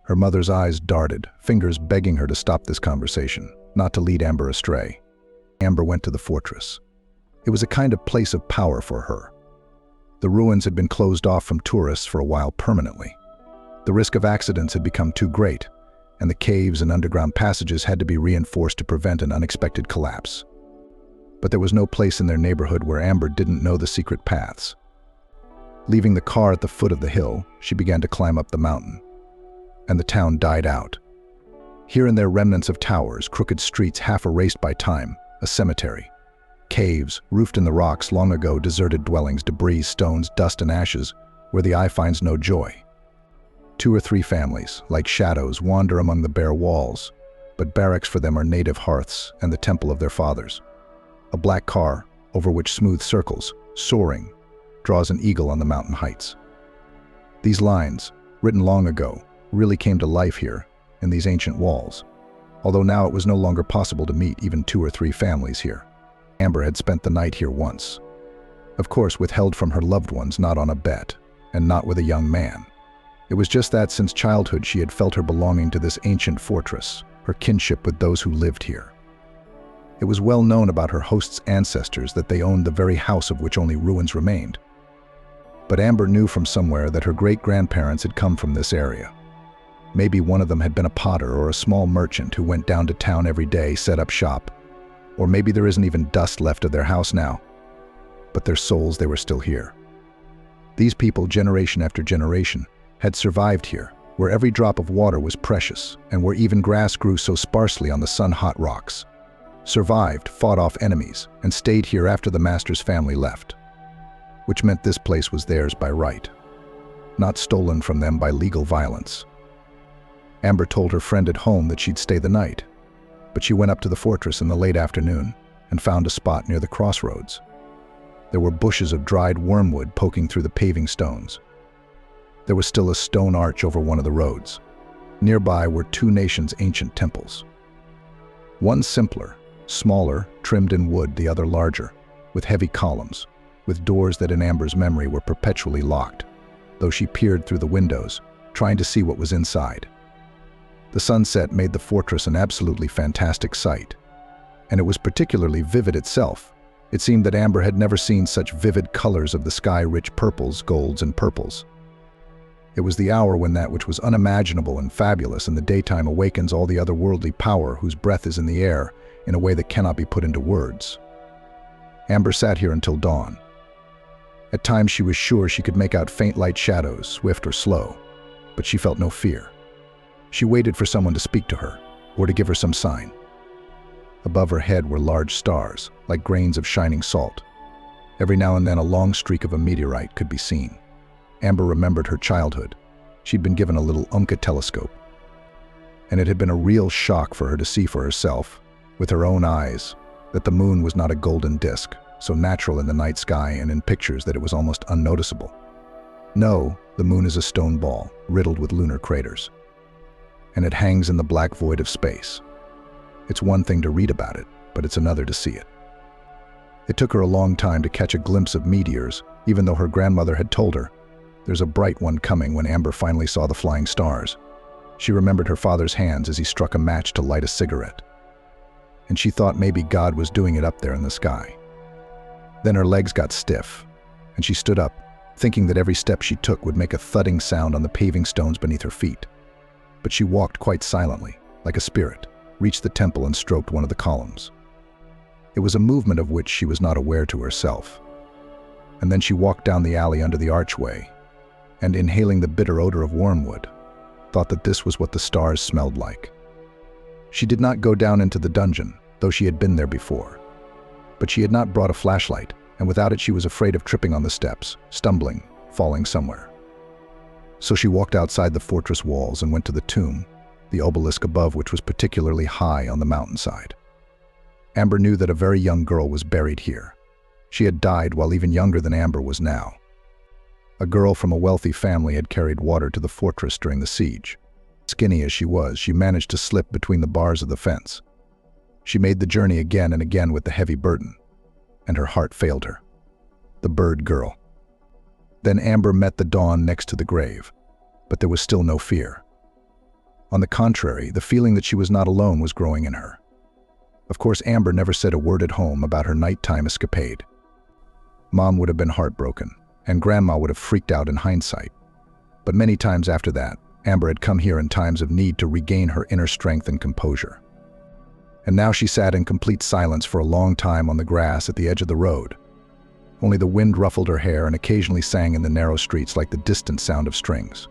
Speaker 3: Her mother's eyes darted, fingers begging her to stop this conversation, not to lead Amber astray. Amber went to the fortress. It was a kind of place of power for her. The ruins had been closed off from tourists for a while permanently. The risk of accidents had become too great, and the caves and underground passages had to be reinforced to prevent an unexpected collapse. But there was no place in their neighborhood where Amber didn't know the secret paths. Leaving the car at the foot of the hill, she began to climb up the mountain. And the town died out. Here and there remnants of towers, crooked streets half erased by time, a cemetery. Caves, roofed in the rocks, long ago deserted dwellings, debris, stones, dust and ashes, where the eye finds no joy. 2 or 3 families, like shadows, wander among the bare walls, but barracks for them are native hearths and the temple of their fathers. A black car, over which smooth circles, soaring, draws an eagle on the mountain heights. These lines, written long ago, really came to life here, in these ancient walls. although now it was no longer possible to meet even 2 or 3 families here. Amber had spent the night here once. Of course, withheld from her loved ones, not on a bet, and not with a young man. It was just that since childhood she had felt her belonging to this ancient fortress, her kinship with those who lived here. It was well known about her host's ancestors that they owned the very house of which only ruins remained. But Amber knew from somewhere that her great-grandparents had come from this area. Maybe one of them had been a potter or a small merchant who went down to town every day, set up shop. Or maybe there isn't even dust left of their house now. But their souls, they were still here. These people, generation after generation, had survived here, where every drop of water was precious, and where even grass grew so sparsely on the sun-hot rocks. Survived, fought off enemies, and stayed here after the master's family left. Which meant this place was theirs by right, not stolen from them by legal violence. Amber told her friend at home that she'd stay the night, but she went up to the fortress in the late afternoon and found a spot near the crossroads. There were bushes of dried wormwood poking through the paving stones. There was still a stone arch over one of the roads. Nearby were 2 nations' ancient temples. One simpler, smaller, trimmed in wood, the other larger, with heavy columns, with doors that in Amber's memory were perpetually locked, though she peered through the windows, trying to see what was inside. The sunset made the fortress an absolutely fantastic sight, and it was particularly vivid itself. It seemed that Amber had never seen such vivid colors of the sky-rich purples, golds, and purples. It was the hour when that which was unimaginable and fabulous in the daytime awakens all the otherworldly power whose breath is in the air in a way that cannot be put into words. Amber sat here until dawn. At times she was sure she could make out faint light shadows, swift or slow, but she felt no fear. She waited for someone to speak to her, or to give her some sign. Above her head were large stars, like grains of shining salt. Every now and then a long streak of a meteorite could be seen. Amber remembered her childhood. She'd been given a little Umka telescope. And it had been a real shock for her to see for herself, with her own eyes, that the moon was not a golden disk, so natural in the night sky and in pictures that it was almost unnoticeable. No, the moon is a stone ball, riddled with lunar craters. And it hangs in the black void of space. It's one thing to read about it, but it's another to see it. It took her a long time to catch a glimpse of meteors, even though her grandmother had told her, "There's a bright one coming." When Amber finally saw the flying stars, she remembered her father's hands as he struck a match to light a cigarette. And she thought maybe God was doing it up there in the sky. Then her legs got stiff, and she stood up, thinking that every step she took would make a thudding sound on the paving stones beneath her feet. But she walked quite silently, like a spirit, reached the temple and stroked one of the columns. It was a movement of which she was not aware to herself. And then she walked down the alley under the archway, and inhaling the bitter odor of wormwood, thought that this was what the stars smelled like. She did not go down into the dungeon, though she had been there before. But she had not brought a flashlight, and without it she was afraid of tripping on the steps, stumbling, falling somewhere. So she walked outside the fortress walls and went to the tomb, the obelisk above which was particularly high on the mountainside. Amber knew that a very young girl was buried here. She had died while even younger than Amber was now. A girl from a wealthy family had carried water to the fortress during the siege. Skinny as she was, she managed to slip between the bars of the fence. She made the journey again and again with the heavy burden, and her heart failed her. The bird girl. Then Amber met the dawn next to the grave, but there was still no fear. On the contrary, the feeling that she was not alone was growing in her. Of course, Amber never said a word at home about her nighttime escapade. Mom would have been heartbroken, and Grandma would have freaked out in hindsight. But many times after that, Amber had come here in times of need to regain her inner strength and composure. And now she sat in complete silence for a long time on the grass at the edge of the road. Only the wind ruffled her hair and occasionally sang in the narrow streets like the distant sound of strings.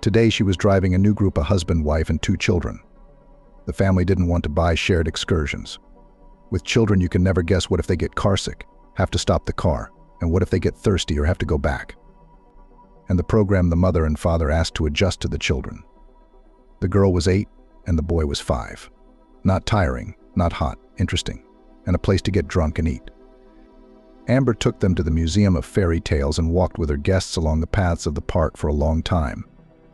Speaker 3: Today she was driving a new group, a husband, wife, and 2 children. The family didn't want to buy shared excursions. With children, you can never guess what if they get carsick, have to stop the car, and what if they get thirsty or have to go back. And the program the mother and father asked to adjust to the children. The girl was 8 and the boy was 5. Not tiring, not hot, interesting, and a place to get drunk and eat. Amber took them to the Museum of Fairy Tales and walked with her guests along the paths of the park for a long time,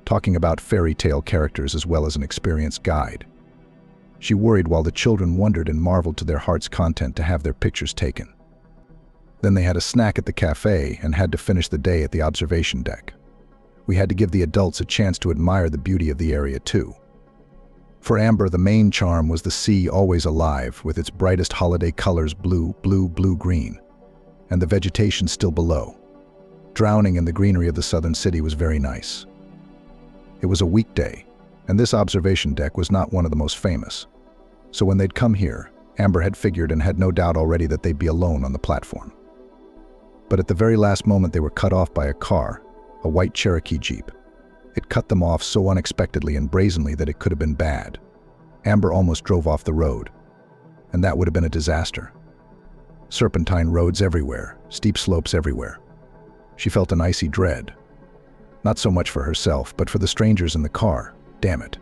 Speaker 3: talking about fairy tale characters as well as an experienced guide. She worried while the children wondered and marveled to their heart's content to have their pictures taken. Then they had a snack at the cafe and had to finish the day at the observation deck. We had to give the adults a chance to admire the beauty of the area too. For Amber, the main charm was the sea always alive, with its brightest holiday colors blue, blue, blue, green, and the vegetation still below. Drowning in the greenery of the southern city was very nice. It was a weekday, and this observation deck was not one of the most famous. So when they'd come here, Amber had figured and had no doubt already that they'd be alone on the platform. But at the very last moment they were cut off by a car, a white Cherokee Jeep. It cut them off so unexpectedly and brazenly that it could have been bad. Amber almost drove off the road, and that would have been a disaster. Serpentine roads everywhere, steep slopes everywhere. She felt an icy dread. Not so much for herself, but for the strangers in the car. Damn it.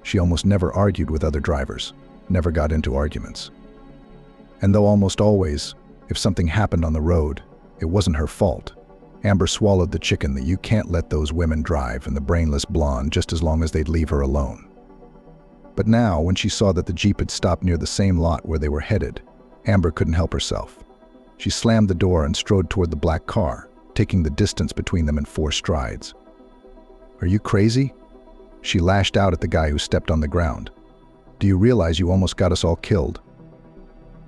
Speaker 3: She almost never argued with other drivers, never got into arguments. And though almost always, if something happened on the road, it wasn't her fault, Amber swallowed the chicken that you can't let those women drive and the brainless blonde just as long as they'd leave her alone. But now, when she saw that the Jeep had stopped near the same lot where they were headed, Amber couldn't help herself. She slammed the door and strode toward the black car, taking the distance between them in 4 strides. "Are you crazy?" She lashed out at the guy who stepped on the ground. "Do you realize you almost got us all killed?"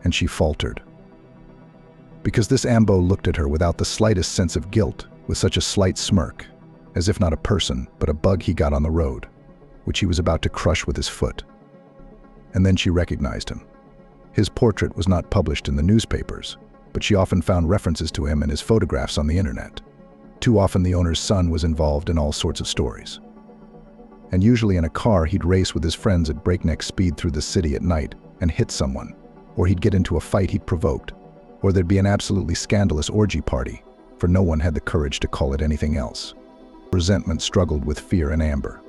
Speaker 3: And she faltered. Because this Ambo looked at her without the slightest sense of guilt, with such a slight smirk, as if not a person, but a bug he got on the road, which he was about to crush with his foot. And then she recognized him. His portrait was not published in the newspapers, but she often found references to him and his photographs on the internet. Too often the owner's son was involved in all sorts of stories. And usually in a car he'd race with his friends at breakneck speed through the city at night and hit someone, or he'd get into a fight he'd provoked, or there'd be an absolutely scandalous orgy party, for no one had the courage to call it anything else. Resentment struggled with fear in Amber.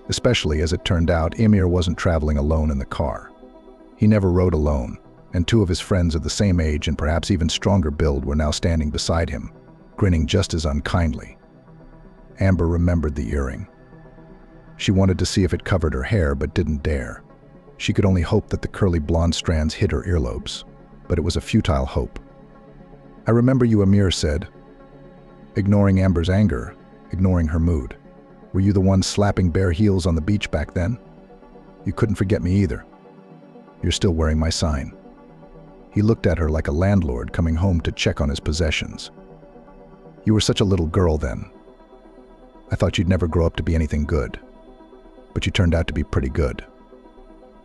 Speaker 3: Especially as it turned out, Emir wasn't traveling alone in the car. He never rode alone, and 2 of his friends of the same age and perhaps even stronger build were now standing beside him, grinning just as unkindly. Amber remembered the earring. She wanted to see if it covered her hair, but didn't dare. She could only hope that the curly blonde strands hid her earlobes, but it was a futile hope. "I remember you," Emir said, ignoring Amber's anger, ignoring her mood. "Were you the one slapping bare heels on the beach back then? You couldn't forget me either. You're still wearing my sign." He looked at her like a landlord coming home to check on his possessions. "You were such a little girl then. I thought you'd never grow up to be anything good. But you turned out to be pretty good."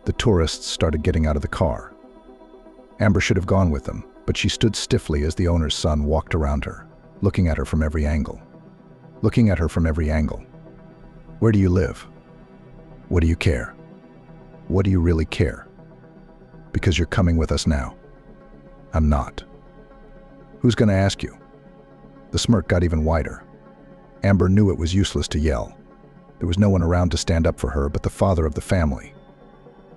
Speaker 3: The tourists started getting out of the car. Amber should have gone with them, but she stood stiffly as the owner's son walked around her, looking at her from every angle. Looking at her from every angle. "Where do you live? What do you care? What do you really care? Because you're coming with us now." "I'm not." "Who's going to ask you?" The smirk got even wider. Amber knew it was useless to yell. There was no one around to stand up for her but the father of the family.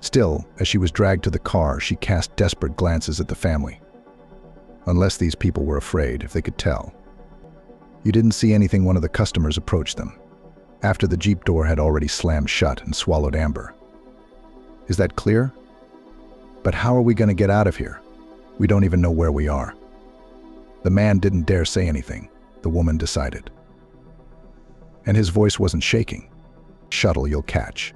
Speaker 3: Still, as she was dragged to the car, she cast desperate glances at the family. Unless these people were afraid, if they could tell. You didn't see anything. One of the customers approached them, after the Jeep door had already slammed shut and swallowed Amber. "Is that clear? But how are we going to get out of here? We don't even know where we are." The man didn't dare say anything, the woman decided. And his voice wasn't shaking. "Shuttle you'll catch."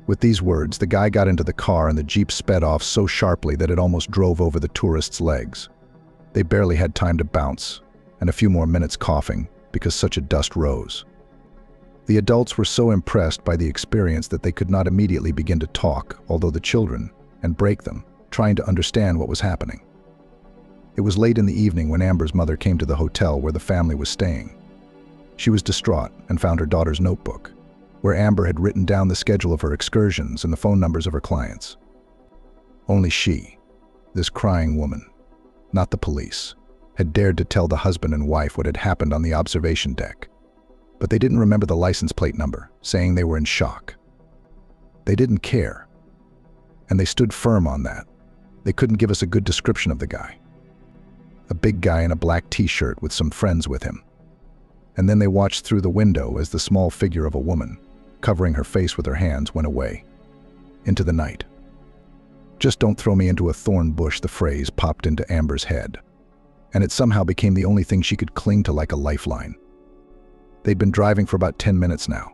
Speaker 3: With these words, the guy got into the car and the Jeep sped off so sharply that it almost drove over the tourists' legs. They barely had time to bounce, and a few more minutes coughing, because such a dust rose. The adults were so impressed by the experience that they could not immediately begin to talk, although the children, and break them, trying to understand what was happening. It was late in the evening when Amber's mother came to the hotel where the family was staying. She was distraught and found her daughter's notebook, where Amber had written down the schedule of her excursions and the phone numbers of her clients. Only she, this crying woman, not the police, had dared to tell the husband and wife what had happened on the observation deck. But they didn't remember the license plate number, saying they were in shock. They didn't care. And they stood firm on that. They couldn't give us a good description of the guy. A big guy in a black t-shirt with some friends with him. And then they watched through the window as the small figure of a woman, covering her face with her hands, went away. into the night. "Just don't throw me into a thorn bush," the phrase popped into Amber's head, and it somehow became the only thing she could cling to like a lifeline. They'd been driving for about 10 minutes now.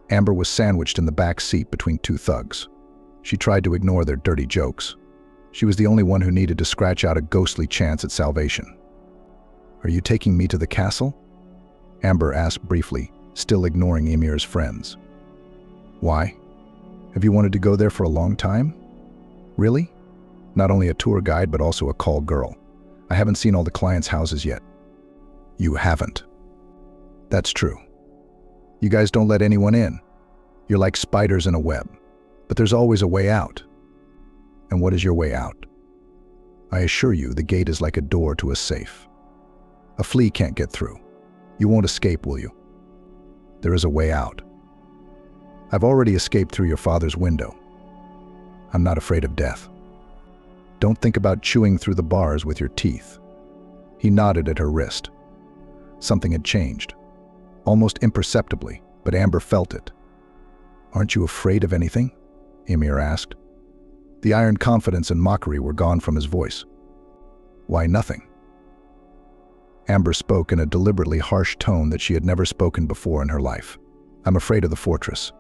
Speaker 3: Amber was sandwiched in the back seat between two thugs. She tried to ignore their dirty jokes. She was the only one who needed to scratch out a ghostly chance at salvation. "Are you taking me to the castle?" Amber asked briefly, still ignoring Emir's friends. "Why? Have you wanted to go there for a long time?" "Really? Not only a tour guide, but also a call girl. I haven't seen all the clients' houses yet." "You haven't?" "That's true. You guys don't let anyone in. You're like spiders in a web. But there's always a way out." "And what is your way out?" "I assure you, the gate is like a door to a safe. A flea can't get through. You won't escape, will you?" "There is a way out. I've already escaped through your father's window. I'm not afraid of death. Don't think about chewing through the bars with your teeth." He nodded at her wrist. Something had changed, almost imperceptibly, but Amber felt it. "Aren't you afraid of anything?" Emir asked. The iron confidence and mockery were gone from his voice. "Why, nothing." Amber spoke in a deliberately harsh tone that she had never spoken before in her life. "I'm afraid of the fortress.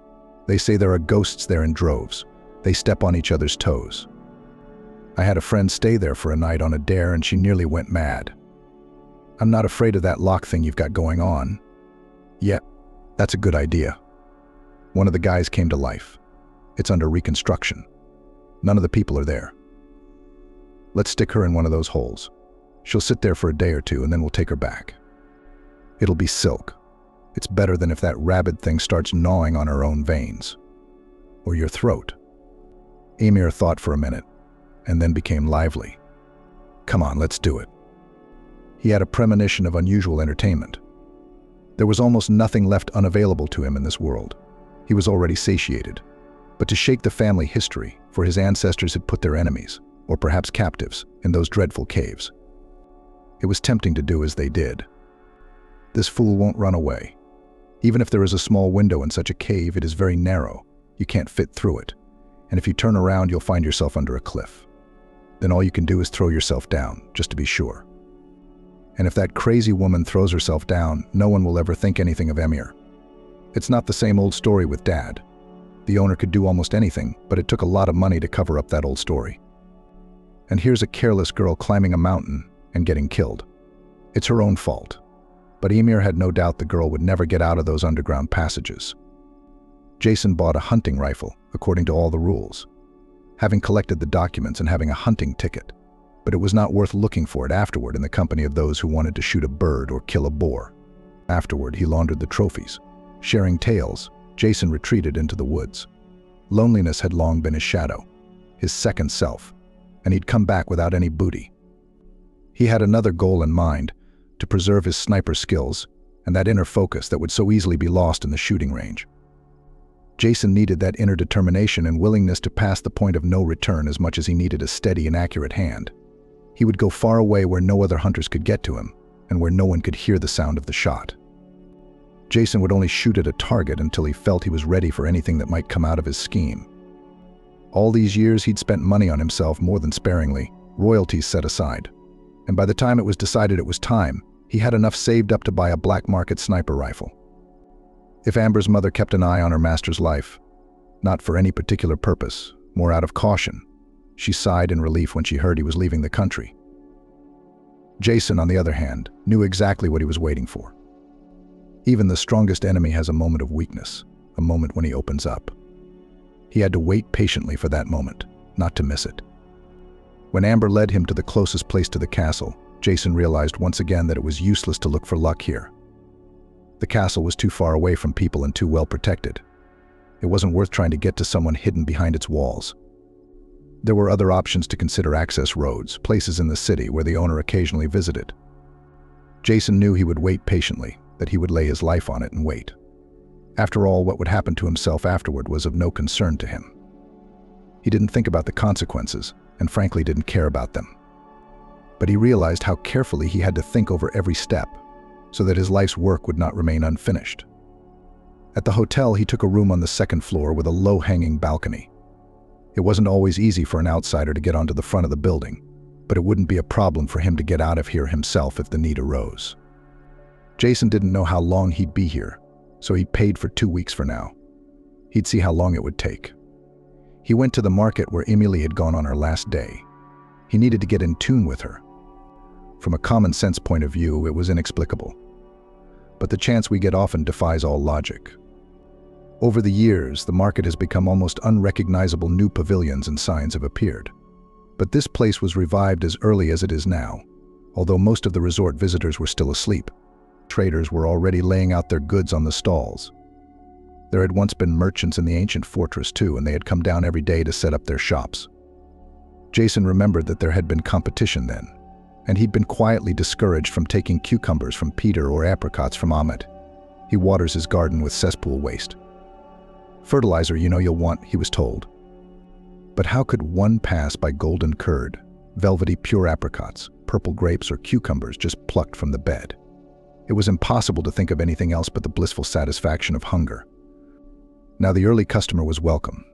Speaker 3: They say there are ghosts there in droves. They step on each other's toes. I had a friend stay there for a night on a dare and she nearly went mad. I'm not afraid of that lock thing you've got going on." "Yeah, that's a good idea." One of the guys came to life. "It's under reconstruction. None of the people are there. Let's stick her in one of those holes. She'll sit there for a day or two and then we'll take her back. It'll be silk. It's better than if that rabid thing starts gnawing on her own veins. Or your throat." Emir thought for a minute, and then became lively. "Come on, let's do it." He had a premonition of unusual entertainment. There was almost nothing left unavailable to him in this world. He was already satiated. But to shake the family history, for his ancestors had put their enemies, or perhaps captives, in those dreadful caves. It was tempting to do as they did. This fool won't run away. Even if there is a small window in such a cave, it is very narrow. You can't fit through it. And if you turn around, you'll find yourself under a cliff. Then all you can do is throw yourself down, just to be sure. And if that crazy woman throws herself down, no one will ever think anything of Emir. It's not the same old story with Dad. The owner could do almost anything, but it took a lot of money to cover up that old story. And here's a careless girl climbing a mountain and getting killed. It's her own fault. But Emir had no doubt the girl would never get out of those underground passages. Jason bought a hunting rifle, according to all the rules, having collected the documents and having a hunting ticket. But it was not worth looking for it afterward in the company of those who wanted to shoot a bird or kill a boar. Afterward, he laundered the trophies. Sharing tales, Jason retreated into the woods. Loneliness had long been his shadow, his second self, and he'd come back without any booty. He had another goal in mind, to preserve his sniper skills and that inner focus that would so easily be lost in the shooting range. Jason needed that inner determination and willingness to pass the point of no return as much as he needed a steady and accurate hand. He would go far away where no other hunters could get to him and where no one could hear the sound of the shot. Jason would only shoot at a target until he felt he was ready for anything that might come out of his scheme. All these years he'd spent money on himself more than sparingly, royalties set aside. And by the time it was decided it was time, he had enough saved up to buy a black market sniper rifle. If Amber's mother kept an eye on her master's life, not for any particular purpose, more out of caution, she sighed in relief when she heard he was leaving the country. Jason, on the other hand, knew exactly what he was waiting for. Even the strongest enemy has a moment of weakness, a moment when he opens up. He had to wait patiently for that moment, not to miss it. When Amber led him to the closest place to the castle, Jason realized once again that it was useless to look for luck here. The castle was too far away from people and too well protected. It wasn't worth trying to get to someone hidden behind its walls. There were other options to consider: access roads, places in the city where the owner occasionally visited. Jason knew he would wait patiently, that he would lay his life on it and wait. After all, what would happen to himself afterward was of no concern to him. He didn't think about the consequences, and frankly didn't care about them. But he realized how carefully he had to think over every step, so that his life's work would not remain unfinished. At the hotel, he took a room on the second floor with a low-hanging balcony. It wasn't always easy for an outsider to get onto the front of the building, but it wouldn't be a problem for him to get out of here himself if the need arose. Jason didn't know how long he'd be here, so he paid for 2 weeks for now. He'd see how long it would take. He went to the market where Emily had gone on her last day. He needed to get in tune with her. From a common sense point of view, it was inexplicable. But the chance we get often defies all logic. Over the years, the market has become almost unrecognizable. New pavilions and signs have appeared. But this place was revived as early as it is now. Although most of the resort visitors were still asleep, traders were already laying out their goods on the stalls. There had once been merchants in the ancient fortress too, and they had come down every day to set up their shops. Jason remembered that there had been competition then, and he'd been quietly discouraged from taking cucumbers from Peter or apricots from Ahmed. He waters his garden with cesspool waste. Fertilizer, you'll want, he was told. But how could one pass by golden curd, velvety pure apricots, purple grapes, or cucumbers just plucked from the bed? It was impossible to think of anything else but the blissful satisfaction of hunger. Now the early customer was welcome,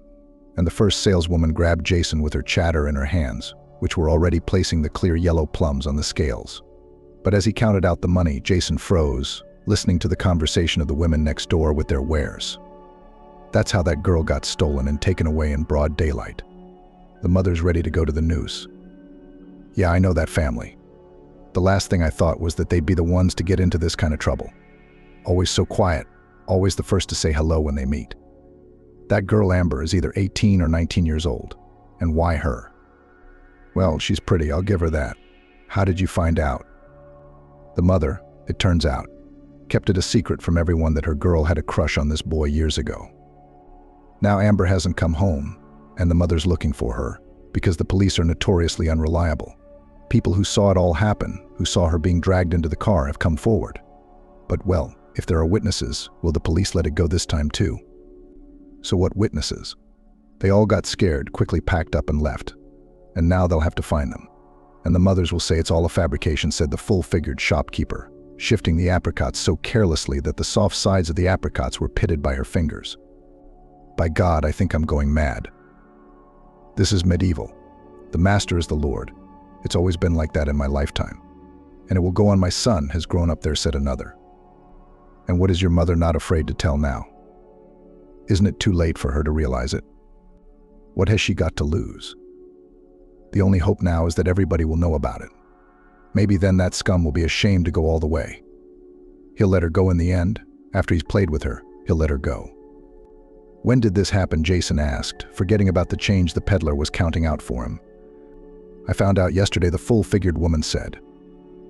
Speaker 3: and the first saleswoman grabbed Jason with her chatter in her hands, which were already placing the clear yellow plums on the scales. But as he counted out the money, Jason froze, listening to the conversation of the women next door with their wares. That's how that girl got stolen and taken away in broad daylight. The mother's ready to go to the noose. Yeah, I know that family. The last thing I thought was that they'd be the ones to get into this kind of trouble. Always so quiet, always the first to say hello when they meet. That girl Amber is either 18 or 19 years old. And why her? Well, she's pretty, I'll give her that. How did you find out? The mother, it turns out, kept it a secret from everyone that her girl had a crush on this boy years ago. Now Amber hasn't come home, and the mother's looking for her, because the police are notoriously unreliable. People who saw it all happen, who saw her being dragged into the car, have come forward. But well, if there are witnesses, will the police let it go this time too? So what witnesses? They all got scared, quickly packed up and left. And now they'll have to find them. And the mothers will say it's all a fabrication, said the full-figured shopkeeper, shifting the apricots so carelessly that the soft sides of the apricots were pitted by her fingers. By God, I think I'm going mad. This is medieval. The master is the Lord. It's always been like that in my lifetime. And it will go on. My son has grown up there, said another. And what is your mother not afraid to tell now? Isn't it too late for her to realize it? What has she got to lose? The only hope now is that everybody will know about it. Maybe then that scum will be ashamed to go all the way. He'll let her go in the end. After he's played with her, he'll let her go. When did this happen? Jason asked, forgetting about the change the peddler was counting out for him. I found out yesterday, the full-figured woman said.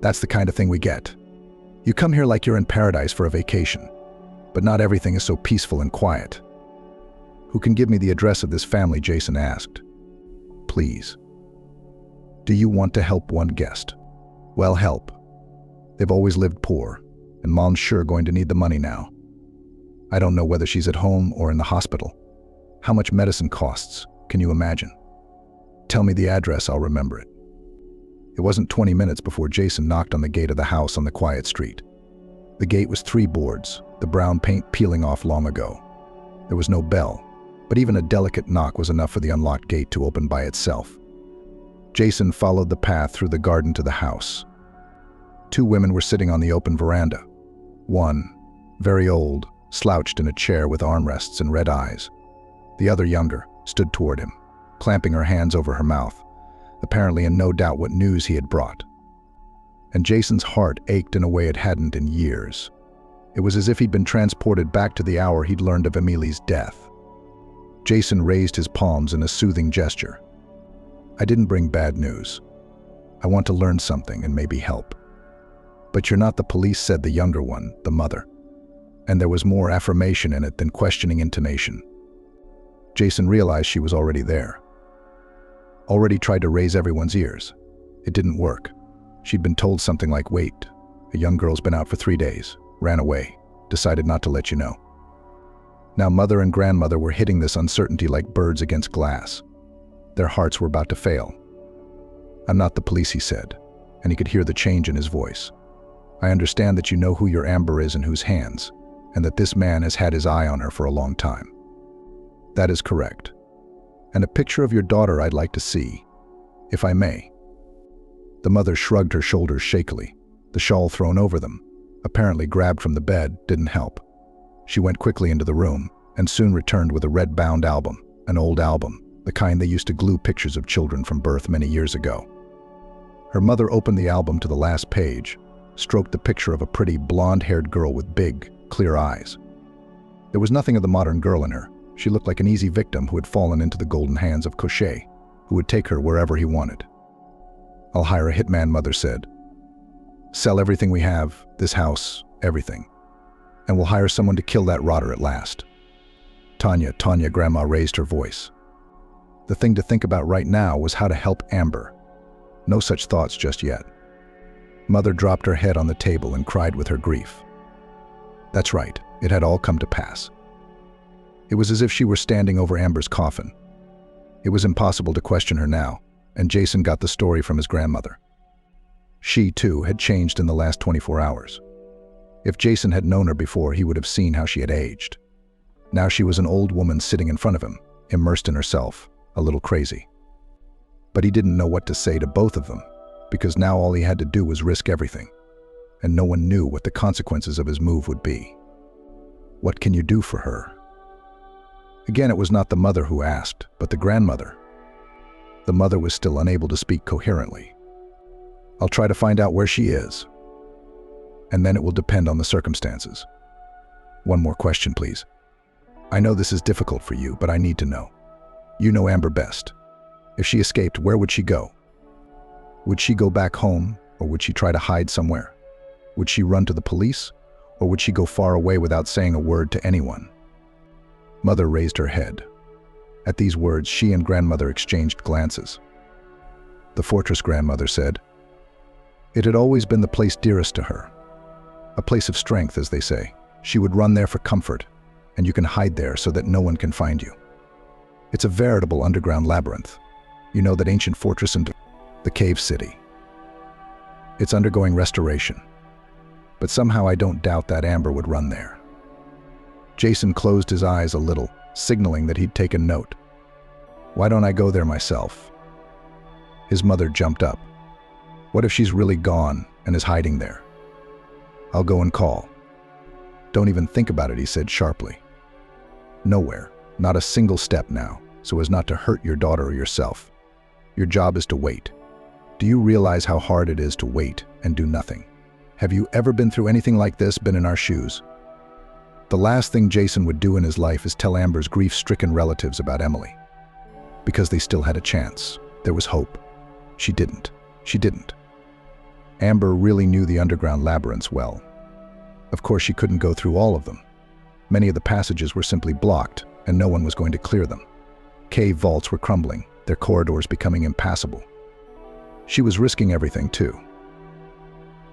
Speaker 3: That's the kind of thing we get. You come here like you're in paradise for a vacation, but not everything is so peaceful and quiet. Who can give me the address of this family? Jason asked. Please. Do you want to help one guest? Well, help. They've always lived poor, and Mom's sure going to need the money now. I don't know whether she's at home or in the hospital. How much medicine costs, can you imagine? Tell me the address, I'll remember it. It wasn't 20 minutes before Jason knocked on the gate of the house on the quiet street. The gate was 3 boards, the brown paint peeling off long ago. There was no bell, but even a delicate knock was enough for the unlocked gate to open by itself. Jason followed the path through the garden to the house. 2 women were sitting on the open veranda. One, very old, slouched in a chair with armrests and red eyes. The other, younger, stood toward him, clamping her hands over her mouth, apparently in no doubt what news he had brought. And Jason's heart ached in a way it hadn't in years. It was as if he'd been transported back to the hour he'd learned of Emily's death. Jason raised his palms in a soothing gesture. I didn't bring bad news. I want to learn something and maybe help. But you're not the police, said the younger one, the mother. And there was more affirmation in it than questioning intonation. Jason realized she was already there. Already tried to raise everyone's ears. It didn't work. She'd been told something like, wait, a young girl's been out for 3 days, ran away, decided not to let you know. Now mother and grandmother were hitting this uncertainty like birds against glass. Their hearts were about to fail. I'm not the police, he said, and he could hear the change in his voice. I understand that you know who your Amber is and whose hands, and that this man has had his eye on her for a long time. That is correct. and a picture of your daughter I'd like to see, if I may." The mother shrugged her shoulders shakily. The shawl thrown over them, apparently grabbed from the bed, didn't help. She went quickly into the room and soon returned with a red-bound album, an old album, the kind they used to glue pictures of children from birth many years ago. Her mother opened the album to the last page, stroked the picture of a pretty blonde-haired girl with big, clear eyes. There was nothing of the modern girl in her. She looked like an easy victim who had fallen into the golden hands of Cochet, who would take her wherever he wanted. "I'll hire a hitman," Mother said. "Sell everything we have, this house, everything. And we'll hire someone to kill that rotter at last." Tanya, Grandma raised her voice. The thing to think about right now was how to help Amber. No such thoughts just yet. Mother dropped her head on the table and cried with her grief. That's right, it had all come to pass. It was as if she were standing over Amber's coffin. It was impossible to question her now, and Jason got the story from his grandmother. She, too, had changed in the last 24 hours. If Jason had known her before, he would have seen how she had aged. Now she was an old woman sitting in front of him, immersed in herself, a little crazy. But he didn't know what to say to both of them, because now all he had to do was risk everything, and no one knew what the consequences of his move would be. What can you do for her? Again, it was not the mother who asked, but the grandmother. The mother was still unable to speak coherently. "I'll try to find out where she is, and then it will depend on the circumstances. One more question, please. I know this is difficult for you, but I need to know. You know Amber best. If she escaped, where would she go? Would she go back home, or would she try to hide somewhere? Would she run to the police, or would she go far away without saying a word to anyone?" Mother raised her head. At these words, she and grandmother exchanged glances. The fortress, grandmother said. It had always been the place dearest to her. A place of strength, as they say. She would run there for comfort, and you can hide there so that no one can find you. It's a veritable underground labyrinth. You know that ancient fortress and the cave city. It's undergoing restoration. But somehow I don't doubt that Amber would run there. Jason closed his eyes a little, signaling that he'd taken note. Why don't I go there myself? His mother jumped up. What if she's really gone and is hiding there? I'll go and call. Don't even think about it, he said sharply. Nowhere, not a single step now, so as not to hurt your daughter or yourself. Your job is to wait. Do you realize how hard it is to wait and do nothing? Have you ever been through anything like this, been in our shoes? The last thing Jason would do in his life is tell Amber's grief-stricken relatives about Emily. Because they still had a chance. There was hope. She didn't. Amber really knew the underground labyrinths well. Of course, she couldn't go through all of them. Many of the passages were simply blocked, and no one was going to clear them. Cave vaults were crumbling, their corridors becoming impassable. She was risking everything, too.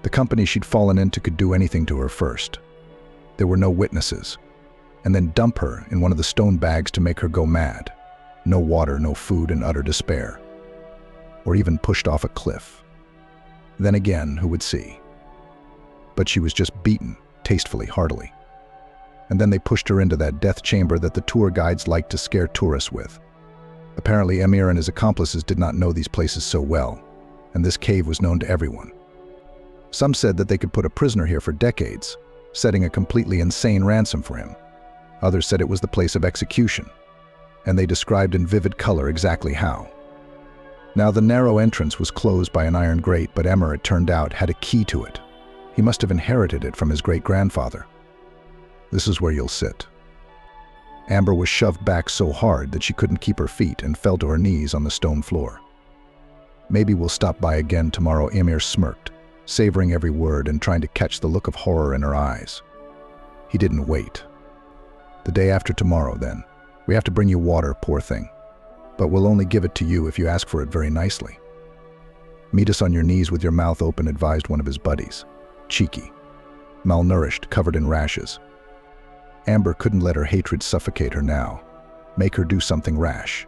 Speaker 3: The company she'd fallen into could do anything to her first. There were no witnesses, and then dump her in one of the stone bags to make her go mad. No water, no food, and utter despair. Or even pushed off a cliff. Then again, who would see? But she was just beaten, tastefully, heartily. And then they pushed her into that death chamber that the tour guides liked to scare tourists with. Apparently, Emir and his accomplices did not know these places so well, and this cave was known to everyone. Some said that they could put a prisoner here for decades, setting a completely insane ransom for him. Others said it was the place of execution, and they described in vivid color exactly how. Now, the narrow entrance was closed by an iron grate, but Emir, it turned out, had a key to it. He must have inherited it from his great-grandfather. This is where you'll sit. Amber was shoved back so hard that she couldn't keep her feet and fell to her knees on the stone floor. Maybe we'll stop by again tomorrow, Emir smirked, savoring every word and trying to catch the look of horror in her eyes. He didn't wait. The day after tomorrow, then. We have to bring you water, poor thing. But we'll only give it to you if you ask for it very nicely. Meet us on your knees with your mouth open, advised one of his buddies. Cheeky. Malnourished, covered in rashes. Amber couldn't let her hatred suffocate her now. Make her do something rash.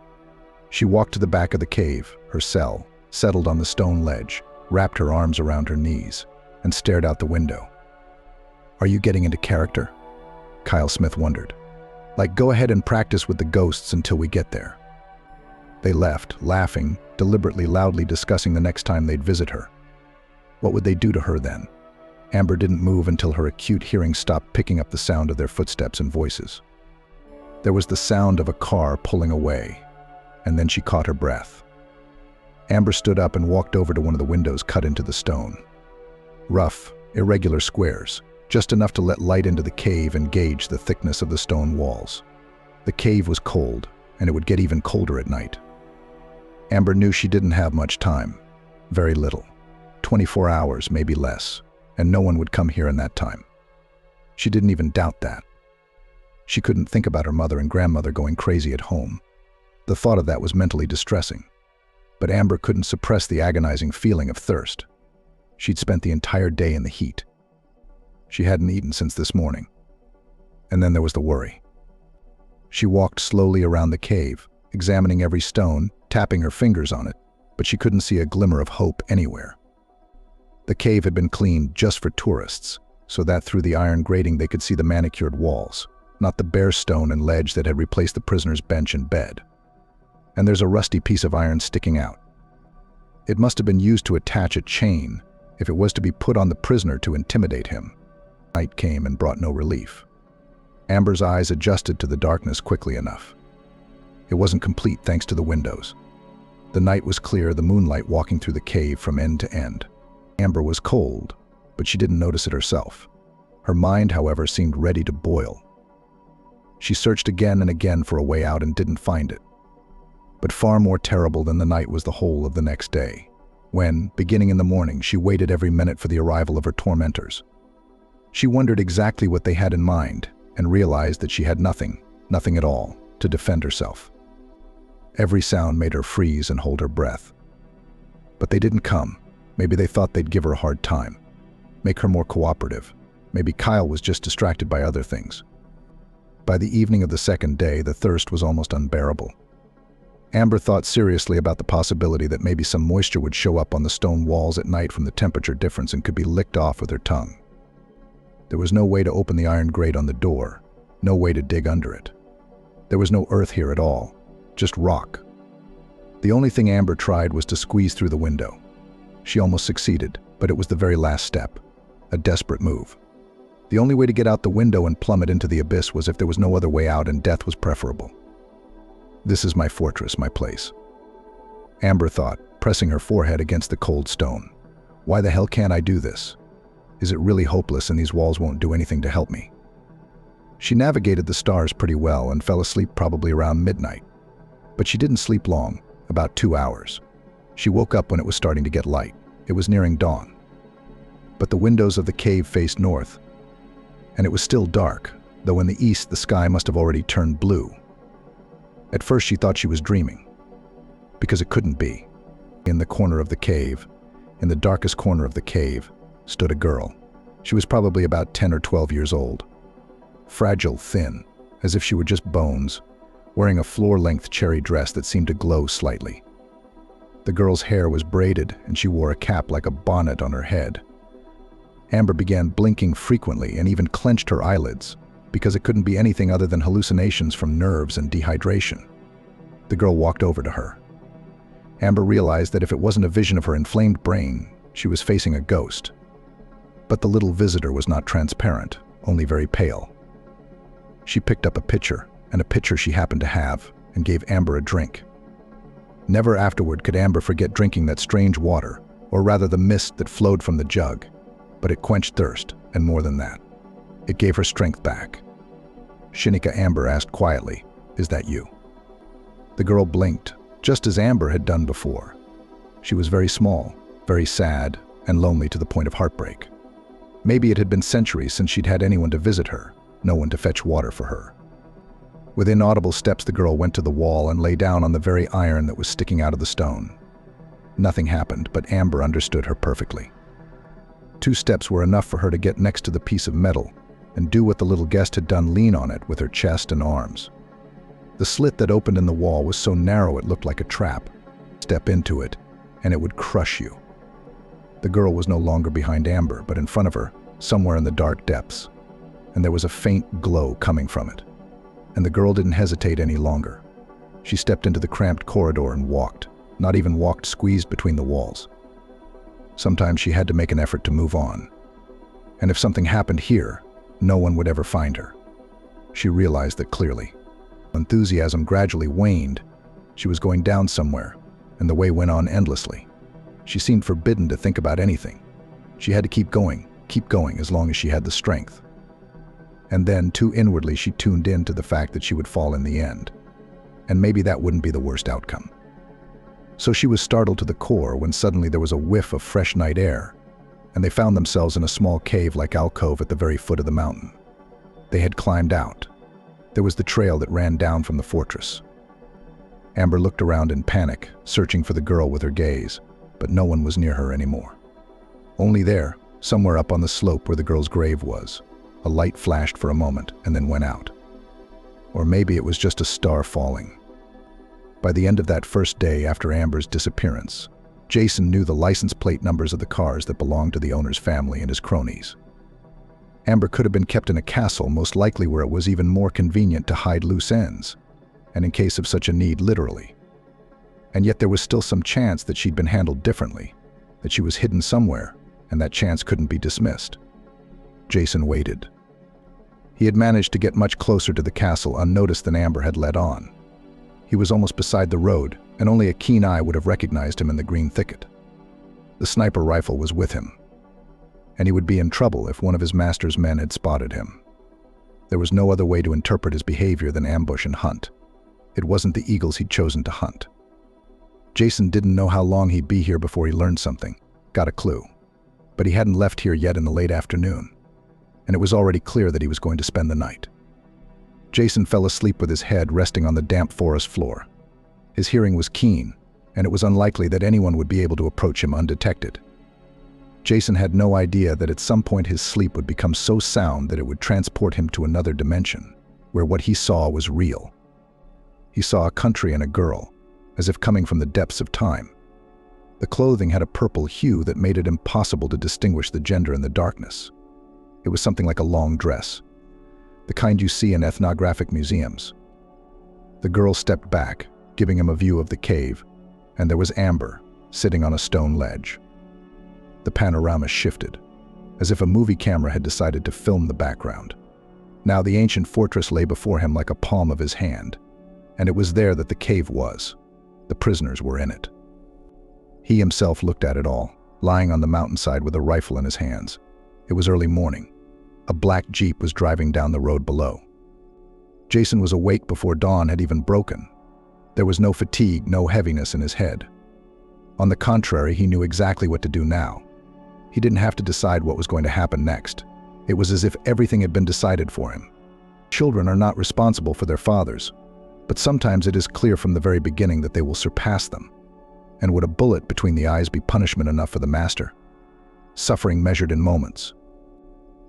Speaker 3: She walked to the back of the cave, her cell, settled on the stone ledge, wrapped her arms around her knees, and stared out the window. Are you getting into character? Kyle Smith wondered. Like, go ahead and practice with the ghosts until we get there. They left, laughing, deliberately loudly discussing the next time they'd visit her. What would they do to her then? Amber didn't move until her acute hearing stopped picking up the sound of their footsteps and voices. There was the sound of a car pulling away, and then she caught her breath. Amber stood up and walked over to one of the windows cut into the stone. Rough, irregular squares, just enough to let light into the cave and gauge the thickness of the stone walls. The cave was cold, and it would get even colder at night. Amber knew she didn't have much time. Very little. 24 hours, maybe less, and no one would come here in that time. She didn't even doubt that. She couldn't think about her mother and grandmother going crazy at home. The thought of that was mentally distressing. But Amber couldn't suppress the agonizing feeling of thirst. She'd spent the entire day in the heat. She hadn't eaten since this morning. And then there was the worry. She walked slowly around the cave, examining every stone, tapping her fingers on it, but she couldn't see a glimmer of hope anywhere. The cave had been cleaned just for tourists, so that through the iron grating they could see the manicured walls, not the bare stone and ledge that had replaced the prisoner's bench and bed. And there's a rusty piece of iron sticking out. It must have been used to attach a chain if it was to be put on the prisoner to intimidate him. Night came and brought no relief. Amber's eyes adjusted to the darkness quickly enough. It wasn't complete thanks to the windows. The night was clear, the moonlight walking through the cave from end to end. Amber was cold, but she didn't notice it herself. Her mind, however, seemed ready to boil. She searched again and again for a way out and didn't find it. But far more terrible than the night was the whole of the next day, when, beginning in the morning, she waited every minute for the arrival of her tormentors. She wondered exactly what they had in mind and realized that she had nothing at all, to defend herself. Every sound made her freeze and hold her breath. But they didn't come. Maybe they thought they'd give her a hard time, make her more cooperative. Maybe Kyle was just distracted by other things. By the evening of the second day, the thirst was almost unbearable. Amber thought seriously about the possibility that maybe some moisture would show up on the stone walls at night from the temperature difference and could be licked off with her tongue. There was no way to open the iron grate on the door, no way to dig under it. There was no earth here at all, just rock. The only thing Amber tried was to squeeze through the window. She almost succeeded, but it was the very last step, a desperate move. The only way to get out the window and plummet into the abyss was if there was no other way out and death was preferable. This is my fortress, my place, Amber thought, pressing her forehead against the cold stone. Why the hell can't I do this? Is it really hopeless and these walls won't do anything to help me? She navigated the stars pretty well and fell asleep probably around midnight. But she didn't sleep long, about 2 hours. She woke up when it was starting to get light. It was nearing dawn. But the windows of the cave faced north, and it was still dark, though in the east the sky must have already turned blue. At first she thought she was dreaming, because it couldn't be. In the corner of the cave, in the darkest corner of the cave, stood a girl. She was probably about 10 or 12 years old. Fragile, thin, as if she were just bones, wearing a floor-length cherry dress that seemed to glow slightly. The girl's hair was braided, and she wore a cap like a bonnet on her head. Amber began blinking frequently and even clenched her eyelids, because it couldn't be anything other than hallucinations from nerves and dehydration. The girl walked over to her. Amber realized that if it wasn't a vision of her inflamed brain, she was facing a ghost. But the little visitor was not transparent, only very pale. She picked up a pitcher, and a pitcher she happened to have, and gave Amber a drink. Never afterward could Amber forget drinking that strange water, or rather the mist that flowed from the jug. But it quenched thirst, and more than that. It gave her strength back. Shinika, Amber asked quietly, "Is that you?" The girl blinked, just as Amber had done before. She was very small, very sad, and lonely to the point of heartbreak. Maybe it had been centuries since she'd had anyone to visit her, no one to fetch water for her. With inaudible steps, the girl went to the wall and lay down on the very iron that was sticking out of the stone. Nothing happened, but Amber understood her perfectly. 2 steps were enough for her to get next to the piece of metal and do what the little guest had done, lean on it with her chest and arms. The slit that opened in the wall was so narrow it looked like a trap. Step into it, and it would crush you. The girl was no longer behind Amber, but in front of her, somewhere in the dark depths, and there was a faint glow coming from it. And the girl didn't hesitate any longer. She stepped into the cramped corridor and walked, not even walked squeezed between the walls. Sometimes she had to make an effort to move on. And if something happened here, no one would ever find her. She realized that clearly. Enthusiasm gradually waned. She was going down somewhere, and the way went on endlessly. She seemed forbidden to think about anything. She had to keep going as long as she had the strength. And then, too inwardly, she tuned in to the fact that she would fall in the end. And maybe that wouldn't be the worst outcome. So she was startled to the core when suddenly there was a whiff of fresh night air, and they found themselves in a small cave-like alcove at the very foot of the mountain. They had climbed out. There was the trail that ran down from the fortress. Amber looked around in panic, searching for the girl with her gaze, but no one was near her anymore. Only there, somewhere up on the slope where the girl's grave was, a light flashed for a moment and then went out. Or maybe it was just a star falling. By the end of that first day after Amber's disappearance, Jason knew the license plate numbers of the cars that belonged to the owner's family and his cronies. Amber could have been kept in a castle, most likely where it was even more convenient to hide loose ends, and in case of such a need, literally. And yet there was still some chance that she'd been handled differently, that she was hidden somewhere, and that chance couldn't be dismissed. Jason waited. He had managed to get much closer to the castle unnoticed than Amber had led on. He was almost beside the road, and only a keen eye would have recognized him in the green thicket. The sniper rifle was with him, and he would be in trouble if one of his master's men had spotted him. There was no other way to interpret his behavior than ambush and hunt. It wasn't the eagles he'd chosen to hunt. Jason didn't know how long he'd be here before he learned something, got a clue. But he hadn't left here yet in the late afternoon, and it was already clear that he was going to spend the night. Jason fell asleep with his head resting on the damp forest floor. His hearing was keen, and it was unlikely that anyone would be able to approach him undetected. Jason had no idea that at some point his sleep would become so sound that it would transport him to another dimension, where what he saw was real. He saw a country and a girl, as if coming from the depths of time. The clothing had a purple hue that made it impossible to distinguish the gender in the darkness. It was something like a long dress, the kind you see in ethnographic museums. The girl stepped back, giving him a view of the cave, and there was Amber, sitting on a stone ledge. The panorama shifted, as if a movie camera had decided to film the background. Now the ancient fortress lay before him like a palm of his hand, and it was there that the cave was. The prisoners were in it. He himself looked at it all, lying on the mountainside with a rifle in his hands. It was early morning. A black Jeep was driving down the road below. Jason was awake before dawn had even broken. There was no fatigue, no heaviness in his head. On the contrary, he knew exactly what to do now. He didn't have to decide what was going to happen next. It was as if everything had been decided for him. Children are not responsible for their fathers, but sometimes it is clear from the very beginning that they will surpass them. And would a bullet between the eyes be punishment enough for the master? Suffering measured in moments.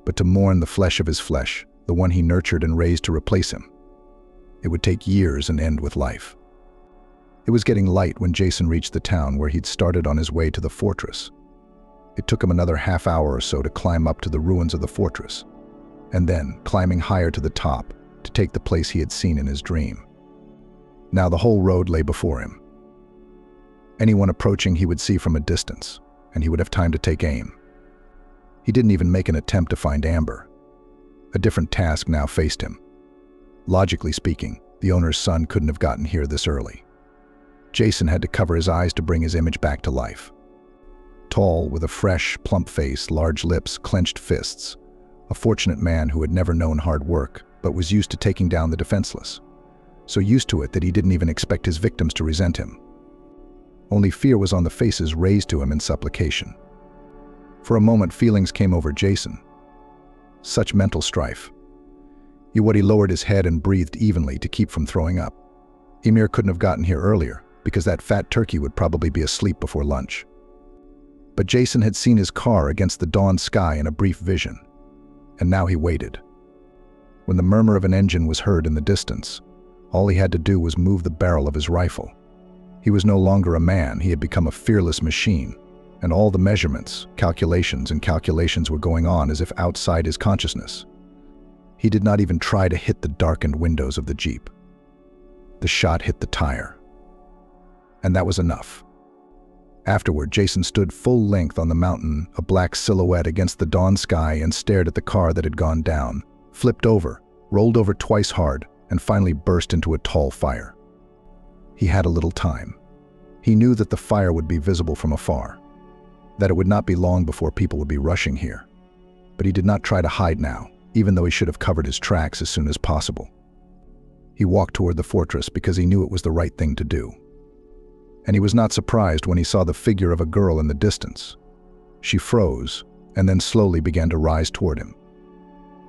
Speaker 3: But to mourn the flesh of his flesh, the one he nurtured and raised to replace him, it would take years and end with life. It was getting light when Jason reached the town where he'd started on his way to the fortress. It took him another half hour or so to climb up to the ruins of the fortress, and then, climbing higher to the top, to take the place he had seen in his dream. Now the whole road lay before him. Anyone approaching he would see from a distance, and he would have time to take aim. He didn't even make an attempt to find Amber. A different task now faced him. Logically speaking, the owner's son couldn't have gotten here this early. Jason had to cover his eyes to bring his image back to life. Tall, with a fresh, plump face, large lips, clenched fists, a fortunate man who had never known hard work, but was used to taking down the defenseless. So used to it that he didn't even expect his victims to resent him. Only fear was on the faces raised to him in supplication. For a moment, feelings came over Jason. Such mental strife. He lowered his head and breathed evenly to keep from throwing up. Emir couldn't have gotten here earlier, because that fat turkey would probably be asleep before lunch. But Jason had seen his car against the dawn sky in a brief vision, and now he waited. When the murmur of an engine was heard in the distance, all he had to do was move the barrel of his rifle. He was no longer a man, he had become a fearless machine, and all the measurements, calculations were going on as if outside his consciousness. He did not even try to hit the darkened windows of the Jeep. The shot hit the tire. And that was enough. Afterward, Jason stood full length on the mountain, a black silhouette against the dawn sky, and stared at the car that had gone down, flipped over, rolled over twice hard, and finally burst into a tall fire. He had a little time. He knew that the fire would be visible from afar, that it would not be long before people would be rushing here. But he did not try to hide now, even though he should have covered his tracks as soon as possible. He walked toward the fortress because he knew it was the right thing to do. And he was not surprised when he saw the figure of a girl in the distance. She froze, and then slowly began to rise toward him.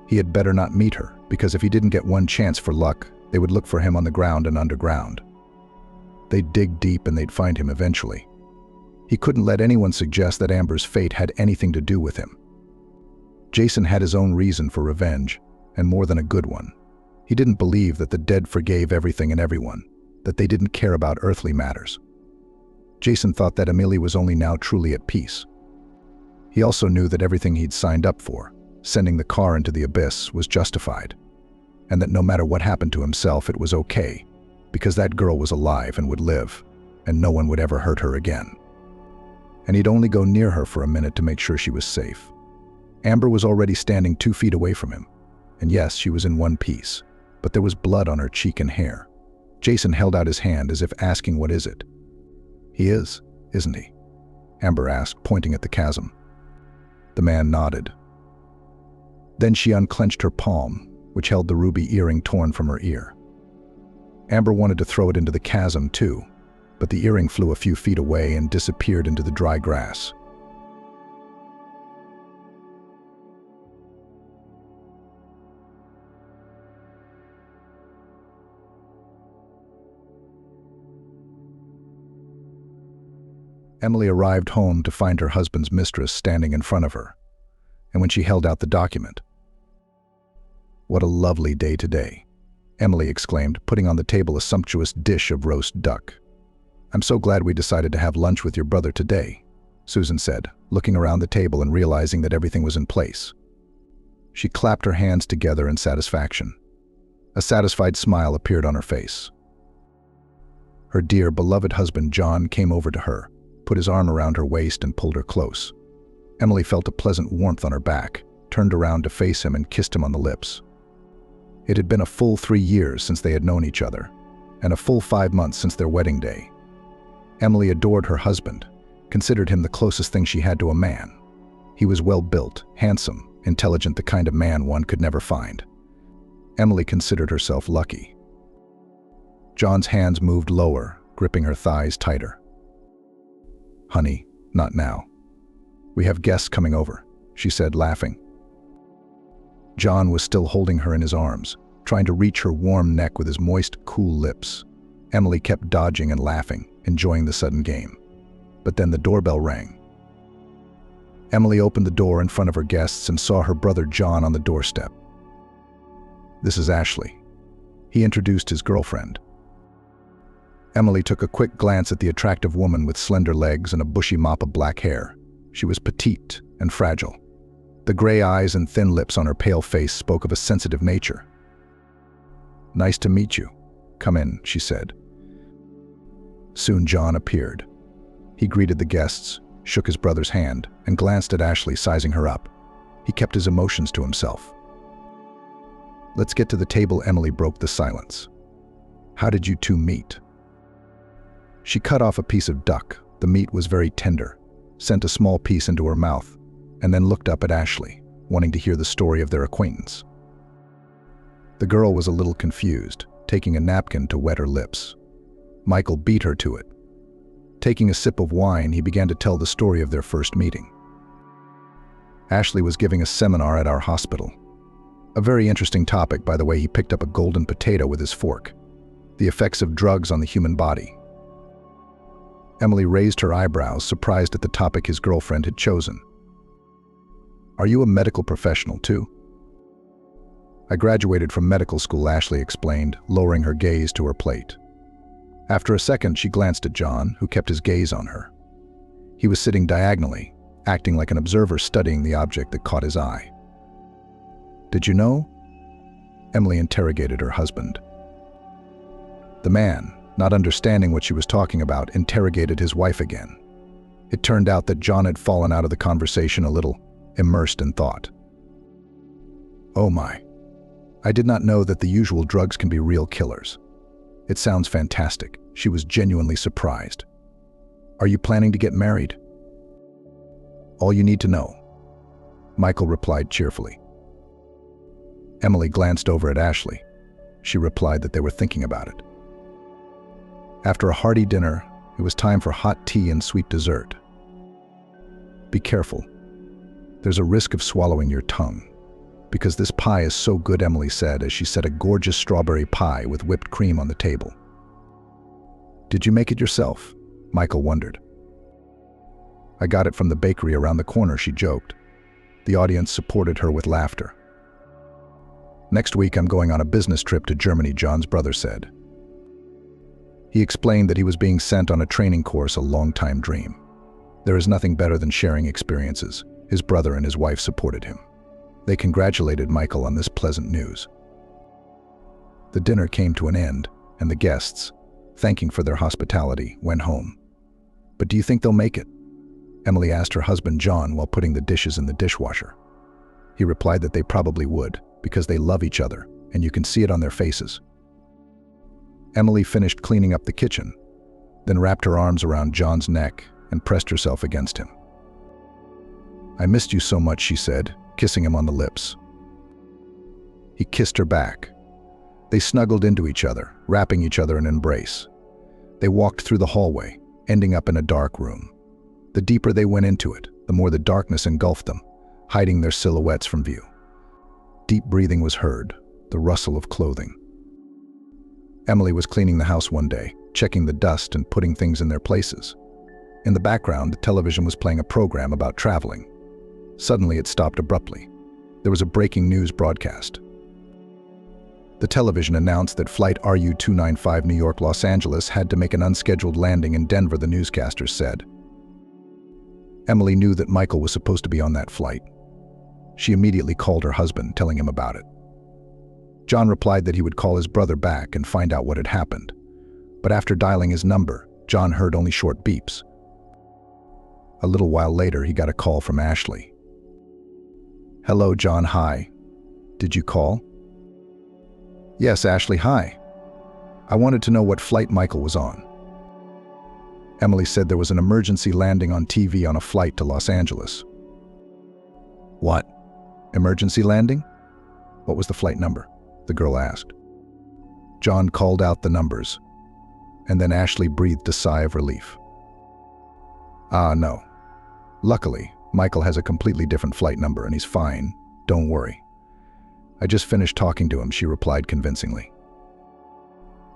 Speaker 3: He had better not meet her, because if he didn't get one chance for luck, they would look for him on the ground and underground. They'd dig deep and they'd find him eventually. He couldn't let anyone suggest that Amber's fate had anything to do with him. Jason had his own reason for revenge, and more than a good one. He didn't believe that the dead forgave everything and everyone, that they didn't care about earthly matters. Jason thought that Amelie was only now truly at peace. He also knew that everything he'd signed up for, sending the car into the abyss, was justified, and that no matter what happened to himself, it was okay, because that girl was alive and would live, and no one would ever hurt her again. And he'd only go near her for a minute to make sure she was safe. Amber was already standing 2 feet away from him, and yes, she was in one piece, but there was blood on her cheek and hair. Jason held out his hand as if asking, "What is it?" "He is, isn't he?" Amber asked, pointing at the chasm. The man nodded. Then she unclenched her palm, which held the ruby earring torn from her ear. Amber wanted to throw it into the chasm too, but the earring flew a few feet away and disappeared into the dry grass. Emily arrived home to find her husband's mistress standing in front of her, and when she held out the document, "What a lovely day today," Emily exclaimed, putting on the table a sumptuous dish of roast duck. "I'm so glad we decided to have lunch with your brother today," Susan said, looking around the table and realizing that everything was in place. She clapped her hands together in satisfaction. A satisfied smile appeared on her face. Her dear, beloved husband John came over to her, put his arm around her waist and pulled her close. Emily felt a pleasant warmth on her back, turned around to face him and kissed him on the lips. It had been a full 3 years since they had known each other, and a full 5 months since their wedding day. Emily adored her husband, considered him the closest thing she had to a man. He was well-built, handsome, intelligent, the kind of man one could never find. Emily considered herself lucky. John's hands moved lower, gripping her thighs tighter. "Honey, not now. We have guests coming over," she said, laughing. John was still holding her in his arms, trying to reach her warm neck with his moist, cool lips. Emily kept dodging and laughing, enjoying the sudden game. But then the doorbell rang. Emily opened the door in front of her guests and saw her brother John on the doorstep. "This is Ashley." He introduced his girlfriend. Emily took a quick glance at the attractive woman with slender legs and a bushy mop of black hair. She was petite and fragile. The gray eyes and thin lips on her pale face spoke of a sensitive nature. "Nice to meet you. Come in," she said. Soon John appeared. He greeted the guests, shook his brother's hand, and glanced at Ashley, sizing her up. He kept his emotions to himself. "Let's get to the table," Emily broke the silence. "How did you two meet?" She cut off a piece of duck. The meat was very tender, sent a small piece into her mouth, and then looked up at Ashley, wanting to hear the story of their acquaintance. The girl was a little confused, taking a napkin to wet her lips. Michael beat her to it. Taking a sip of wine, he began to tell the story of their first meeting. Ashley was giving a seminar at our hospital. A very interesting topic, by the way. He picked up a golden potato with his fork. The effects of drugs on the human body. Emily raised her eyebrows, surprised at the topic his girlfriend had chosen. "Are you a medical professional too?" "I graduated from medical school," Ashley explained, lowering her gaze to her plate. After a second, she glanced at John, who kept his gaze on her. He was sitting diagonally, acting like an observer studying the object that caught his eye. "Did you know?" Emily interrogated her husband. The man, not understanding what she was talking about, interrogated his wife again. It turned out that John had fallen out of the conversation a little, immersed in thought. Oh my. I did not know that the usual drugs can be real killers. It sounds fantastic. She was genuinely surprised. Are you planning to get married? All you need to know. Michael replied cheerfully. Emily glanced over at Ashley. She replied that they were thinking about it. After a hearty dinner, it was time for hot tea and sweet dessert. Be careful. There's a risk of swallowing your tongue. Because this pie is so good, Emily said as she set a gorgeous strawberry pie with whipped cream on the table. Did you make it yourself? Michael wondered. I got it from the bakery around the corner, she joked. The audience supported her with laughter. Next week I'm going on a business trip to Germany, John's brother said. He explained that he was being sent on a training course, a long-time dream. There is nothing better than sharing experiences. His brother and his wife supported him. They congratulated Michael on this pleasant news. The dinner came to an end, and the guests, thanking for their hospitality, went home. But do you think they'll make it? Emily asked her husband John while putting the dishes in the dishwasher. He replied that they probably would, because they love each other, and you can see it on their faces. Emily finished cleaning up the kitchen, then wrapped her arms around John's neck and pressed herself against him. I missed you so much, she said, kissing him on the lips. He kissed her back. They snuggled into each other, wrapping each other in an embrace. They walked through the hallway, ending up in a dark room. The deeper they went into it, the more the darkness engulfed them, hiding their silhouettes from view. Deep breathing was heard, the rustle of clothing. Emily was cleaning the house one day, checking the dust and putting things in their places. In the background, the television was playing a program about traveling. Suddenly, it stopped abruptly. There was a breaking news broadcast. The television announced that Flight RU-295 New York-Los Angeles had to make an unscheduled landing in Denver, the newscasters said. Emily knew that Michael was supposed to be on that flight. She immediately called her husband, telling him about it. John replied that he would call his brother back and find out what had happened. But after dialing his number, John heard only short beeps. A little while later, he got a call from Ashley. Hello, John, hi. Did you call? Yes, Ashley, hi. I wanted to know what flight Michael was on. Emily said there was an emergency landing on TV on a flight to Los Angeles. What? Emergency landing? What was the flight number? The girl asked. John called out the numbers, and then Ashley breathed a sigh of relief. No. Luckily, Michael has a completely different flight number and he's fine. Don't worry. I just finished talking to him, she replied convincingly.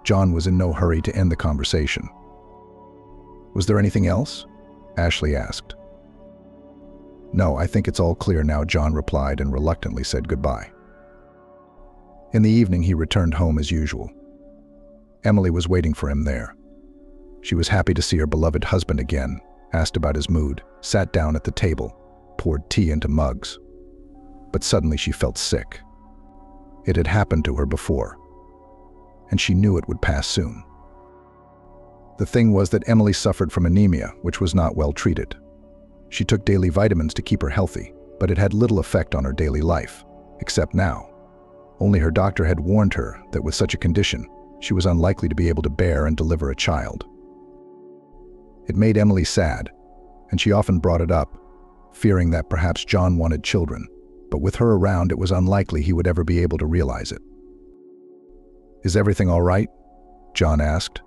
Speaker 3: John was in no hurry to end the conversation. Was there anything else? Ashley asked. No, I think it's all clear now, John replied and reluctantly said goodbye. In the evening, he returned home as usual. Emily was waiting for him there. She was happy to see her beloved husband again, asked about his mood, sat down at the table, poured tea into mugs. But suddenly she felt sick. It had happened to her before, and she knew it would pass soon. The thing was that Emily suffered from anemia, which was not well treated. She took daily vitamins to keep her healthy, but it had little effect on her daily life, except now. Only her doctor had warned her that with such a condition, she was unlikely to be able to bear and deliver a child. It made Emily sad, and she often brought it up, fearing that perhaps John wanted children, but with her around, it was unlikely he would ever be able to realize it. Is everything all right? John asked,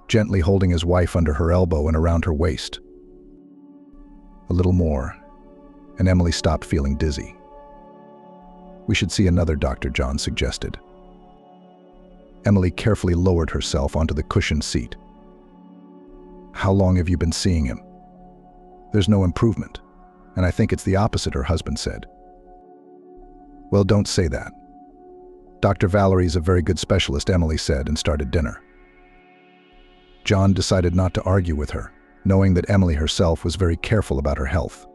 Speaker 3: gently holding his wife under her elbow and around her waist. A little more, and Emily stopped feeling dizzy. We should see another doctor, John suggested. Emily carefully lowered herself onto the cushioned seat. How long have you been seeing him? There's no improvement, and I think it's the opposite, her husband said. Well, don't say that. Dr. Valerie's a very good specialist, Emily said, and started dinner. John decided not to argue with her, knowing that Emily herself was very careful about her health.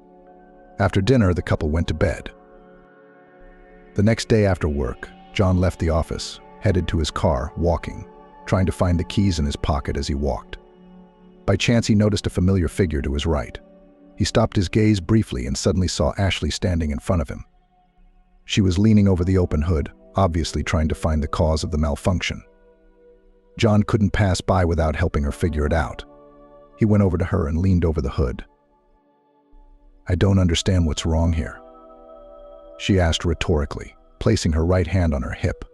Speaker 3: After dinner, the couple went to bed. The next day after work, John left the office, headed to his car, walking. trying to find the keys in his pocket as he walked. By chance, he noticed a familiar figure to his right. He stopped his gaze briefly and suddenly saw Ashley standing in front of him. She was leaning over the open hood, obviously trying to find the cause of the malfunction. John couldn't pass by without helping her figure it out. He went over to her and leaned over the hood. "I don't understand what's wrong here," she asked rhetorically, placing her right hand on her hip.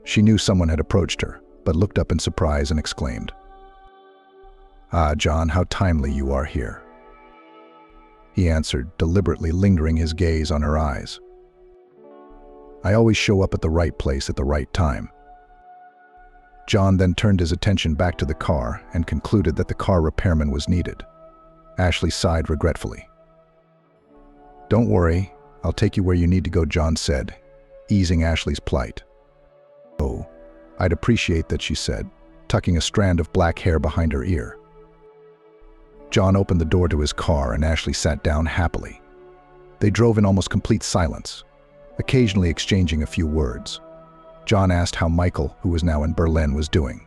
Speaker 3: She knew someone had approached her, but looked up in surprise and exclaimed, "Ah, John, how timely you are here," he answered, deliberately lingering his gaze on her eyes. "I always show up at the right place at the right time." John then turned his attention back to the car and concluded that the car repairman was needed. Ashley sighed regretfully. "Don't worry, I'll take you where you need to go," John said, easing Ashley's plight. "Oh, I'd appreciate that," she said, tucking a strand of black hair behind her ear. John opened the door to his car and Ashley sat down happily. They drove in almost complete silence, occasionally exchanging a few words. John asked how Michael, who was now in Berlin, was doing.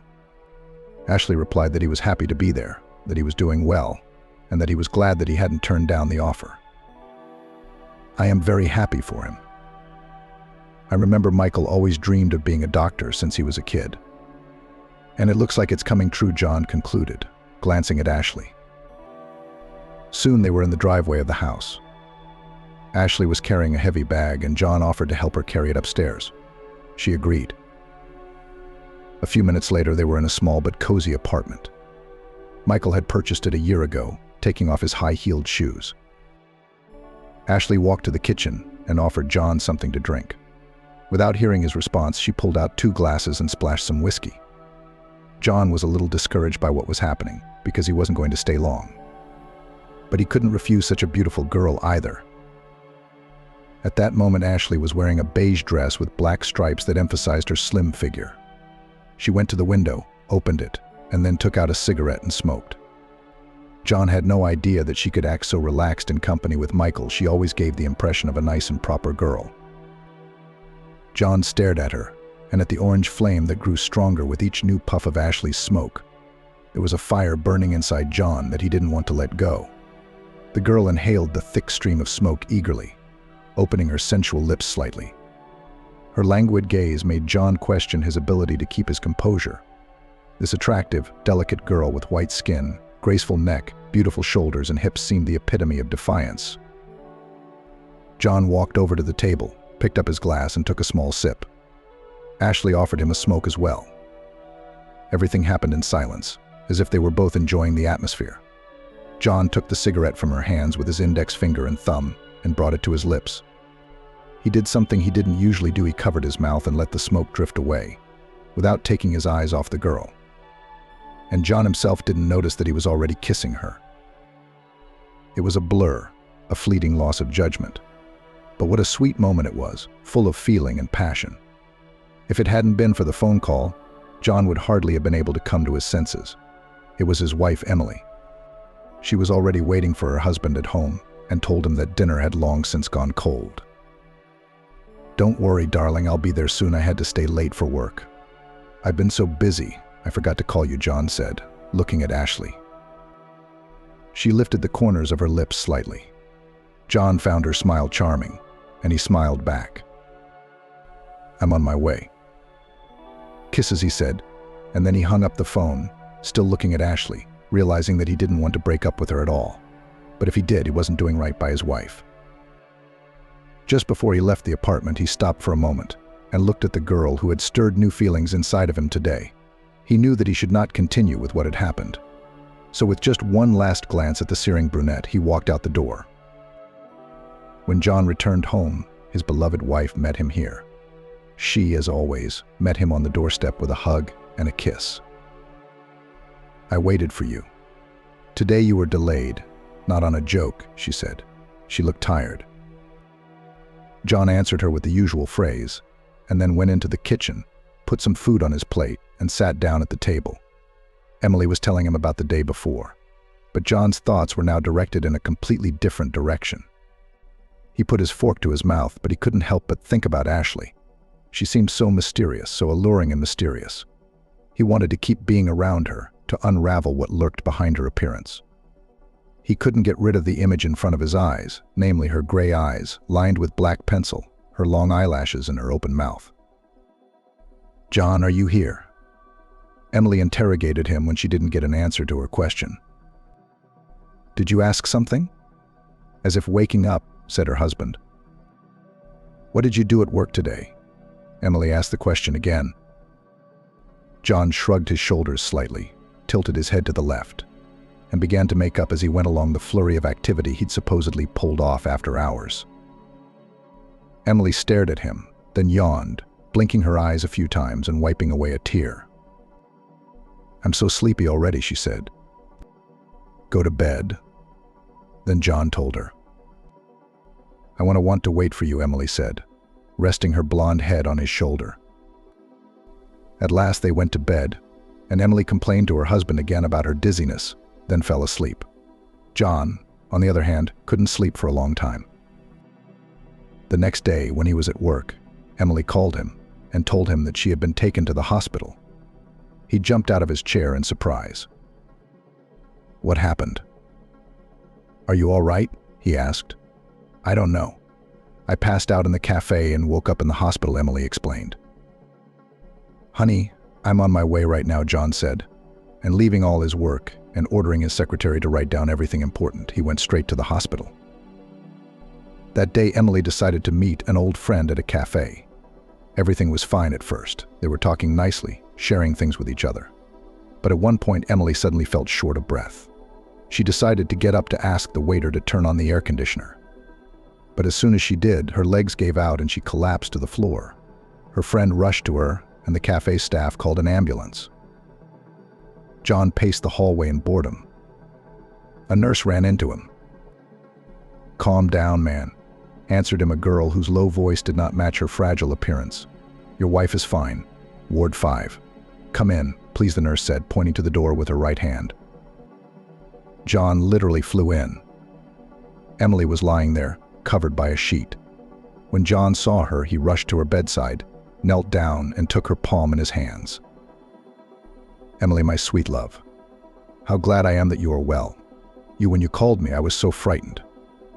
Speaker 3: Ashley replied that he was happy to be there, that he was doing well, and that he was glad that he hadn't turned down the offer. "I am very happy for him. I remember Michael always dreamed of being a doctor since he was a kid. And it looks like it's coming true," John concluded, glancing at Ashley. Soon they were in the driveway of the house. Ashley was carrying a heavy bag and John offered to help her carry it upstairs. She agreed. A few minutes later, they were in a small but cozy apartment. Michael had purchased it a year ago, taking off his high-heeled shoes. Ashley walked to the kitchen and offered John something to drink. Without hearing his response, she pulled out 2 glasses and splashed some whiskey. John was a little discouraged by what was happening because he wasn't going to stay long. But he couldn't refuse such a beautiful girl either. At that moment, Ashley was wearing a beige dress with black stripes that emphasized her slim figure. She went to the window, opened it, and then took out a cigarette and smoked. John had no idea that she could act so relaxed in company with Michael. She always gave the impression of a nice and proper girl. John stared at her, and at the orange flame that grew stronger with each new puff of Ashley's smoke. There was a fire burning inside John that he didn't want to let go. The girl inhaled the thick stream of smoke eagerly, opening her sensual lips slightly. Her languid gaze made John question his ability to keep his composure. This attractive, delicate girl with white skin, graceful neck, beautiful shoulders, and hips seemed the epitome of defiance. John walked over to the table, picked up his glass, and took a small sip. Ashley offered him a smoke as well. Everything happened in silence, as if they were both enjoying the atmosphere. John took the cigarette from her hands with his index finger and thumb and brought it to his lips. He did something he didn't usually do. He covered his mouth and let the smoke drift away, without taking his eyes off the girl. And John himself didn't notice that he was already kissing her. It was a blur, a fleeting loss of judgment. But what a sweet moment it was, full of feeling and passion. If it hadn't been for the phone call, John would hardly have been able to come to his senses. It was his wife, Emily. She was already waiting for her husband at home and told him that dinner had long since gone cold. "Don't worry, darling, I'll be there soon. I had to stay late for work. I've been so busy, I forgot to call you," John said, looking at Ashley. She lifted the corners of her lips slightly. John found her smile charming, and he smiled back. "I'm on my way." "Kisses," he said, and then he hung up the phone, still looking at Ashley, realizing that he didn't want to break up with her at all. But if he did, he wasn't doing right by his wife. Just before he left the apartment, he stopped for a moment and looked at the girl who had stirred new feelings inside of him today. He knew that he should not continue with what had happened. So with just one last glance at the searing brunette, he walked out the door. When John returned home, his beloved wife met him here. She, as always, met him on the doorstep with a hug and a kiss. "I waited for you. Today you were delayed. Not on a joke," she said. She looked tired. John answered her with the usual phrase, and then went into the kitchen, put some food on his plate, and sat down at the table. Emily was telling him about the day before, but John's thoughts were now directed in a completely different direction. He put his fork to his mouth, but he couldn't help but think about Ashley. She seemed so mysterious, so alluring and mysterious. He wanted to keep being around her, to unravel what lurked behind her appearance. He couldn't get rid of the image in front of his eyes, namely her gray eyes, lined with black pencil, her long eyelashes and her open mouth. "John, are you here?" Emily interrogated him when she didn't get an answer to her question. "Did you ask something?" As if waking up, said her husband. "What did you do at work today?" Emily asked the question again. John shrugged his shoulders slightly, tilted his head to the left, and began to make up as he went along the flurry of activity he'd supposedly pulled off after hours. Emily stared at him, then yawned, blinking her eyes a few times and wiping away a tear. "I'm so sleepy already," she said. "Go to bed." Then John told her. "I want to wait for you," Emily said, resting her blonde head on his shoulder. At last they went to bed, and Emily complained to her husband again about her dizziness, then fell asleep. John, on the other hand, couldn't sleep for a long time. The next day, when he was at work, Emily called him and told him that she had been taken to the hospital. He jumped out of his chair in surprise. "What happened?" "Are you all right?" he asked. "I don't know. I passed out in the cafe and woke up in the hospital," Emily explained. "Honey, I'm on my way right now," John said, and leaving all his work and ordering his secretary to write down everything important, he went straight to the hospital. That day, Emily decided to meet an old friend at a cafe. Everything was fine at first. They were talking nicely, sharing things with each other. But at one point, Emily suddenly felt short of breath. She decided to get up to ask the waiter to turn on the air conditioner. But as soon as she did, her legs gave out and she collapsed to the floor. Her friend rushed to her, and the cafe staff called an ambulance. John paced the hallway in boredom. A nurse ran into him. "Calm down, man," answered him a girl whose low voice did not match her fragile appearance. "Your wife is fine. Ward 5. Come in, please," the nurse said, pointing to the door with her right hand. John literally flew in. Emily was lying there, covered by a sheet. When John saw her, he rushed to her bedside, knelt down, and took her palm in his hands. "Emily, my sweet love, how glad I am that you are well. When you called me, I was so frightened,"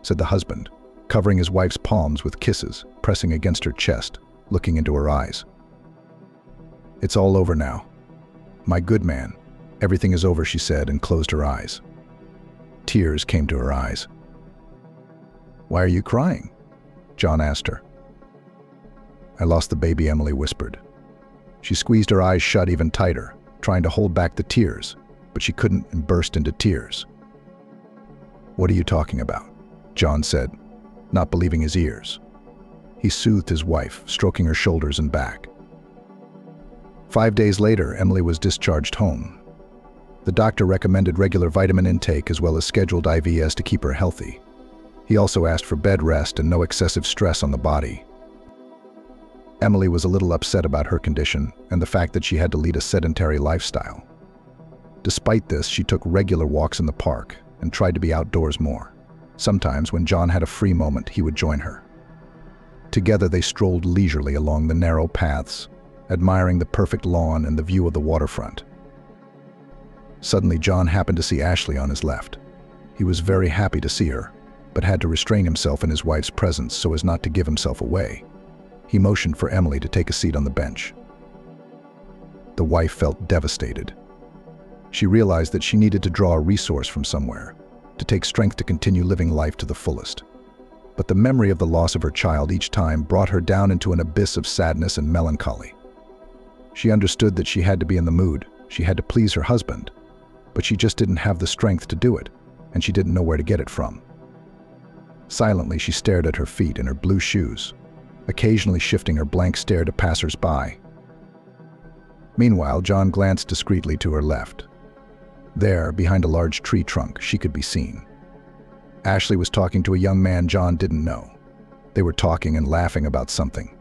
Speaker 3: said the husband, covering his wife's palms with kisses, pressing against her chest, looking into her eyes. "It's all over now. My good man, everything is over," she said, and closed her eyes. Tears came to her eyes. "Why are you crying?" John asked her. "I lost the baby," Emily whispered. She squeezed her eyes shut even tighter, trying to hold back the tears, but she couldn't and burst into tears. "What are you talking about?" John said, not believing his ears. He soothed his wife, stroking her shoulders and back. 5 days later, Emily was discharged home. The doctor recommended regular vitamin intake as well as scheduled IVs to keep her healthy. He also asked for bed rest and no excessive stress on the body. Emily was a little upset about her condition and the fact that she had to lead a sedentary lifestyle. Despite this, she took regular walks in the park and tried to be outdoors more. Sometimes, when John had a free moment, he would join her. Together, they strolled leisurely along the narrow paths, admiring the perfect lawn and the view of the waterfront. Suddenly, John happened to see Ashley on his left. He was very happy to see her, but had to restrain himself in his wife's presence so as not to give himself away. He motioned for Emily to take a seat on the bench. The wife felt devastated. She realized that she needed to draw a resource from somewhere, to take strength to continue living life to the fullest. But the memory of the loss of her child each time brought her down into an abyss of sadness and melancholy. She understood that she had to be in the mood, she had to please her husband, but she just didn't have the strength to do it, and she didn't know where to get it from. Silently, she stared at her feet in her blue shoes, occasionally shifting her blank stare to passers-by. Meanwhile, John glanced discreetly to her left. There, behind a large tree trunk, she could be seen. Ashley was talking to a young man John didn't know. They were talking and laughing about something.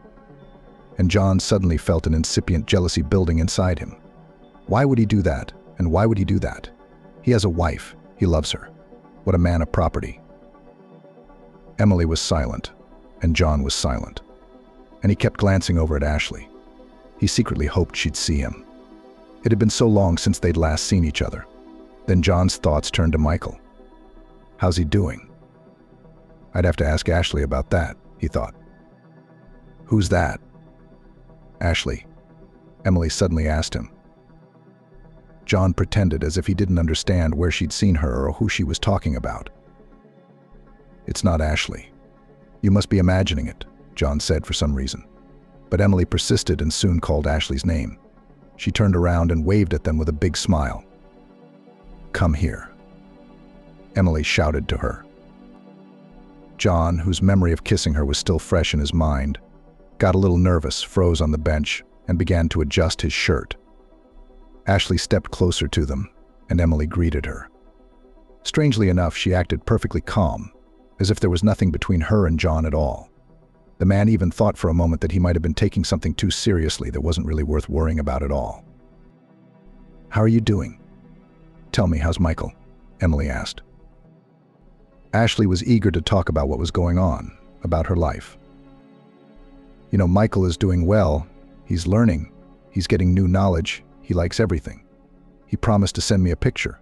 Speaker 3: And John suddenly felt an incipient jealousy building inside him. Why would he do that? And why would he do that? He has a wife. He loves her. What a man of property. Emily was silent, and John was silent. And he kept glancing over at Ashley. He secretly hoped she'd see him. It had been so long since they'd last seen each other. Then John's thoughts turned to Michael. How's he doing? I'd have to ask Ashley about that, he thought. Who's that? Ashley, Emily suddenly asked him. John pretended as if he didn't understand where she'd seen her or who she was talking about. It's not Ashley. You must be imagining it, John said for some reason. But Emily persisted and soon called Ashley's name. She turned around and waved at them with a big smile. Come here, Emily shouted to her. John, whose memory of kissing her was still fresh in his mind, got a little nervous, froze on the bench, and began to adjust his shirt. Ashley stepped closer to them, and Emily greeted her. Strangely enough, she acted perfectly calm, as if there was nothing between her and John at all. The man even thought for a moment that he might have been taking something too seriously that wasn't really worth worrying about at all. How are you doing? Tell me, how's Michael? Emily asked. Ashley was eager to talk about what was going on, about her life. You know, Michael is doing well. He's learning. He's getting new knowledge. He likes everything. He promised to send me a picture,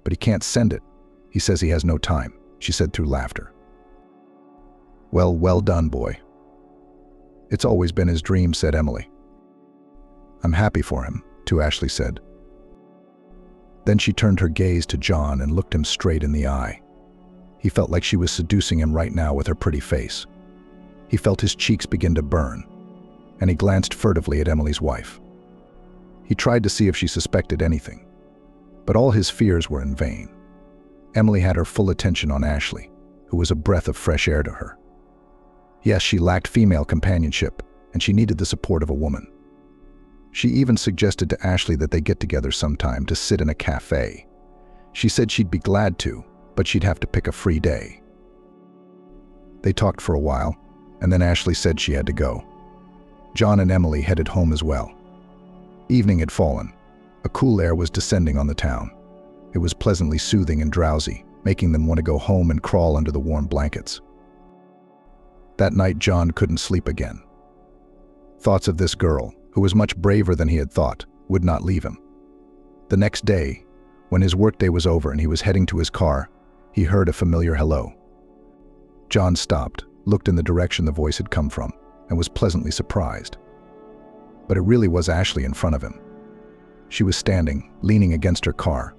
Speaker 3: but he can't send it. He says he has no time, she said through laughter. Well done, boy. It's always been his dream, said Emily. I'm happy for him, too, Ashley said. Then she turned her gaze to John and looked him straight in the eye. He felt like she was seducing him right now with her pretty face. He felt his cheeks begin to burn, and he glanced furtively at Emily's wife. He tried to see if she suspected anything, but all his fears were in vain. Emily had her full attention on Ashley, who was a breath of fresh air to her. Yes, she lacked female companionship, and she needed the support of a woman. She even suggested to Ashley that they get together sometime to sit in a cafe. She said she'd be glad to, but she'd have to pick a free day. They talked for a while, and then Ashley said she had to go. John and Emily headed home as well. Evening had fallen. A cool air was descending on the town. It was pleasantly soothing and drowsy, making them want to go home and crawl under the warm blankets. That night, John couldn't sleep again. Thoughts of this girl, who was much braver than he had thought, would not leave him. The next day, when his workday was over and he was heading to his car, he heard a familiar hello. John stopped, looked in the direction the voice had come from, and was pleasantly surprised. But it really was Ashley in front of him. She was standing, leaning against her car.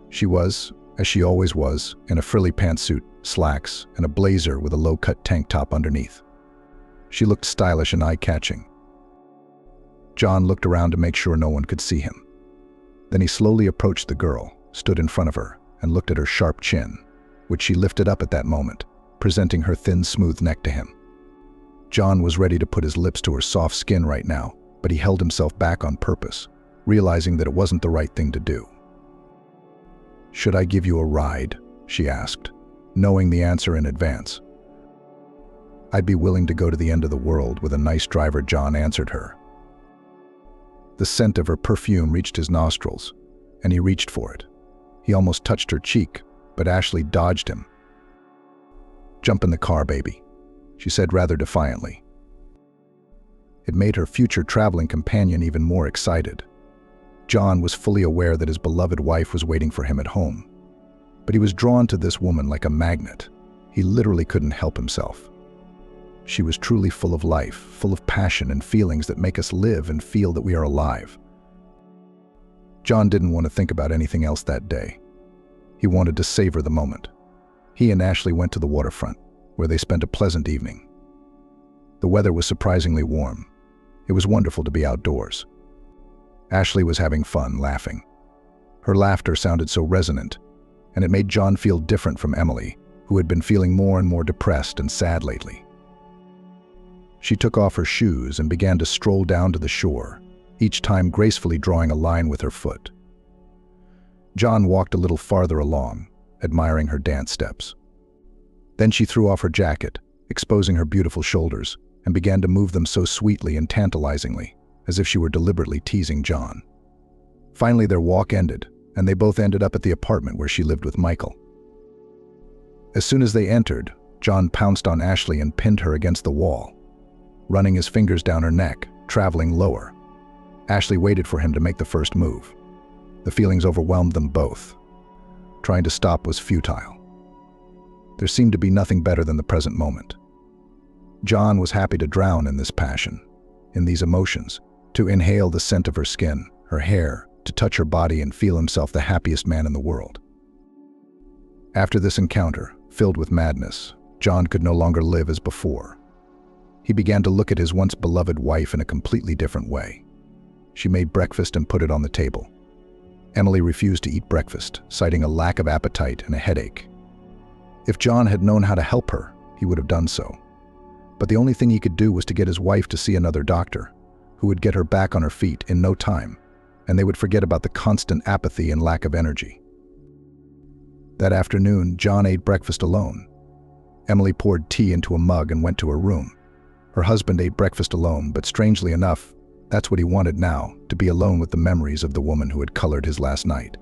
Speaker 3: She was, as she always was, in a frilly pantsuit, slacks, and a blazer with a low-cut tank top underneath. She looked stylish and eye-catching. John looked around to make sure no one could see him. Then he slowly approached the girl, stood in front of her, and looked at her sharp chin, which she lifted up at that moment, presenting her thin, smooth neck to him. John was ready to put his lips to her soft skin right now, but he held himself back on purpose, realizing that it wasn't the right thing to do. "Should I give you a ride?" she asked, knowing the answer in advance. "I'd be willing to go to the end of the world with a nice driver," John answered her. The scent of her perfume reached his nostrils, and he reached for it. He almost touched her cheek, but Ashley dodged him. "Jump in the car, baby," she said rather defiantly. It made her future traveling companion even more excited. John was fully aware that his beloved wife was waiting for him at home. But he was drawn to this woman like a magnet. He literally couldn't help himself. She was truly full of life, full of passion and feelings that make us live and feel that we are alive. John didn't want to think about anything else that day. He wanted to savor the moment. He and Ashley went to the waterfront, where they spent a pleasant evening. The weather was surprisingly warm. It was wonderful to be outdoors. Ashley was having fun, laughing. Her laughter sounded so resonant, and it made John feel different from Emily, who had been feeling more and more depressed and sad lately. She took off her shoes and began to stroll down to the shore, each time gracefully drawing a line with her foot. John walked a little farther along, admiring her dance steps. Then she threw off her jacket, exposing her beautiful shoulders, and began to move them so sweetly and tantalizingly, as if she were deliberately teasing John. Finally, their walk ended, and they both ended up at the apartment where she lived with Michael. As soon as they entered, John pounced on Ashley and pinned her against the wall, running his fingers down her neck, traveling lower. Ashley waited for him to make the first move. The feelings overwhelmed them both. Trying to stop was futile. There seemed to be nothing better than the present moment. John was happy to drown in this passion, in these emotions, to inhale the scent of her skin, her hair, to touch her body and feel himself the happiest man in the world. After this encounter, filled with madness, John could no longer live as before. He began to look at his once beloved wife in a completely different way. She made breakfast and put it on the table. Emily refused to eat breakfast, citing a lack of appetite and a headache. If John had known how to help her, he would have done so. But the only thing he could do was to get his wife to see another doctor, who would get her back on her feet in no time, and they would forget about the constant apathy and lack of energy. That afternoon, John ate breakfast alone. Emily poured tea into a mug and went to her room. Her husband ate breakfast alone, but strangely enough, that's what he wanted now, to be alone with the memories of the woman who had colored his last night.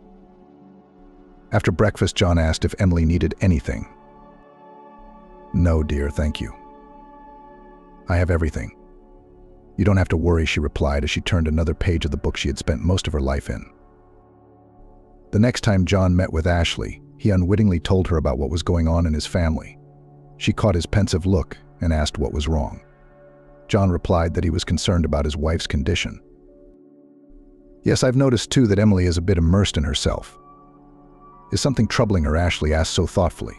Speaker 3: After breakfast, John asked if Emily needed anything. "No, dear, thank you. I have everything." "You don't have to worry," she replied as she turned another page of the book she had spent most of her life in. The next time John met with Ashley, he unwittingly told her about what was going on in his family. She caught his pensive look and asked what was wrong. John replied that he was concerned about his wife's condition. "Yes, I've noticed too that Emily is a bit immersed in herself." "Is something troubling her?" Ashley asked so thoughtfully.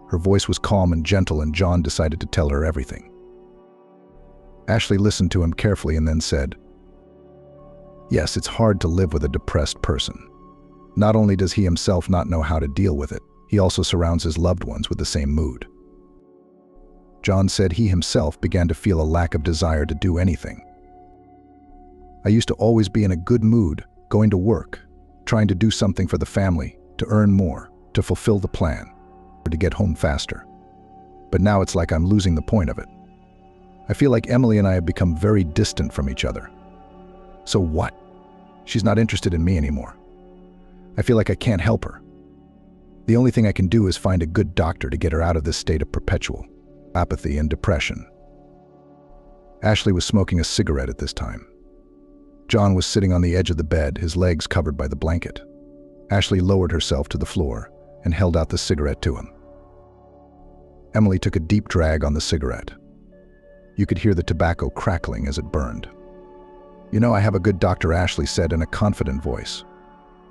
Speaker 3: Her voice was calm and gentle, and John decided to tell her everything. Ashley listened to him carefully and then said, "Yes, it's hard to live with a depressed person. Not only does he himself not know how to deal with it, he also surrounds his loved ones with the same mood." John said he himself began to feel a lack of desire to do anything. "I used to always be in a good mood, going to work, trying to do something for the family, to earn more, to fulfill the plan, or to get home faster. But now it's like I'm losing the point of it. I feel like Emily and I have become very distant from each other. So what? She's not interested in me anymore. I feel like I can't help her. The only thing I can do is find a good doctor to get her out of this state of perpetual apathy and depression." Ashley was smoking a cigarette at this time. John was sitting on the edge of the bed, his legs covered by the blanket. Ashley lowered herself to the floor and held out the cigarette to him. Emily took a deep drag on the cigarette. You could hear the tobacco crackling as it burned. "You know, I have a good doctor," Ashley said in a confident voice.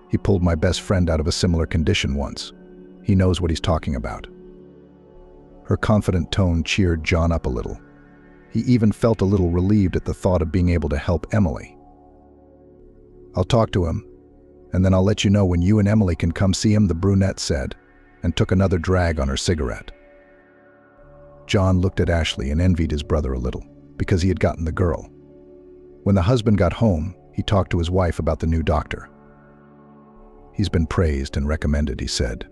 Speaker 3: "He pulled my best friend out of a similar condition once. He knows what he's talking about." Her confident tone cheered John up a little. He even felt a little relieved at the thought of being able to help Emily. "I'll talk to him, and then I'll let you know when you and Emily can come see him," the brunette said, and took another drag on her cigarette. John looked at Ashley and envied his brother a little, because he had gotten the girl. When the husband got home, he talked to his wife about the new doctor. "He's been praised and recommended," he said.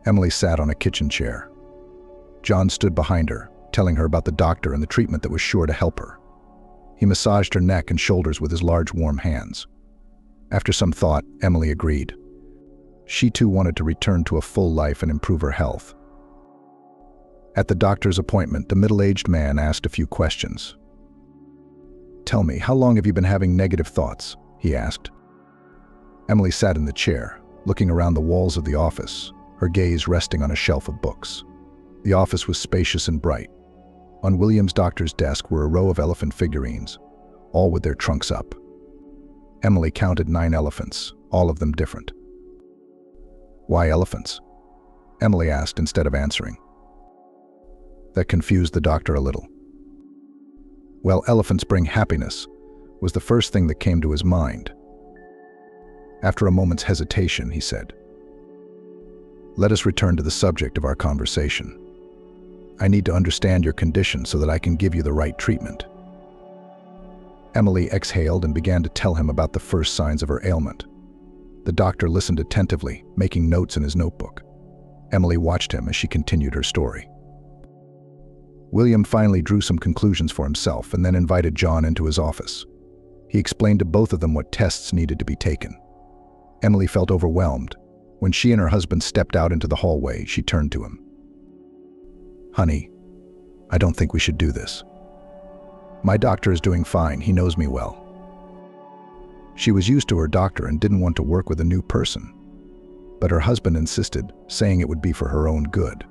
Speaker 3: Emily sat on a kitchen chair. John stood behind her, telling her about the doctor and the treatment that was sure to help her. He massaged her neck and shoulders with his large, warm hands. After some thought, Emily agreed. She too wanted to return to a full life and improve her health. At the doctor's appointment, the middle-aged man asked a few questions. "Tell me, how long have you been having negative thoughts?" he asked. Emily sat in the chair, looking around the walls of the office, her gaze resting on a shelf of books. The office was spacious and bright. On William's doctor's desk were a row of elephant figurines, all with their trunks up. Emily counted 9 elephants, all of them different. "Why elephants?" Emily asked instead of answering. That confused the doctor a little. "Well, elephants bring happiness," was the first thing that came to his mind. After a moment's hesitation, he said, "Let us return to the subject of our conversation. I need to understand your condition so that I can give you the right treatment." Emily exhaled and began to tell him about the first signs of her ailment. The doctor listened attentively, making notes in his notebook. Emily watched him as she continued her story. William finally drew some conclusions for himself and then invited John into his office. He explained to both of them what tests needed to be taken. Emily felt overwhelmed. When she and her husband stepped out into the hallway, she turned to him. "Honey, I don't think we should do this. My doctor is doing fine. He knows me well." She was used to her doctor and didn't want to work with a new person. But her husband insisted, saying it would be for her own good.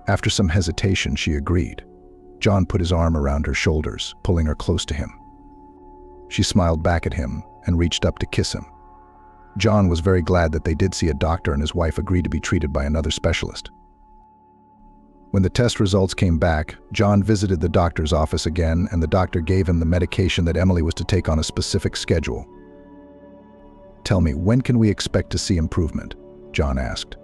Speaker 3: After some hesitation, she agreed. John put his arm around her shoulders, pulling her close to him. She smiled back at him and reached up to kiss him. John was very glad that they did see a doctor and his wife agreed to be treated by another specialist. When the test results came back, John visited the doctor's office again, and the doctor gave him the medication that Emily was to take on a specific schedule. "Tell me, when can we expect to see improvement?" John asked.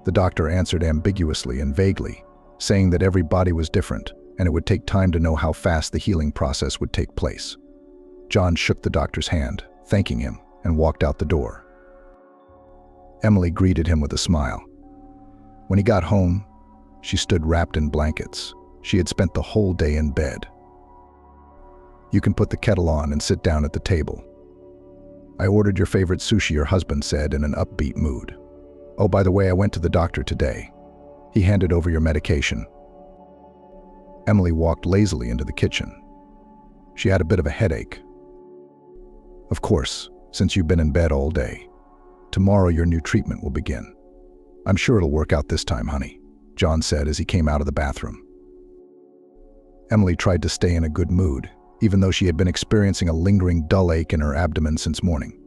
Speaker 3: The doctor answered ambiguously and vaguely, saying that every body was different and it would take time to know how fast the healing process would take place. John shook the doctor's hand, thanking him, and walked out the door. Emily greeted him with a smile. When he got home, she stood wrapped in blankets. She had spent the whole day in bed. "You can put the kettle on and sit down at the table. I ordered your favorite sushi," your husband said in an upbeat mood. "Oh, by the way, I went to the doctor today. He handed over your medication." Emily walked lazily into the kitchen. She had a bit of a headache. "Of course, since you've been in bed all day. Tomorrow your new treatment will begin. I'm sure it'll work out this time, honey," John said as he came out of the bathroom. Emily tried to stay in a good mood, even though she had been experiencing a lingering dull ache in her abdomen since morning.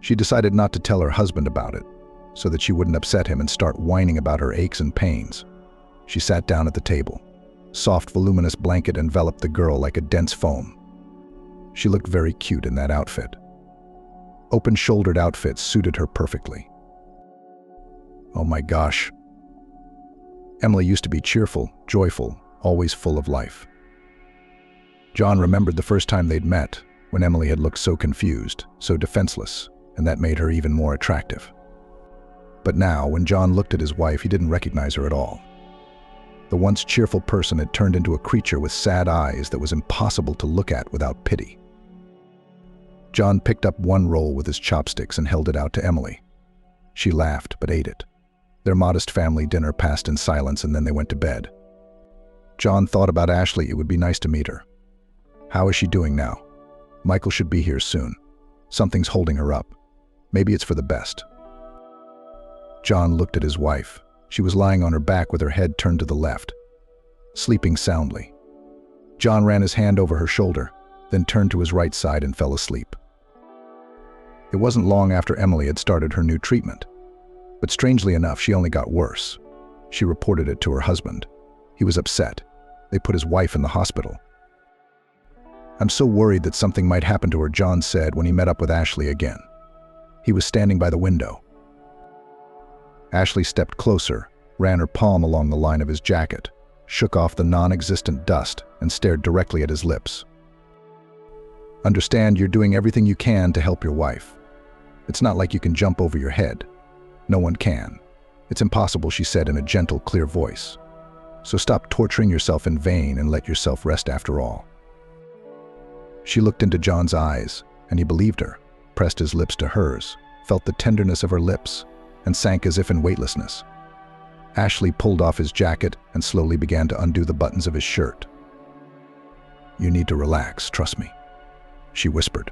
Speaker 3: She decided not to tell her husband about it, so that she wouldn't upset him and start whining about her aches and pains. She sat down at the table. Soft, voluminous blanket enveloped the girl like a dense foam. She looked very cute in that outfit. Open-shouldered outfits suited her perfectly. Oh my gosh. Emily used to be cheerful, joyful, always full of life. John remembered the first time they'd met, when Emily had looked so confused, so defenseless, and that made her even more attractive. But now, when John looked at his wife, he didn't recognize her at all. The once cheerful person had turned into a creature with sad eyes that was impossible to look at without pity. John picked up one roll with his chopsticks and held it out to Emily. She laughed, but ate it. Their modest family dinner passed in silence, and then they went to bed. John thought about Ashley. It would be nice to meet her. How is she doing now? Michael should be here soon. Something's holding her up. Maybe it's for the best. John looked at his wife. She was lying on her back with her head turned to the left, sleeping soundly. John ran his hand over her shoulder, then turned to his right side and fell asleep. It wasn't long after Emily had started her new treatment. But strangely enough, she only got worse. She reported it to her husband. He was upset. They put his wife in the hospital. "I'm so worried that something might happen to her," John said when he met up with Ashley again. He was standing by the window. Ashley stepped closer, ran her palm along the line of his jacket, shook off the non-existent dust, and stared directly at his lips. "Understand, you're doing everything you can to help your wife. It's not like you can jump over your head. No one can. It's impossible," she said in a gentle, clear voice. "So stop torturing yourself in vain and let yourself rest after all." She looked into John's eyes, and he believed her, pressed his lips to hers, felt the tenderness of her lips, and sank as if in weightlessness. Ashley pulled off his jacket and slowly began to undo the buttons of his shirt. "You need to relax, trust me," she whispered.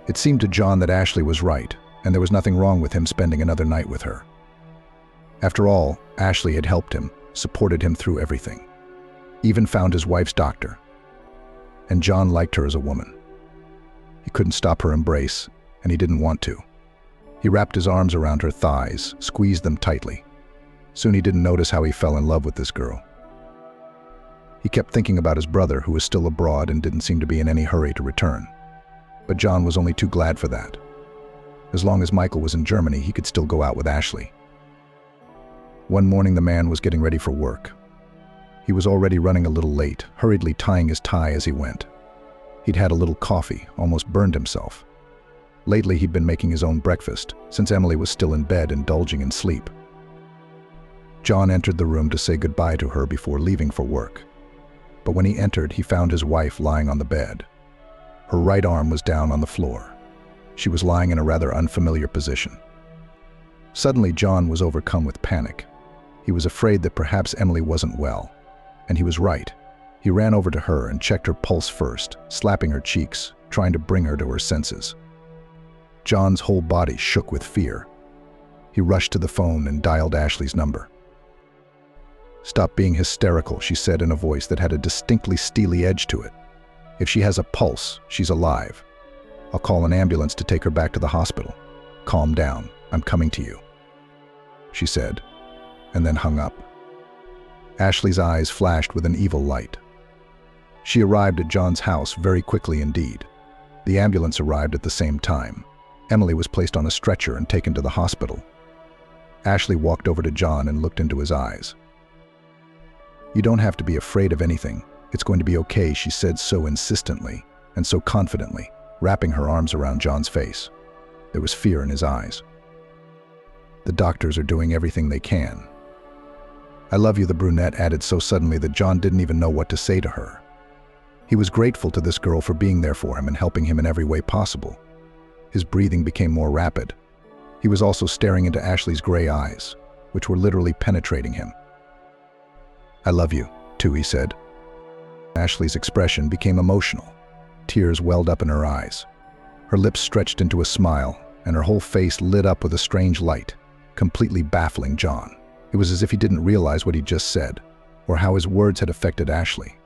Speaker 3: It seemed to John that Ashley was right, and there was nothing wrong with him spending another night with her. After all, Ashley had helped him, supported him through everything, even found his wife's doctor. And John liked her as a woman. He couldn't stop her embrace, and he didn't want to. He wrapped his arms around her thighs, squeezed them tightly. Soon he didn't notice how he fell in love with this girl. He kept thinking about his brother, who was still abroad and didn't seem to be in any hurry to return. But John was only too glad for that. As long as Michael was in Germany, he could still go out with Ashley. One morning, the man was getting ready for work. He was already running a little late, hurriedly tying his tie as he went. He'd had a little coffee, almost burned himself. Lately, he'd been making his own breakfast, since Emily was still in bed, indulging in sleep. John entered the room to say goodbye to her before leaving for work. But when he entered, he found his wife lying on the bed. Her right arm was down on the floor. She was lying in a rather unfamiliar position. Suddenly, John was overcome with panic. He was afraid that perhaps Emily wasn't well. And he was right. He ran over to her and checked her pulse first, slapping her cheeks, trying to bring her to her senses. John's whole body shook with fear. He rushed to the phone and dialed Ashley's number. "Stop being hysterical," she said in a voice that had a distinctly steely edge to it. "If she has a pulse, she's alive. I'll call an ambulance to take her back to the hospital. Calm down. I'm coming to you," she said, and then hung up. Ashley's eyes flashed with an evil light. She arrived at John's house very quickly indeed. The ambulance arrived at the same time. Emily was placed on a stretcher and taken to the hospital. Ashley walked over to John and looked into his eyes. "You don't have to be afraid of anything. It's going to be okay," she said so insistently and so confidently, wrapping her arms around John's face. There was fear in his eyes. "The doctors are doing everything they can." "I love you," the brunette added so suddenly that John didn't even know what to say to her. He was grateful to this girl for being there for him and helping him in every way possible. His breathing became more rapid. He was also staring into Ashley's gray eyes, which were literally penetrating him. "I love you, too," he said. Ashley's expression became emotional. Tears welled up in her eyes. Her lips stretched into a smile, and her whole face lit up with a strange light, completely baffling John. It was as if he didn't realize what he'd just said, or how his words had affected Ashley.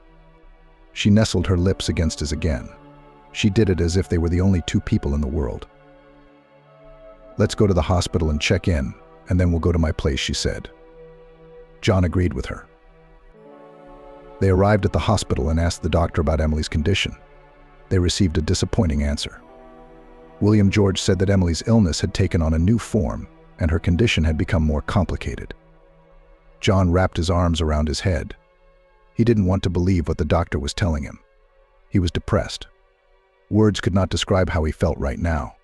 Speaker 3: She nestled her lips against his again. She did it as if they were the only two people in the world. "Let's go to the hospital and check in, and then we'll go to my place," she said. John agreed with her. They arrived at the hospital and asked the doctor about Emily's condition. They received a disappointing answer. William George said that Emily's illness had taken on a new form, and her condition had become more complicated. John wrapped his arms around his head. He didn't want to believe what the doctor was telling him. He was depressed. Words could not describe how he felt right now.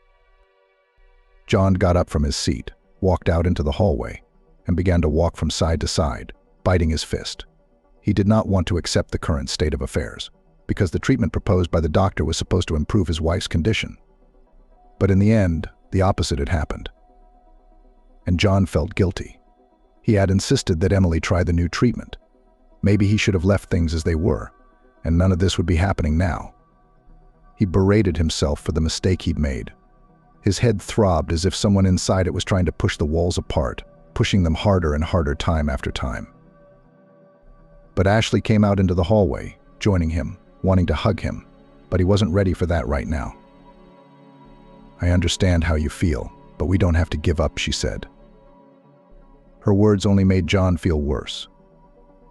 Speaker 3: John got up from his seat, walked out into the hallway, and began to walk from side to side, biting his fist. He did not want to accept the current state of affairs, because the treatment proposed by the doctor was supposed to improve his wife's condition. But in the end, the opposite had happened. And John felt guilty. He had insisted that Emily try the new treatment. Maybe he should have left things as they were, and none of this would be happening now. He berated himself for the mistake he'd made. His head throbbed as if someone inside it was trying to push the walls apart, pushing them harder and harder time after time. But Ashley came out into the hallway, joining him, wanting to hug him, but he wasn't ready for that right now. "I understand how you feel, but we don't have to give up," she said. Her words only made John feel worse.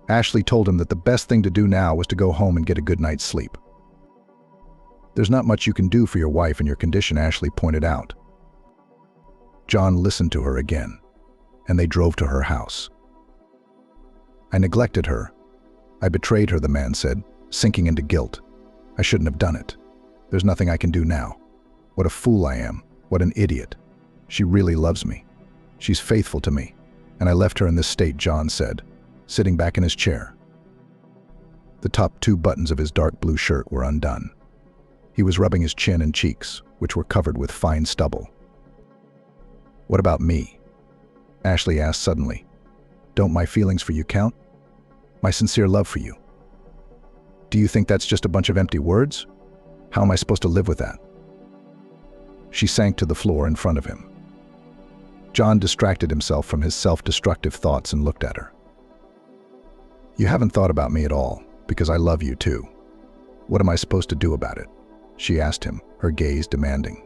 Speaker 3: Ashley told him that the best thing to do now was to go home and get a good night's sleep. "There's not much you can do for your wife in your condition," Ashley pointed out. John listened to her again, and they drove to her house. "I neglected her. I betrayed her," the man said, sinking into guilt. "I shouldn't have done it. There's nothing I can do now. What a fool I am. What an idiot. She really loves me. She's faithful to me. And I left her in this state," John said, sitting back in his chair. The top 2 buttons of his dark blue shirt were undone. He was rubbing his chin and cheeks, which were covered with fine stubble. "What about me?" Ashley asked suddenly. "Don't my feelings for you count? My sincere love for you? Do you think that's just a bunch of empty words? How am I supposed to live with that?" She sank to the floor in front of him. John distracted himself from his self-destructive thoughts and looked at her. "You haven't thought about me at all, because I love you too. What am I supposed to do about it?" she asked him, her gaze demanding.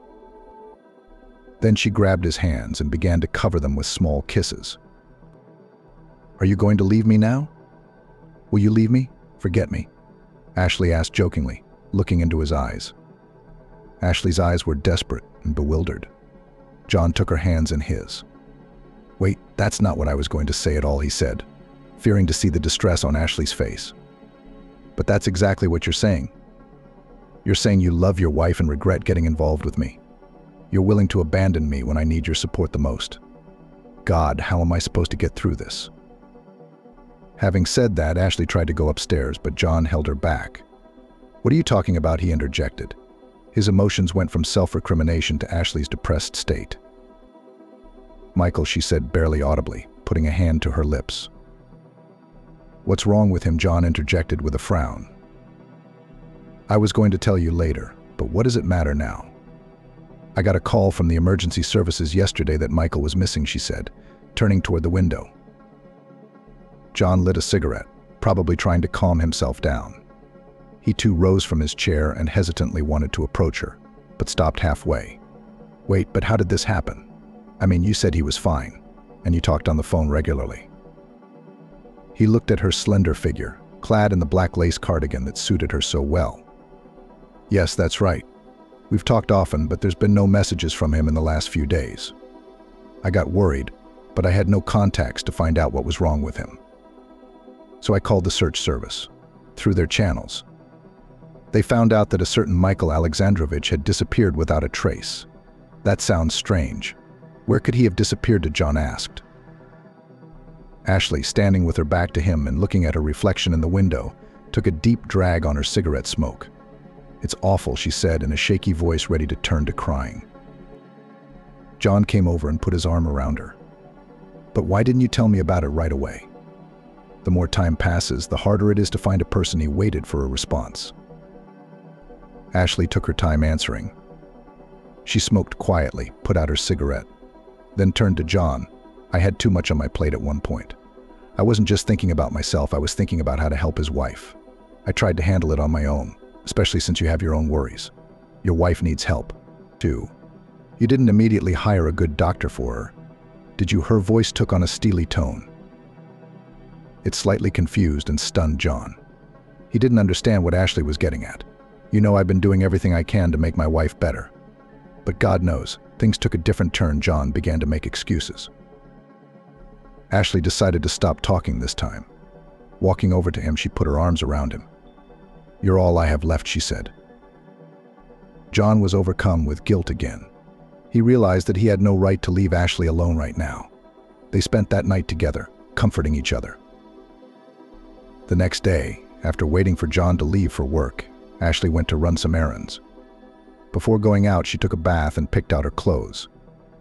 Speaker 3: Then she grabbed his hands and began to cover them with small kisses. "Are you going to leave me now? Will you leave me? Forget me?" Ashley asked jokingly, looking into his eyes. Ashley's eyes were desperate and bewildered. John took her hands in his. "Wait, that's not what I was going to say at all," he said, fearing to see the distress on Ashley's face. "But that's exactly what you're saying. You're saying you love your wife and regret getting involved with me. You're willing to abandon me when I need your support the most. God, how am I supposed to get through this?" Having said that, Ashley tried to go upstairs, but John held her back. "What are you talking about?" he interjected. His emotions went from self-recrimination to Ashley's depressed state. "Michael," she said barely audibly, putting a hand to her lips. "What's wrong with him?" John interjected with a frown. "I was going to tell you later, but what does it matter now?" "I got a call from the emergency services yesterday that Michael was missing," she said, turning toward the window. John lit a cigarette, probably trying to calm himself down. He too rose from his chair and hesitantly wanted to approach her, but stopped halfway. "Wait, but how did this happen? I mean, you said he was fine, and you talked on the phone regularly." He looked at her slender figure, clad in the black lace cardigan that suited her so well. "Yes, that's right. We've talked often, but there's been no messages from him in the last few days. I got worried, but I had no contacts to find out what was wrong with him. So I called the search service, through their channels. They found out that a certain Michael Alexandrovich had disappeared without a trace. That sounds strange. Where could he have disappeared?" John asked. Ashley, standing with her back to him and looking at her reflection in the window, took a deep drag on her cigarette smoke. "It's awful," she said in a shaky voice ready to turn to crying. John came over and put his arm around her. "But why didn't you tell me about it right away? The more time passes, the harder it is to find a person." He waited for a response. Ashley took her time answering. She smoked quietly, put out her cigarette, then turned to John. "I had too much on my plate at one point. I wasn't just thinking about myself, I was thinking about how to help his wife. I tried to handle it on my own, especially since you have your own worries. Your wife needs help, too. You didn't immediately hire a good doctor for her, did you?" Her voice took on a steely tone. It slightly confused and stunned John. He didn't understand what Ashley was getting at. "You know, I've been doing everything I can to make my wife better. But God knows, things took a different turn." John began to make excuses. Ashley decided to stop talking this time. Walking over to him, she put her arms around him. "You're all I have left," she said. John was overcome with guilt again. He realized that he had no right to leave Ashley alone right now. They spent that night together, comforting each other. The next day, after waiting for John to leave for work, Ashley went to run some errands. Before going out, she took a bath and picked out her clothes.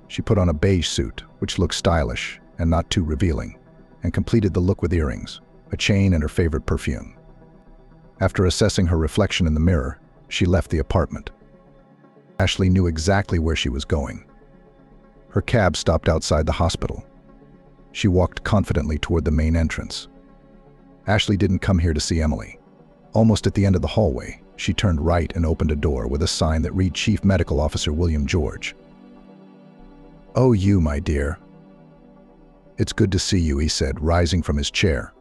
Speaker 3: She put on a beige suit, which looked stylish and not too revealing, and completed the look with earrings, a chain, and her favorite perfume. After assessing her reflection in the mirror, she left the apartment. Ashley knew exactly where she was going. Her cab stopped outside the hospital. She walked confidently toward the main entrance. Ashley didn't come here to see Emily. Almost at the end of the hallway, she turned right and opened a door with a sign that read Chief Medical Officer William George. "Oh, you, my dear. It's good to see you," he said, rising from his chair.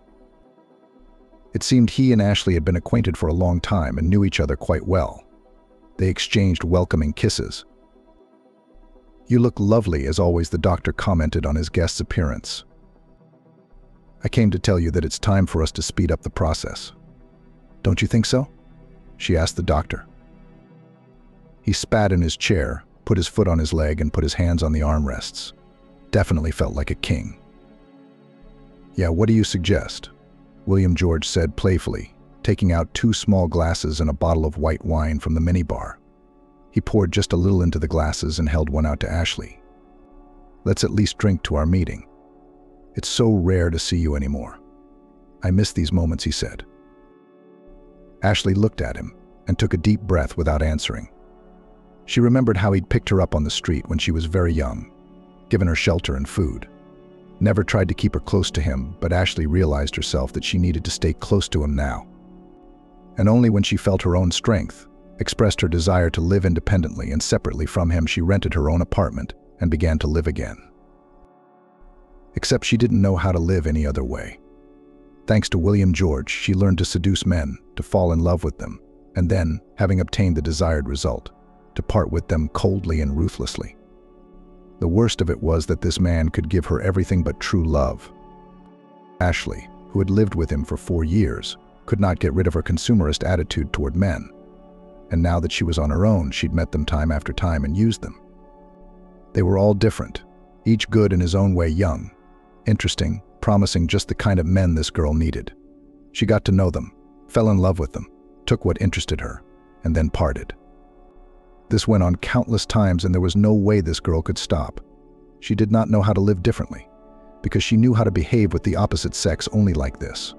Speaker 3: It seemed he and Ashley had been acquainted for a long time and knew each other quite well. They exchanged welcoming kisses. "You look lovely," as always, the doctor commented on his guest's appearance. "I came to tell you that it's time for us to speed up the process. Don't you think so?" she asked the doctor. He spat in his chair, put his foot on his leg, and put his hands on the armrests. Definitely felt like a king. "Yeah, what do you suggest?" William George said playfully, taking out 2 small glasses and a bottle of white wine from the minibar. He poured just a little into the glasses and held one out to Ashley. "Let's at least drink to our meeting. It's so rare to see you anymore. I miss these moments," he said. Ashley looked at him and took a deep breath without answering. She remembered how he'd picked her up on the street when she was very young, given her shelter and food. Never tried to keep her close to him, but Ashley realized herself that she needed to stay close to him now. And only when she felt her own strength, expressed her desire to live independently and separately from him, she rented her own apartment and began to live again. Except she didn't know how to live any other way. Thanks to William George, she learned to seduce men, to fall in love with them, and then, having obtained the desired result, to part with them coldly and ruthlessly. The worst of it was that this man could give her everything but true love. Ashley, who had lived with him for 4 years, could not get rid of her consumerist attitude toward men. And now that she was on her own, she'd met them time after time and used them. They were all different, each good in his own way, young, interesting, promising, just the kind of men this girl needed. She got to know them, fell in love with them, took what interested her, and then parted. This went on countless times, and there was no way this girl could stop. She did not know how to live differently, because she knew how to behave with the opposite sex only like this.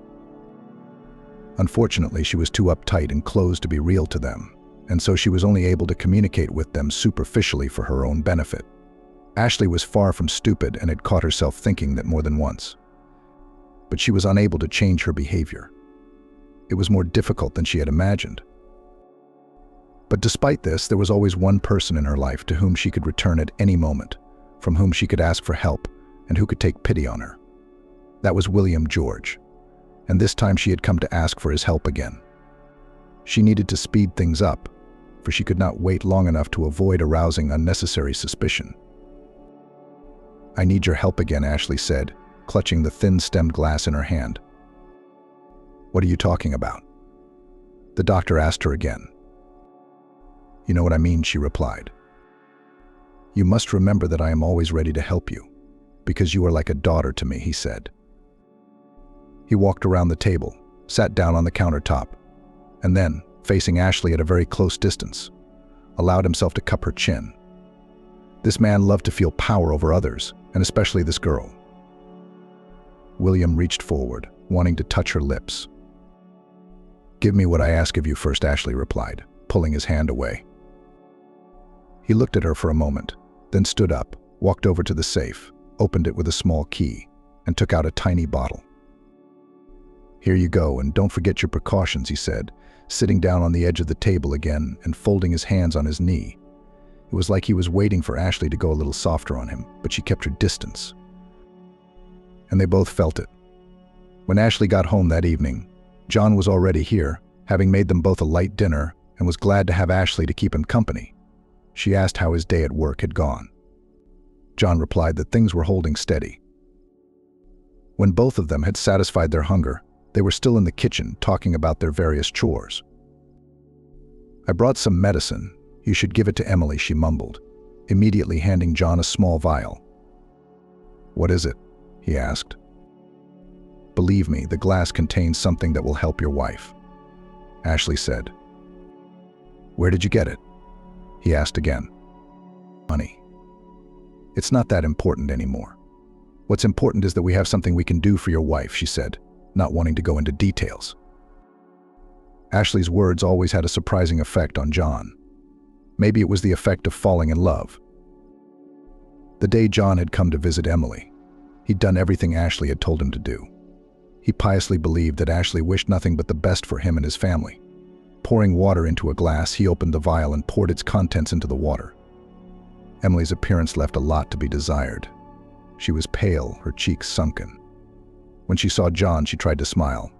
Speaker 3: Unfortunately, she was too uptight and closed to be real to them, and so she was only able to communicate with them superficially for her own benefit. Ashley was far from stupid and had caught herself thinking that more than once. But she was unable to change her behavior. It was more difficult than she had imagined. But despite this, there was always one person in her life to whom she could return at any moment, from whom she could ask for help, and who could take pity on her. That was William George, and this time she had come to ask for his help again. She needed to speed things up, for she could not wait long enough to avoid arousing unnecessary suspicion. "I need your help again," Ashley said, clutching the thin-stemmed glass in her hand. "What are you talking about?" The doctor asked her again. "You know what I mean," she replied. "You must remember that I am always ready to help you, because you are like a daughter to me," he said. He walked around the table, sat down on the countertop, and then, facing Ashley at a very close distance, allowed himself to cup her chin. This man loved to feel power over others, and especially this girl. William reached forward, wanting to touch her lips. "Give me what I ask of you first," Ashley replied, pulling his hand away. He looked at her for a moment, then stood up, walked over to the safe, opened it with a small key, and took out a tiny bottle. "Here you go, and don't forget your precautions," he said, sitting down on the edge of the table again and folding his hands on his knee. It was like he was waiting for Ashley to go a little softer on him, but she kept her distance. And they both felt it. When Ashley got home that evening, John was already here, having made them both a light dinner, and was glad to have Ashley to keep him company. She asked how his day at work had gone. John replied that things were holding steady. When both of them had satisfied their hunger, they were still in the kitchen talking about their various chores. "I brought some medicine. You should give it to Emily," she mumbled, immediately handing John a small vial. "What is it?" he asked. "Believe me, the glass contains something that will help your wife," Ashley said. "Where did you get it?" he asked again. "Money. It's not that important anymore. What's important is that we have something we can do for your wife," she said, not wanting to go into details. Ashley's words always had a surprising effect on John. Maybe it was the effect of falling in love. The day John had come to visit Emily, he'd done everything Ashley had told him to do. He piously believed that Ashley wished nothing but the best for him and his family. Pouring water into a glass, he opened the vial and poured its contents into the water. Emily's appearance left a lot to be desired. She was pale, her cheeks sunken. When she saw John, she tried to smile.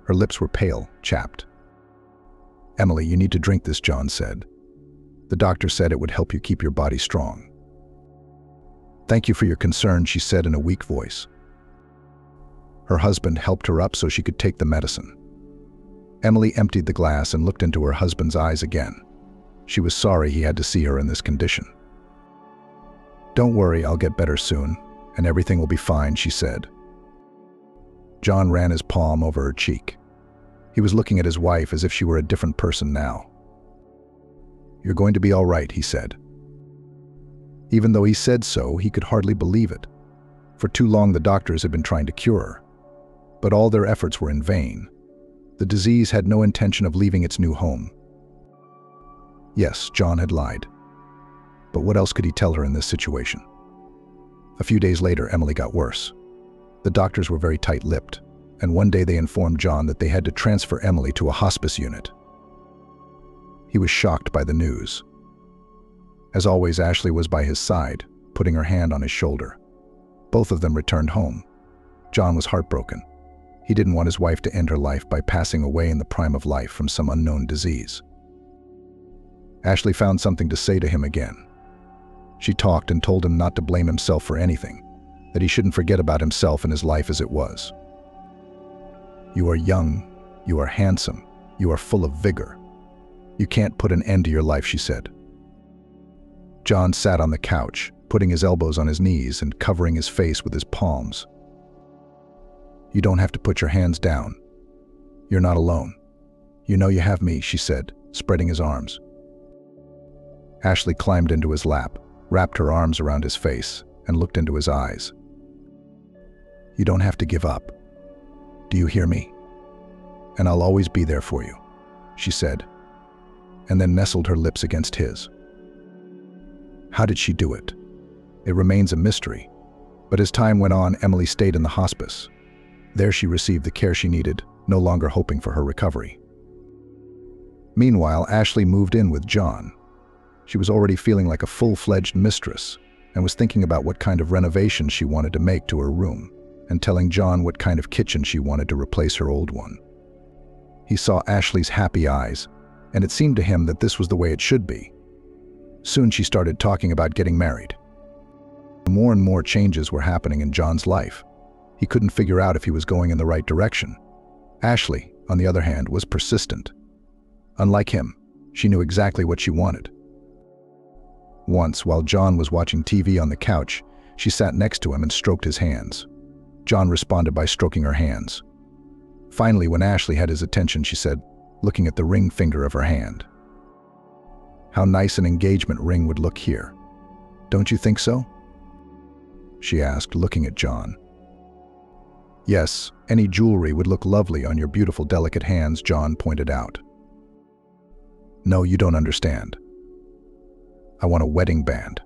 Speaker 3: Her lips were pale, chapped. "Emily, you need to drink this," John said. "The doctor said it would help you keep your body strong." "Thank you for your concern," she said in a weak voice. Her husband helped her up so she could take the medicine. Emily emptied the glass and looked into her husband's eyes again. She was sorry he had to see her in this condition. "Don't worry, I'll get better soon, and everything will be fine," she said. John ran his palm over her cheek. He was looking at his wife as if she were a different person now. "You're going to be all right," he said. Even though he said so, he could hardly believe it. For too long the doctors had been trying to cure her. But all their efforts were in vain. The disease had no intention of leaving its new home. Yes, John had lied. But what else could he tell her in this situation? A few days later, Emily got worse. The doctors were very tight-lipped, and one day they informed John that they had to transfer Emily to a hospice unit. He was shocked by the news. As always, Ashley was by his side, putting her hand on his shoulder. Both of them returned home. John was heartbroken. He didn't want his wife to end her life by passing away in the prime of life from some unknown disease. Ashley found something to say to him again. She talked and told him not to blame himself for anything, that he shouldn't forget about himself and his life as it was. "You are young, you are handsome, you are full of vigor. You can't put an end to your life," she said. John sat on the couch, putting his elbows on his knees and covering his face with his palms. "You don't have to put your hands down. You're not alone. You know you have me," she said, spreading his arms. Ashley climbed into his lap, wrapped her arms around his face, and looked into his eyes. "You don't have to give up. Do you hear me?" and I'll always be there for you," she said, and then nestled her lips against his. How did she do it? It remains a mystery, but as time went on, Emily stayed in the hospice. There she received the care she needed, no longer hoping for her recovery. Meanwhile, Ashley moved in with John. She was already feeling like a full-fledged mistress and was thinking about what kind of renovation she wanted to make to her room and telling John what kind of kitchen she wanted to replace her old one. He saw Ashley's happy eyes, and it seemed to him that this was the way it should be. Soon she started talking about getting married. More and more changes were happening in John's life. He couldn't figure out if he was going in the right direction. Ashley, on the other hand, was persistent. Unlike him, she knew exactly what she wanted. Once, while John was watching TV on the couch, she sat next to him and stroked his hands. John responded by stroking her hands. Finally, when Ashley had his attention, she said, looking at the ring finger of her hand, "How nice an engagement ring would look here. Don't you think so?" she asked, looking at John. "Yes, any jewelry would look lovely on your beautiful, delicate hands," John pointed out. "No, you don't understand. I want a wedding band,"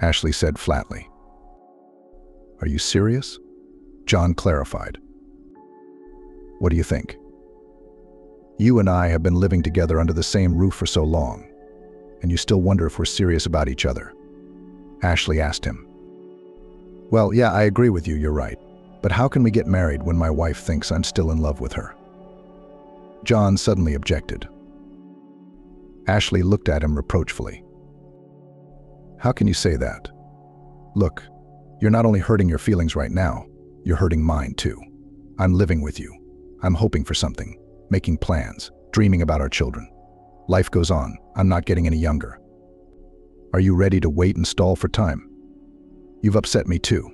Speaker 3: Ashley said flatly. "Are you serious?" John clarified. "What do you think? You and I have been living together under the same roof for so long, and you still wonder if we're serious about each other?" Ashley asked him. "Well, yeah, I agree with you, you're right. But how can we get married when my wife thinks I'm still in love with her?" John suddenly objected. Ashley looked at him reproachfully. "How can you say that? Look, you're not only hurting your feelings right now, you're hurting mine too. I'm living with you. I'm hoping for something, making plans, dreaming about our children. Life goes on. I'm not getting any younger. Are you ready to wait and stall for time? You've upset me too."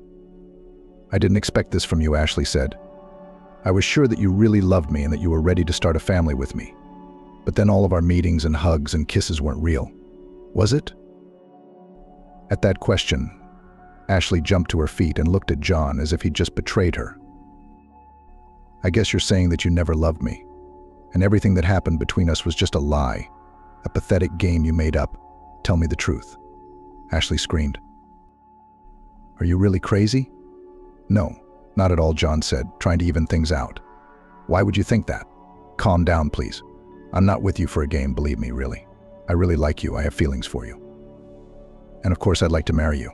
Speaker 3: "I didn't expect this from you," Ashley said. "I was sure that you really loved me and that you were ready to start a family with me. But then all of our meetings and hugs and kisses weren't real. Was it?" At that question, Ashley jumped to her feet and looked at John as if he'd just betrayed her. "I guess you're saying that you never loved me, and everything that happened between us was just a lie, a pathetic game you made up. Tell me the truth," Ashley screamed. "Are you really crazy?" "No, not at all," John said, trying to even things out. "Why would you think that? Calm down, please. I'm not with you for a game, believe me, really. I really like you. I have feelings for you. And of course, I'd like to marry you."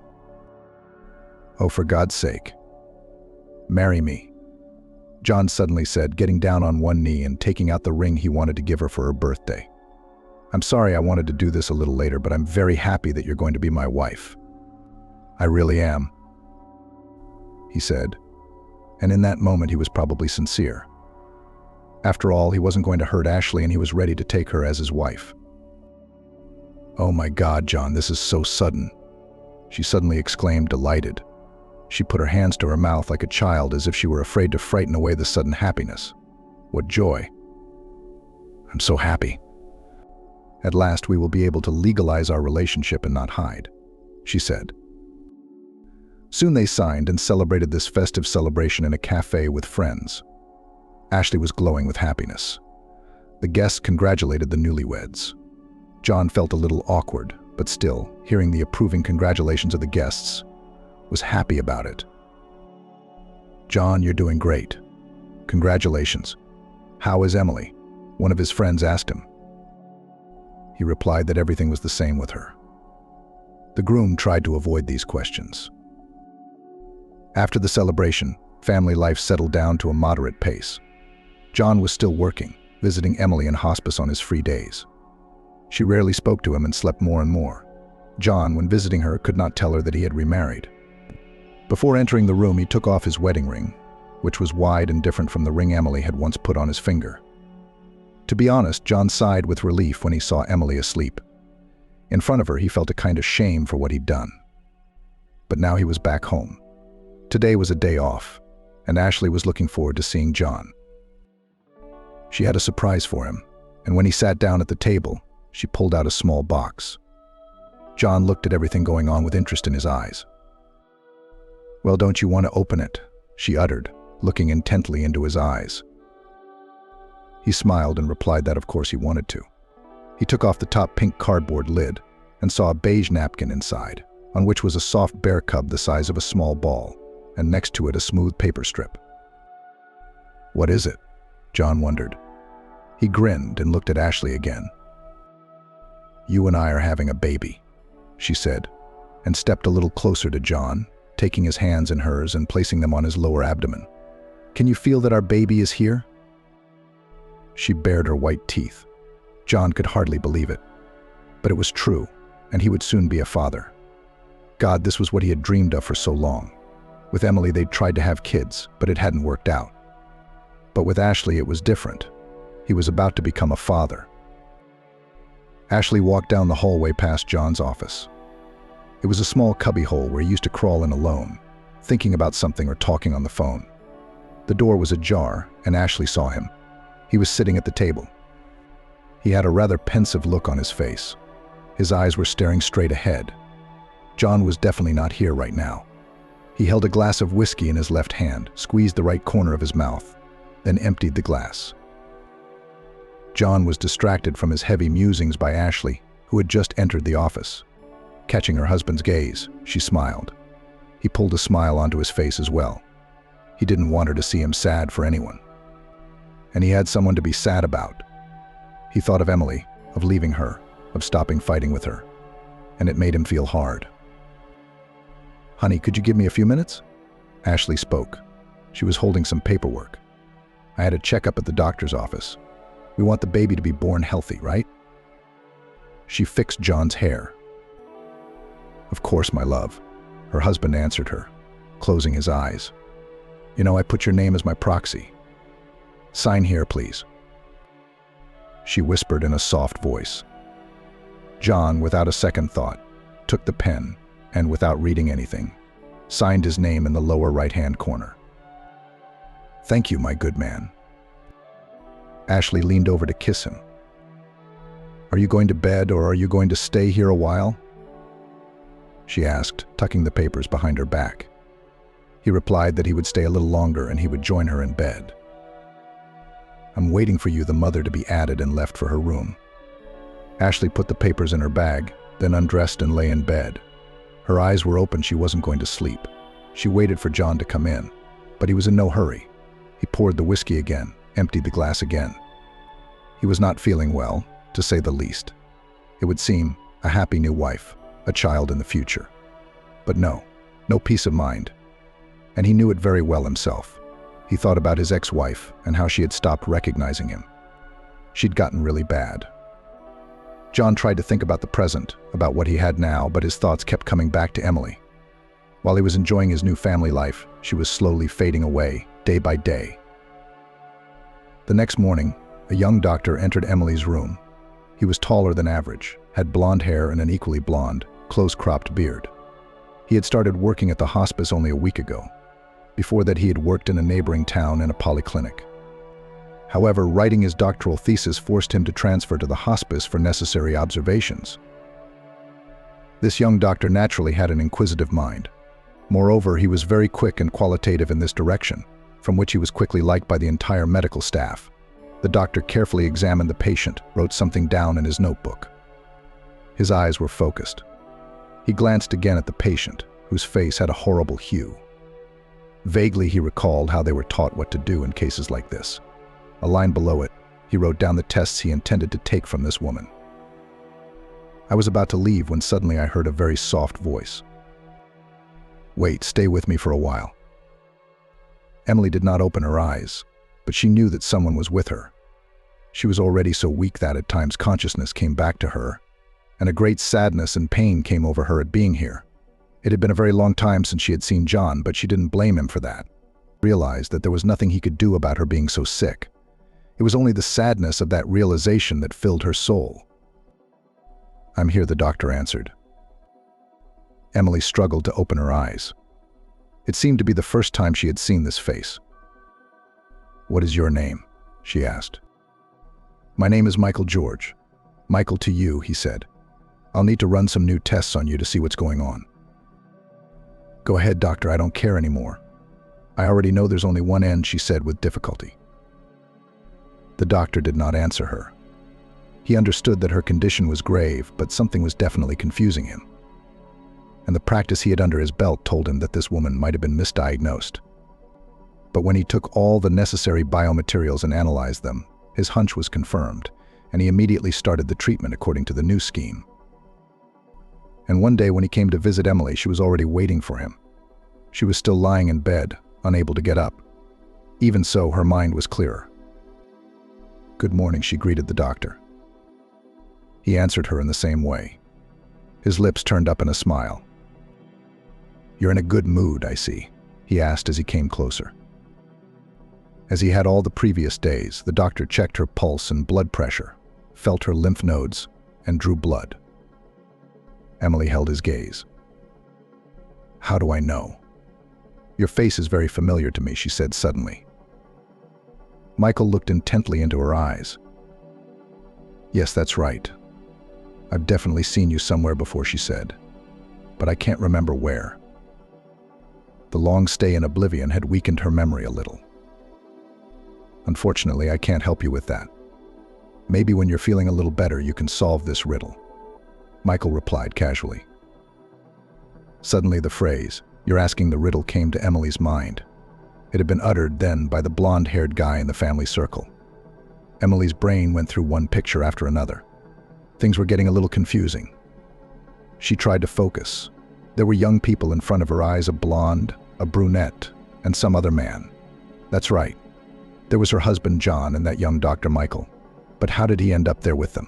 Speaker 3: "Oh, for God's sake. Marry me," John suddenly said, getting down on one knee and taking out the ring he wanted to give her for her birthday. "I'm sorry I wanted to do this a little later, but I'm very happy that you're going to be my wife." "I really am," he said, and in that moment he was probably sincere. After all, he wasn't going to hurt Ashley, and he was ready to take her as his wife. "Oh my God, John, this is so sudden," she suddenly exclaimed, delighted. She put her hands to her mouth like a child, as if she were afraid to frighten away the sudden happiness. What joy. "I'm so happy. At last we will be able to legalize our relationship and not hide," she said. Soon they signed and celebrated this festive celebration in a cafe with friends. Ashley was glowing with happiness. The guests congratulated the newlyweds. John felt a little awkward, but still, hearing the approving congratulations of the guests, was happy about it. "John, you're doing great. Congratulations. How is Emily?" one of his friends asked him. He replied that everything was the same with her. The groom tried to avoid these questions. After the celebration, family life settled down to a moderate pace. John was still working, visiting Emily in hospice on his free days. She rarely spoke to him and slept more and more. John, when visiting her, could not tell her that he had remarried. Before entering the room, he took off his wedding ring, which was wide and different from the ring Emily had once put on his finger. To be honest, John sighed with relief when he saw Emily asleep. In front of her, he felt a kind of shame for what he'd done. But now he was back home. Today was a day off, and Ashley was looking forward to seeing John. She had a surprise for him, and when he sat down at the table, she pulled out a small box. John looked at everything going on with interest in his eyes. "Well, don't you want to open it?" she uttered, looking intently into his eyes. He smiled and replied that of course he wanted to. He took off the top pink cardboard lid and saw a beige napkin inside, on which was a soft bear cub the size of a small ball, and next to it a smooth paper strip. "What is it?" John wondered. He grinned and looked at Ashley again. "You and I are having a baby," she said, and stepped a little closer to John, taking his hands in hers and placing them on his lower abdomen. "Can you feel that our baby is here?" She bared her white teeth. John could hardly believe it. But it was true, and he would soon be a father. God, this was what he had dreamed of for so long. With Emily, they'd tried to have kids, but it hadn't worked out. But with Ashley, it was different. He was about to become a father. Ashley walked down the hallway past John's office. It was a small cubbyhole where he used to crawl in alone, thinking about something or talking on the phone. The door was ajar, and Ashley saw him. He was sitting at the table. He had a rather pensive look on his face. His eyes were staring straight ahead. John was definitely not here right now. He held a glass of whiskey in his left hand, squeezed the right corner of his mouth, then emptied the glass. John was distracted from his heavy musings by Ashley, who had just entered the office. Catching her husband's gaze, she smiled. He pulled a smile onto his face as well. He didn't want her to see him sad for anyone. And he had someone to be sad about. He thought of Emily, of leaving her, of stopping fighting with her, and it made him feel hard. "Honey, could you give me a few minutes?" Ashley spoke. She was holding some paperwork. "I had a checkup at the doctor's office. We want the baby to be born healthy, right?" She fixed John's hair. "Of course, my love," her husband answered her, closing his eyes. "You know, I put your name as my proxy. Sign here, please." She whispered in a soft voice. John, without a second thought, took the pen and, without reading anything, signed his name in the lower right-hand corner. "Thank you, my good man." Ashley leaned over to kiss him. "Are you going to bed or are you going to stay here a while?" she asked, tucking the papers behind her back. He replied that he would stay a little longer and he would join her in bed. "I'm waiting for you," the mother to be added and left for her room. Ashley put the papers in her bag, then undressed and lay in bed. Her eyes were open, she wasn't going to sleep. She waited for John to come in, but he was in no hurry. He poured the whiskey again, emptied the glass again. He was not feeling well, to say the least. It would seem a happy new wife, a child in the future. But no peace of mind. And he knew it very well himself. He thought about his ex-wife and how she had stopped recognizing him. She'd gotten really bad. John tried to think about the present, about what he had now, but his thoughts kept coming back to Emily. While he was enjoying his new family life, she was slowly fading away, day by day. The next morning, a young doctor entered Emily's room. He was taller than average, had blonde hair and an equally blonde, close-cropped beard. He had started working at the hospice only a week ago. Before that, he had worked in a neighboring town in a polyclinic. However, writing his doctoral thesis forced him to transfer to the hospice for necessary observations. This young doctor naturally had an inquisitive mind. Moreover, he was very quick and qualitative in this direction, from which he was quickly liked by the entire medical staff. The doctor carefully examined the patient, wrote something down in his notebook. His eyes were focused. He glanced again at the patient, whose face had a horrible hue. Vaguely, he recalled how they were taught what to do in cases like this. A line below it, he wrote down the tests he intended to take from this woman. I was about to leave when suddenly I heard a very soft voice. "Wait, stay with me for a while." Emily did not open her eyes, but she knew that someone was with her. She was already so weak that at times consciousness came back to her, and a great sadness and pain came over her at being here. It had been a very long time since she had seen John, but she didn't blame him for that. Realized that there was nothing he could do about her being so sick. It was only the sadness of that realization that filled her soul. "I'm here," the doctor answered. Emily struggled to open her eyes. It seemed to be the first time she had seen this face. "What is your name?" she asked. "My name is Michael George." "Michael to you," he said. "I'll need to run some new tests on you to see what's going on." "Go ahead, doctor, I don't care anymore. I already know there's only one end," she said with difficulty. The doctor did not answer her. He understood that her condition was grave, but something was definitely confusing him. And the practice he had under his belt told him that this woman might have been misdiagnosed. But when he took all the necessary biomaterials and analyzed them, his hunch was confirmed, and he immediately started the treatment according to the new scheme. And one day when he came to visit Emily, she was already waiting for him. She was still lying in bed, unable to get up. Even so, her mind was clearer. "Good morning," she greeted the doctor. He answered her in the same way. His lips turned up in a smile. "You're in a good mood, I see," he asked as he came closer. As he had all the previous days, the doctor checked her pulse and blood pressure, felt her lymph nodes, and drew blood. Emily held his gaze. "How do I know?" "Your face is very familiar to me," she said suddenly. Michael looked intently into her eyes. "Yes, that's right. I've definitely seen you somewhere before," she said, "but I can't remember where." The long stay in oblivion had weakened her memory a little. "Unfortunately, I can't help you with that. Maybe when you're feeling a little better, you can solve this riddle," Michael replied casually. Suddenly the phrase, "you're asking the riddle," came to Emily's mind. It had been uttered then by the blonde-haired guy in the family circle. Emily's brain went through one picture after another. Things were getting a little confusing. She tried to focus. There were young people in front of her eyes, a blonde, a brunette, and some other man. That's right. There was her husband John and that young Dr. Michael. But how did he end up there with them?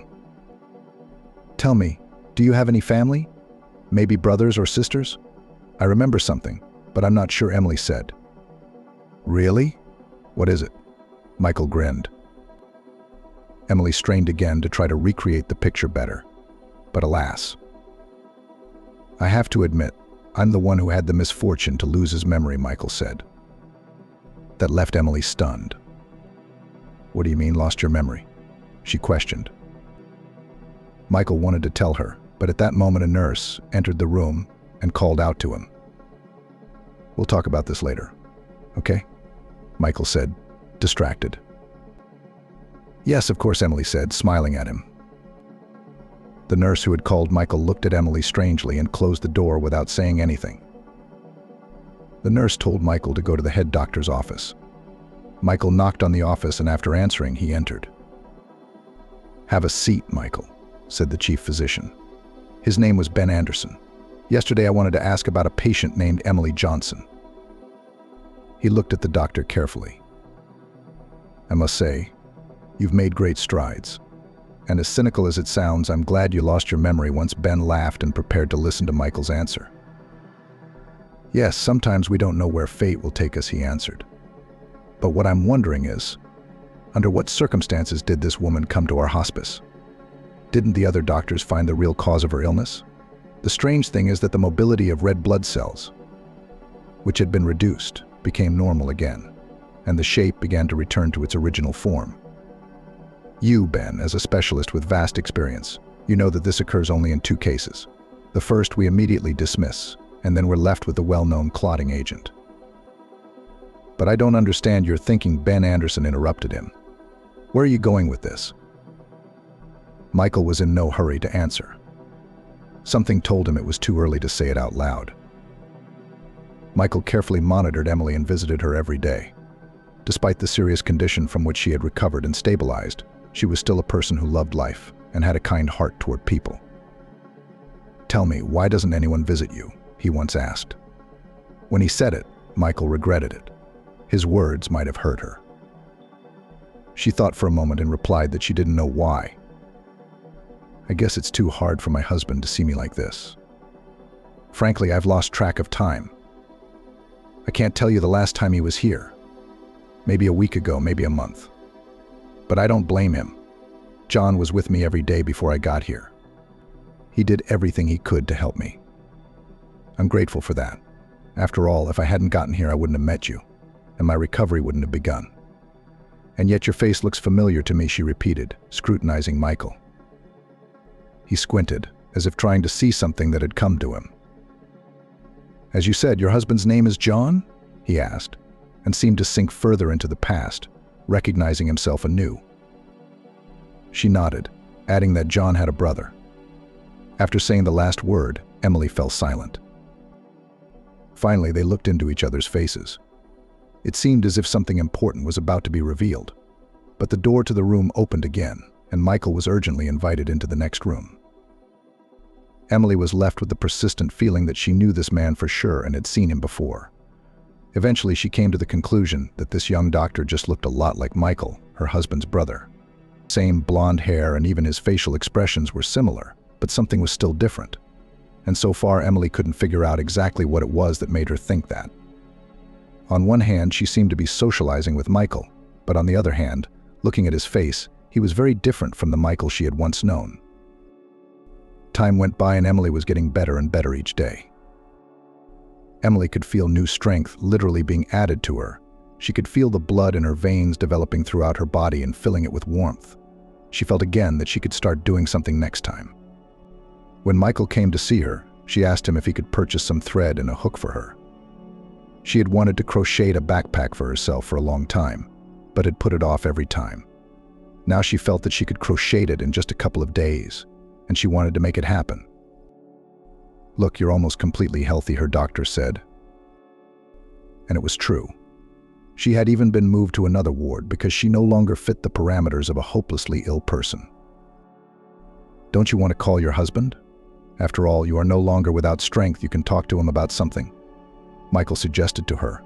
Speaker 3: "Tell me, do you have any family? Maybe brothers or sisters? I remember something, but I'm not sure," Emily said. "Really? What is it?" Michael grinned. Emily strained again to try to recreate the picture better. But alas. "I have to admit, I'm the one who had the misfortune to lose his memory," Michael said. That left Emily stunned. "What do you mean, lost your memory?" she questioned. Michael wanted to tell her, but at that moment a nurse entered the room and called out to him. "We'll talk about this later, okay?" Michael said, distracted. "Yes, of course," Emily said, smiling at him. The nurse who had called Michael looked at Emily strangely and closed the door without saying anything. The nurse told Michael to go to the head doctor's office. Michael knocked on the office, and after answering, he entered. "Have a seat, Michael," said the chief physician. His name was Ben Anderson. "Yesterday I wanted to ask about a patient named Emily Johnson." He looked at the doctor carefully. "I must say, you've made great strides. And as cynical as it sounds, I'm glad you lost your memory." Once Ben laughed and prepared to listen to Michael's answer. "Yes, sometimes we don't know where fate will take us," he answered. "But what I'm wondering is, under what circumstances did this woman come to our hospice? Didn't the other doctors find the real cause of her illness? The strange thing is that the mobility of red blood cells, which had been reduced, became normal again, and the shape began to return to its original form. You, Ben, as a specialist with vast experience, you know that this occurs only in 2 cases. The first we immediately dismiss, and then we're left with the well-known clotting agent." "But I don't understand your thinking," Ben Anderson interrupted him. "Where are you going with this?" Michael was in no hurry to answer. Something told him it was too early to say it out loud. Michael carefully monitored Emily and visited her every day. Despite the serious condition from which she had recovered and stabilized, she was still a person who loved life and had a kind heart toward people. "Tell me, why doesn't anyone visit you?" he once asked. When he said it, Michael regretted it. His words might have hurt her. She thought for a moment and replied that she didn't know why. "I guess it's too hard for my husband to see me like this. Frankly, I've lost track of time. I can't tell you the last time he was here. Maybe a week ago, maybe a month. But I don't blame him. John was with me every day before I got here. He did everything he could to help me. I'm grateful for that. After all, if I hadn't gotten here, I wouldn't have met you, and my recovery wouldn't have begun. And yet your face looks familiar to me," she repeated, scrutinizing Michael. He squinted, as if trying to see something that had come to him. "As you said, your husband's name is John?" he asked, and seemed to sink further into the past, recognizing himself anew. She nodded, adding that John had a brother. After saying the last word, Emily fell silent. Finally, they looked into each other's faces. It seemed as if something important was about to be revealed. But the door to the room opened again, and Michael was urgently invited into the next room. Emily was left with the persistent feeling that she knew this man for sure and had seen him before. Eventually, she came to the conclusion that this young doctor just looked a lot like Michael, her husband's brother. Same blonde hair, and even his facial expressions were similar, but something was still different. And so far, Emily couldn't figure out exactly what it was that made her think that. On one hand, she seemed to be socializing with Michael, but on the other hand, looking at his face, he was very different from the Michael she had once known. Time went by and Emily was getting better and better each day. Emily could feel new strength literally being added to her. She could feel the blood in her veins developing throughout her body and filling it with warmth. She felt again that she could start doing something next time. When Michael came to see her, she asked him if he could purchase some thread and a hook for her. She had wanted to crochet a backpack for herself for a long time, but had put it off every time. Now she felt that she could crochet it in just a couple of days, and she wanted to make it happen. "Look, you're almost completely healthy," her doctor said. And it was true. She had even been moved to another ward because she no longer fit the parameters of a hopelessly ill person. "Don't you want to call your husband? After all, you are no longer without strength. You can talk to him about something," Michael suggested to her.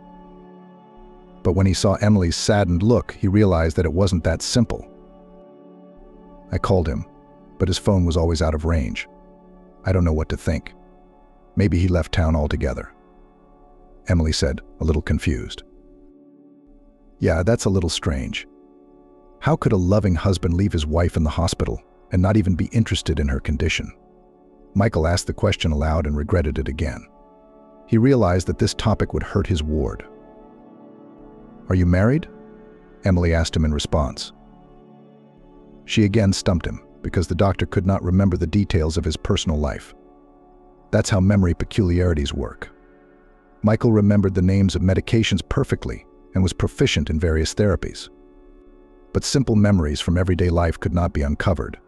Speaker 3: But when he saw Emily's saddened look, he realized that it wasn't that simple. "I called him, but his phone was always out of range. I don't know what to think. Maybe he left town altogether," Emily said, a little confused. "Yeah, that's a little strange. How could a loving husband leave his wife in the hospital and not even be interested in her condition?" Michael asked the question aloud and regretted it again. He realized that this topic would hurt his ward. "Are you married?" Emily asked him in response. She again stumped him because the doctor could not remember the details of his personal life. That's how memory peculiarities work. Michael remembered the names of medications perfectly and was proficient in various therapies. But simple memories from everyday life could not be uncovered.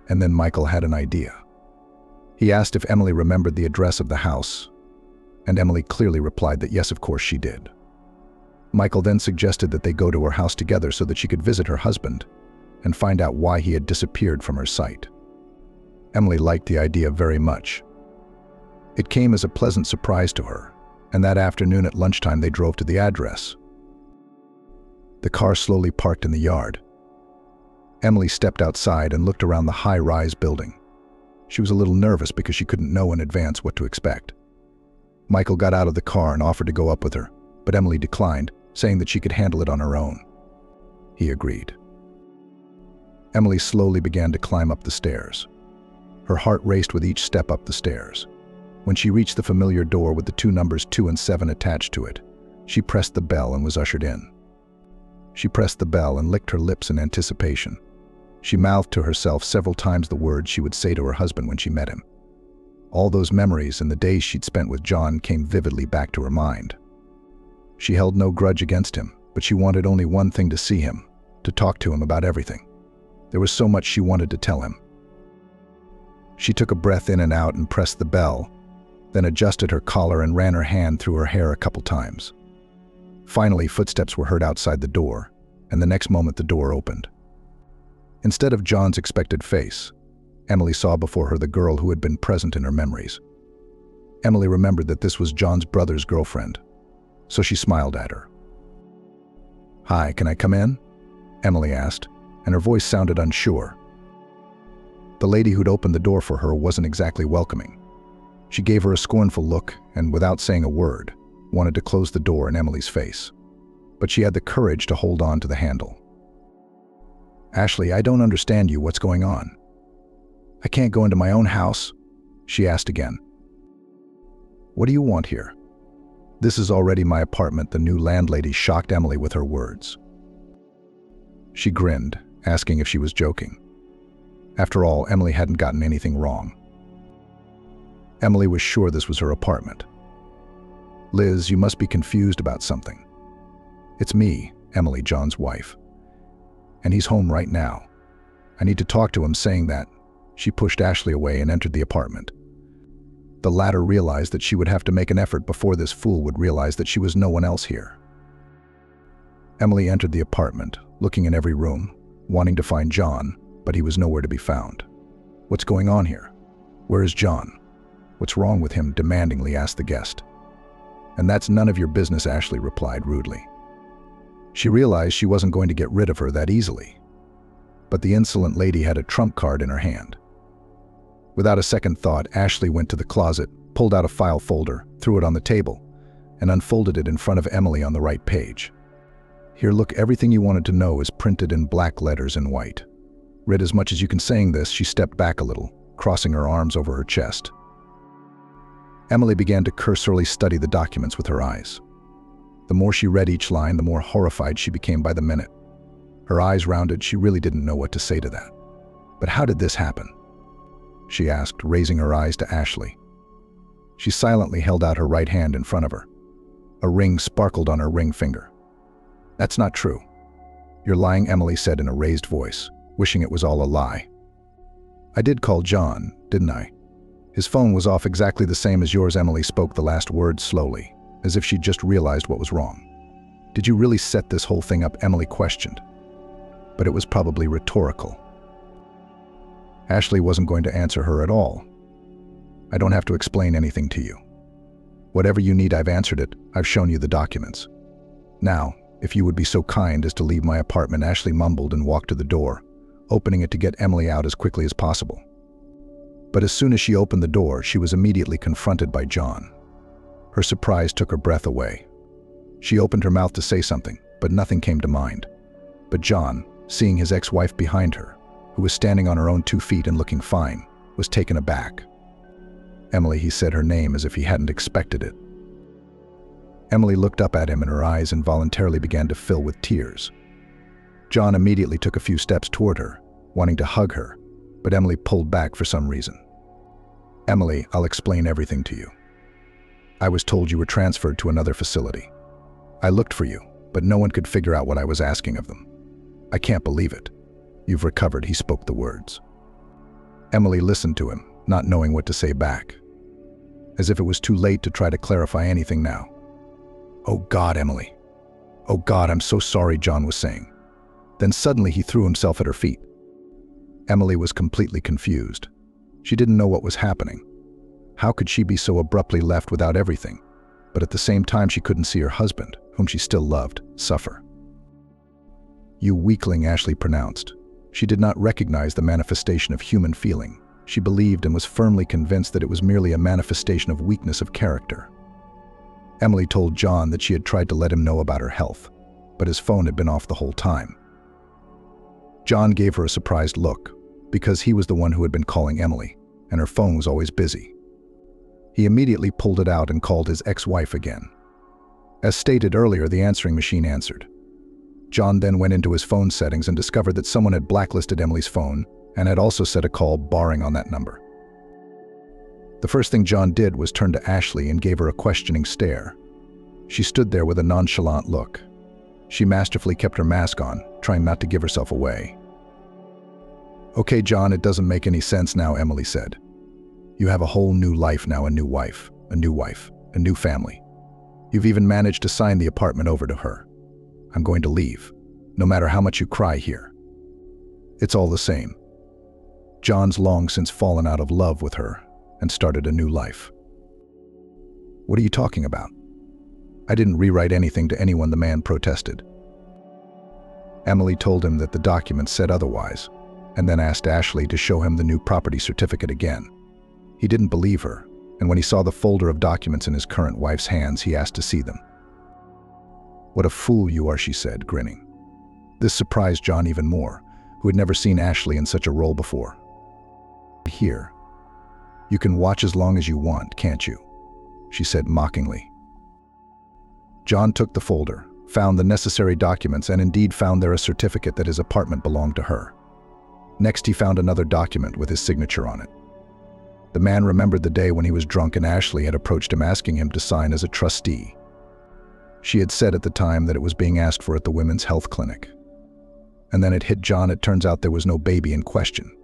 Speaker 3: And then Michael had an idea. He asked if Emily remembered the address of the house, and Emily clearly replied that yes, of course she did. Michael then suggested that they go to her house together so that she could visit her husband and find out why he had disappeared from her sight. Emily liked the idea very much. It came as a pleasant surprise to her, and that afternoon at lunchtime they drove to the address. The car slowly parked in the yard. Emily stepped outside and looked around the high-rise building. She was a little nervous because she couldn't know in advance what to expect. Michael got out of the car and offered to go up with her, but Emily declined, saying that she could handle it on her own. He agreed. Emily slowly began to climb up the stairs. Her heart raced with each step up the stairs. When she reached the familiar door with the two numbers 2 and 7 attached to it, she pressed the bell and was ushered in. She pressed the bell and licked her lips in anticipation. She mouthed to herself several times the words she would say to her husband when she met him. All those memories and the days she'd spent with John came vividly back to her mind. She held no grudge against him, but she wanted only one thing: to see him, to talk to him about everything. There was so much she wanted to tell him. She took a breath in and out and pressed the bell, then adjusted her collar and ran her hand through her hair a couple times. Finally, footsteps were heard outside the door, and the next moment the door opened. Instead of John's expected face, Emily saw before her the girl who had been present in her memories. Emily remembered that this was John's brother's girlfriend, so she smiled at her. "Hi, can I come in?" Emily asked, and her voice sounded unsure. The lady who'd opened the door for her wasn't exactly welcoming. She gave her a scornful look and, without saying a word, wanted to close the door in Emily's face. But she had the courage to hold on to the handle. "Ashley, I don't understand you. What's going on?" "I can't go into my own house?" she asked again. "What do you want here?" "This is already my apartment," the new landlady shocked Emily with her words. She grinned, asking if she was joking. After all, Emily hadn't gotten anything wrong. Emily was sure this was her apartment. "Liz, you must be confused about something." "It's me, Emily, John's wife." and he's home right now. I need to talk to him." Saying that, she pushed Ashley away and entered the apartment. The latter realized that she would have to make an effort before this fool would realize that she was no one else here. Emily entered the apartment, looking in every room, wanting to find John, but he was nowhere to be found. "What's going on here? Where is John? What's wrong with him?" demandingly asked the guest. "And that's none of your business," Ashley replied rudely. She realized she wasn't going to get rid of her that easily. But the insolent lady had a trump card in her hand. Without a second thought, Ashley went to the closet, pulled out a file folder, threw it on the table, and unfolded it in front of Emily on the right page. "Here, look, everything you wanted to know is printed in black letters in white. Read as much as you can." Saying this, she stepped back a little, crossing her arms over her chest. Emily began to cursorily study the documents with her eyes. The more she read each line, the more horrified she became by the minute. Her eyes rounded. She really didn't know what to say to that. "But how did this happen?" she asked, raising her eyes to Ashley. She silently held out her right hand in front of her. A ring sparkled on her ring finger. "That's not true. You're lying," Emily said in a raised voice, wishing it was all a lie. "I did call John, didn't I? His phone was off exactly the same as yours." Emily spoke the last words slowly, as if she'd just realized what was wrong. "Did you really set this whole thing up?" Emily questioned. But it was probably rhetorical. Ashley wasn't going to answer her at all. "I don't have to explain anything to you. Whatever you need, I've answered it. I've shown you the documents. Now, if you would be so kind as to leave my apartment." Ashley mumbled and walked to the door, opening it to get Emily out as quickly as possible. But as soon as she opened the door, she was immediately confronted by John. Her surprise took her breath away. She opened her mouth to say something, but nothing came to mind. But John, seeing his ex-wife behind her, who was standing on her own 2 feet and looking fine, was taken aback. "Emily," he said her name as if he hadn't expected it. Emily looked up at him and her eyes involuntarily began to fill with tears. John immediately took a few steps toward her, wanting to hug her, but Emily pulled back for some reason. "Emily, I'll explain everything to you. I was told you were transferred to another facility. I looked for you, but no one could figure out what I was asking of them. I can't believe it. You've recovered." He spoke the words. Emily listened to him, not knowing what to say back, as if it was too late to try to clarify anything now. "Oh God, Emily. Oh God, I'm so sorry," John was saying. Then suddenly he threw himself at her feet. Emily was completely confused. She didn't know what was happening. How could she be so abruptly left without everything? But at the same time, she couldn't see her husband, whom she still loved, suffer. "You weakling," Ashley pronounced. She did not recognize the manifestation of human feeling. She believed and was firmly convinced that it was merely a manifestation of weakness of character. Emily told John that she had tried to let him know about her health, but his phone had been off the whole time. John gave her a surprised look, because he was the one who had been calling Emily, and her phone was always busy. He immediately pulled it out and called his ex-wife again. As stated earlier, the answering machine answered. John then went into his phone settings and discovered that someone had blacklisted Emily's phone and had also set a call barring on that number. The first thing John did was turn to Ashley and gave her a questioning stare. She stood there with a nonchalant look. She masterfully kept her mask on, trying not to give herself away. "Okay, John, it doesn't make any sense now," Emily said. "You have a whole new life now, a new wife, a new family. You've even managed to sign the apartment over to her. I'm going to leave, no matter how much you cry here. It's all the same. John's long since fallen out of love with her and started a new life." "What are you talking about?" "I didn't rewrite anything to anyone," the man protested. Emily told him that the document said otherwise, and then asked Ashley to show him the new property certificate again. He didn't believe her, and when he saw the folder of documents in his current wife's hands, he asked to see them. "What a fool you are," she said, grinning. This surprised John even more, who had never seen Ashley in such a role before. "Here. You can watch as long as you want, can't you?" she said mockingly. John took the folder, found the necessary documents, and indeed found there a certificate that his apartment belonged to her. Next, he found another document with his signature on it. The man remembered the day when he was drunk and Ashley had approached him asking him to sign as a trustee. She had said at the time that it was being asked for at the women's health clinic. And then it hit John. It turns out there was no baby in question.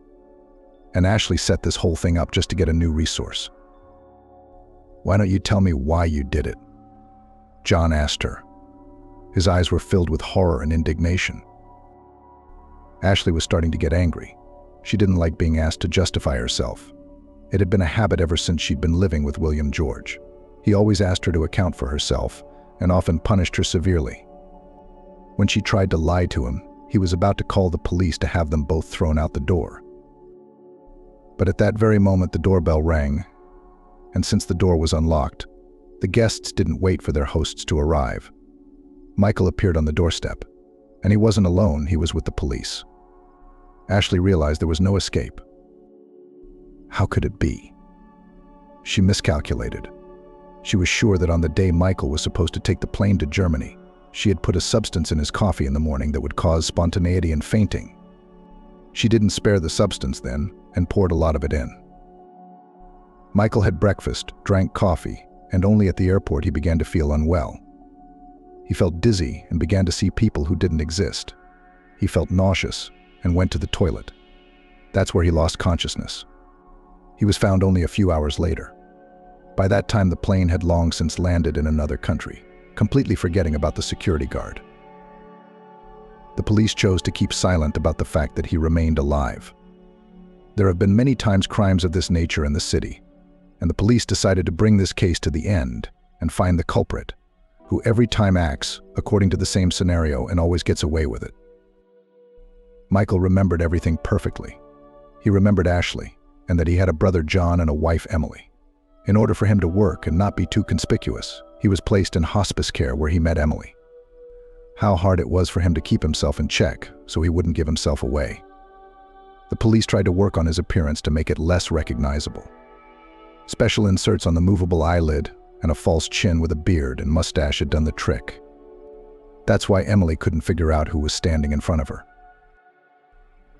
Speaker 3: And Ashley set this whole thing up just to get a new resource. "Why don't you tell me why you did it?" John asked her. His eyes were filled with horror and indignation. Ashley was starting to get angry. She didn't like being asked to justify herself. It had been a habit ever since she'd been living with William George. He always asked her to account for herself and often punished her severely. When she tried to lie to him, he was about to call the police to have them both thrown out the door. But at that very moment, the doorbell rang, and since the door was unlocked, the guests didn't wait for their hosts to arrive. Michael appeared on the doorstep, and he wasn't alone, he was with the police. Ashley realized there was no escape. How could it be? She miscalculated. She was sure that on the day Michael was supposed to take the plane to Germany, she had put a substance in his coffee in the morning that would cause spontaneity and fainting. She didn't spare the substance then and poured a lot of it in. Michael had breakfast, drank coffee, and only at the airport he began to feel unwell. He felt dizzy and began to see people who didn't exist. He felt nauseous and went to the toilet. That's where he lost consciousness. He was found only a few hours later. By that time, the plane had long since landed in another country, completely forgetting about the security guard. The police chose to keep silent about the fact that he remained alive. There have been many times crimes of this nature in the city, and the police decided to bring this case to the end and find the culprit, who every time acts according to the same scenario and always gets away with it. Michael remembered everything perfectly. He remembered Ashley, and that he had a brother John and a wife Emily. In order for him to work and not be too conspicuous, he was placed in hospice care where he met Emily. How hard it was for him to keep himself in check so he wouldn't give himself away. The police tried to work on his appearance to make it less recognizable. Special inserts on the movable eyelid and a false chin with a beard and mustache had done the trick. That's why Emily couldn't figure out who was standing in front of her.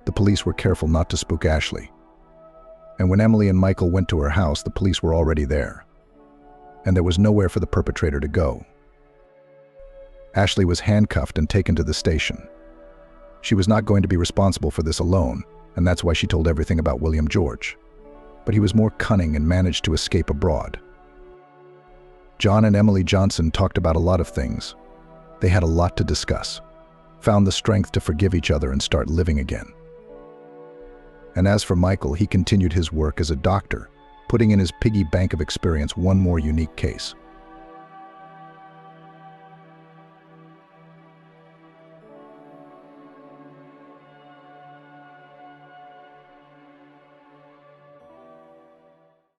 Speaker 3: The police were careful not to spook Ashley. And when Emily and Michael went to her house, the police were already there. And there was nowhere for the perpetrator to go. Ashley was handcuffed and taken to the station. She was not going to be responsible for this alone, and that's why she told everything about William George. But he was more cunning and managed to escape abroad. John and Emily Johnson talked about a lot of things. They had a lot to discuss, found the strength to forgive each other and start living again. And as for Michael, he continued his work as a doctor, putting in his piggy bank of experience one more unique case.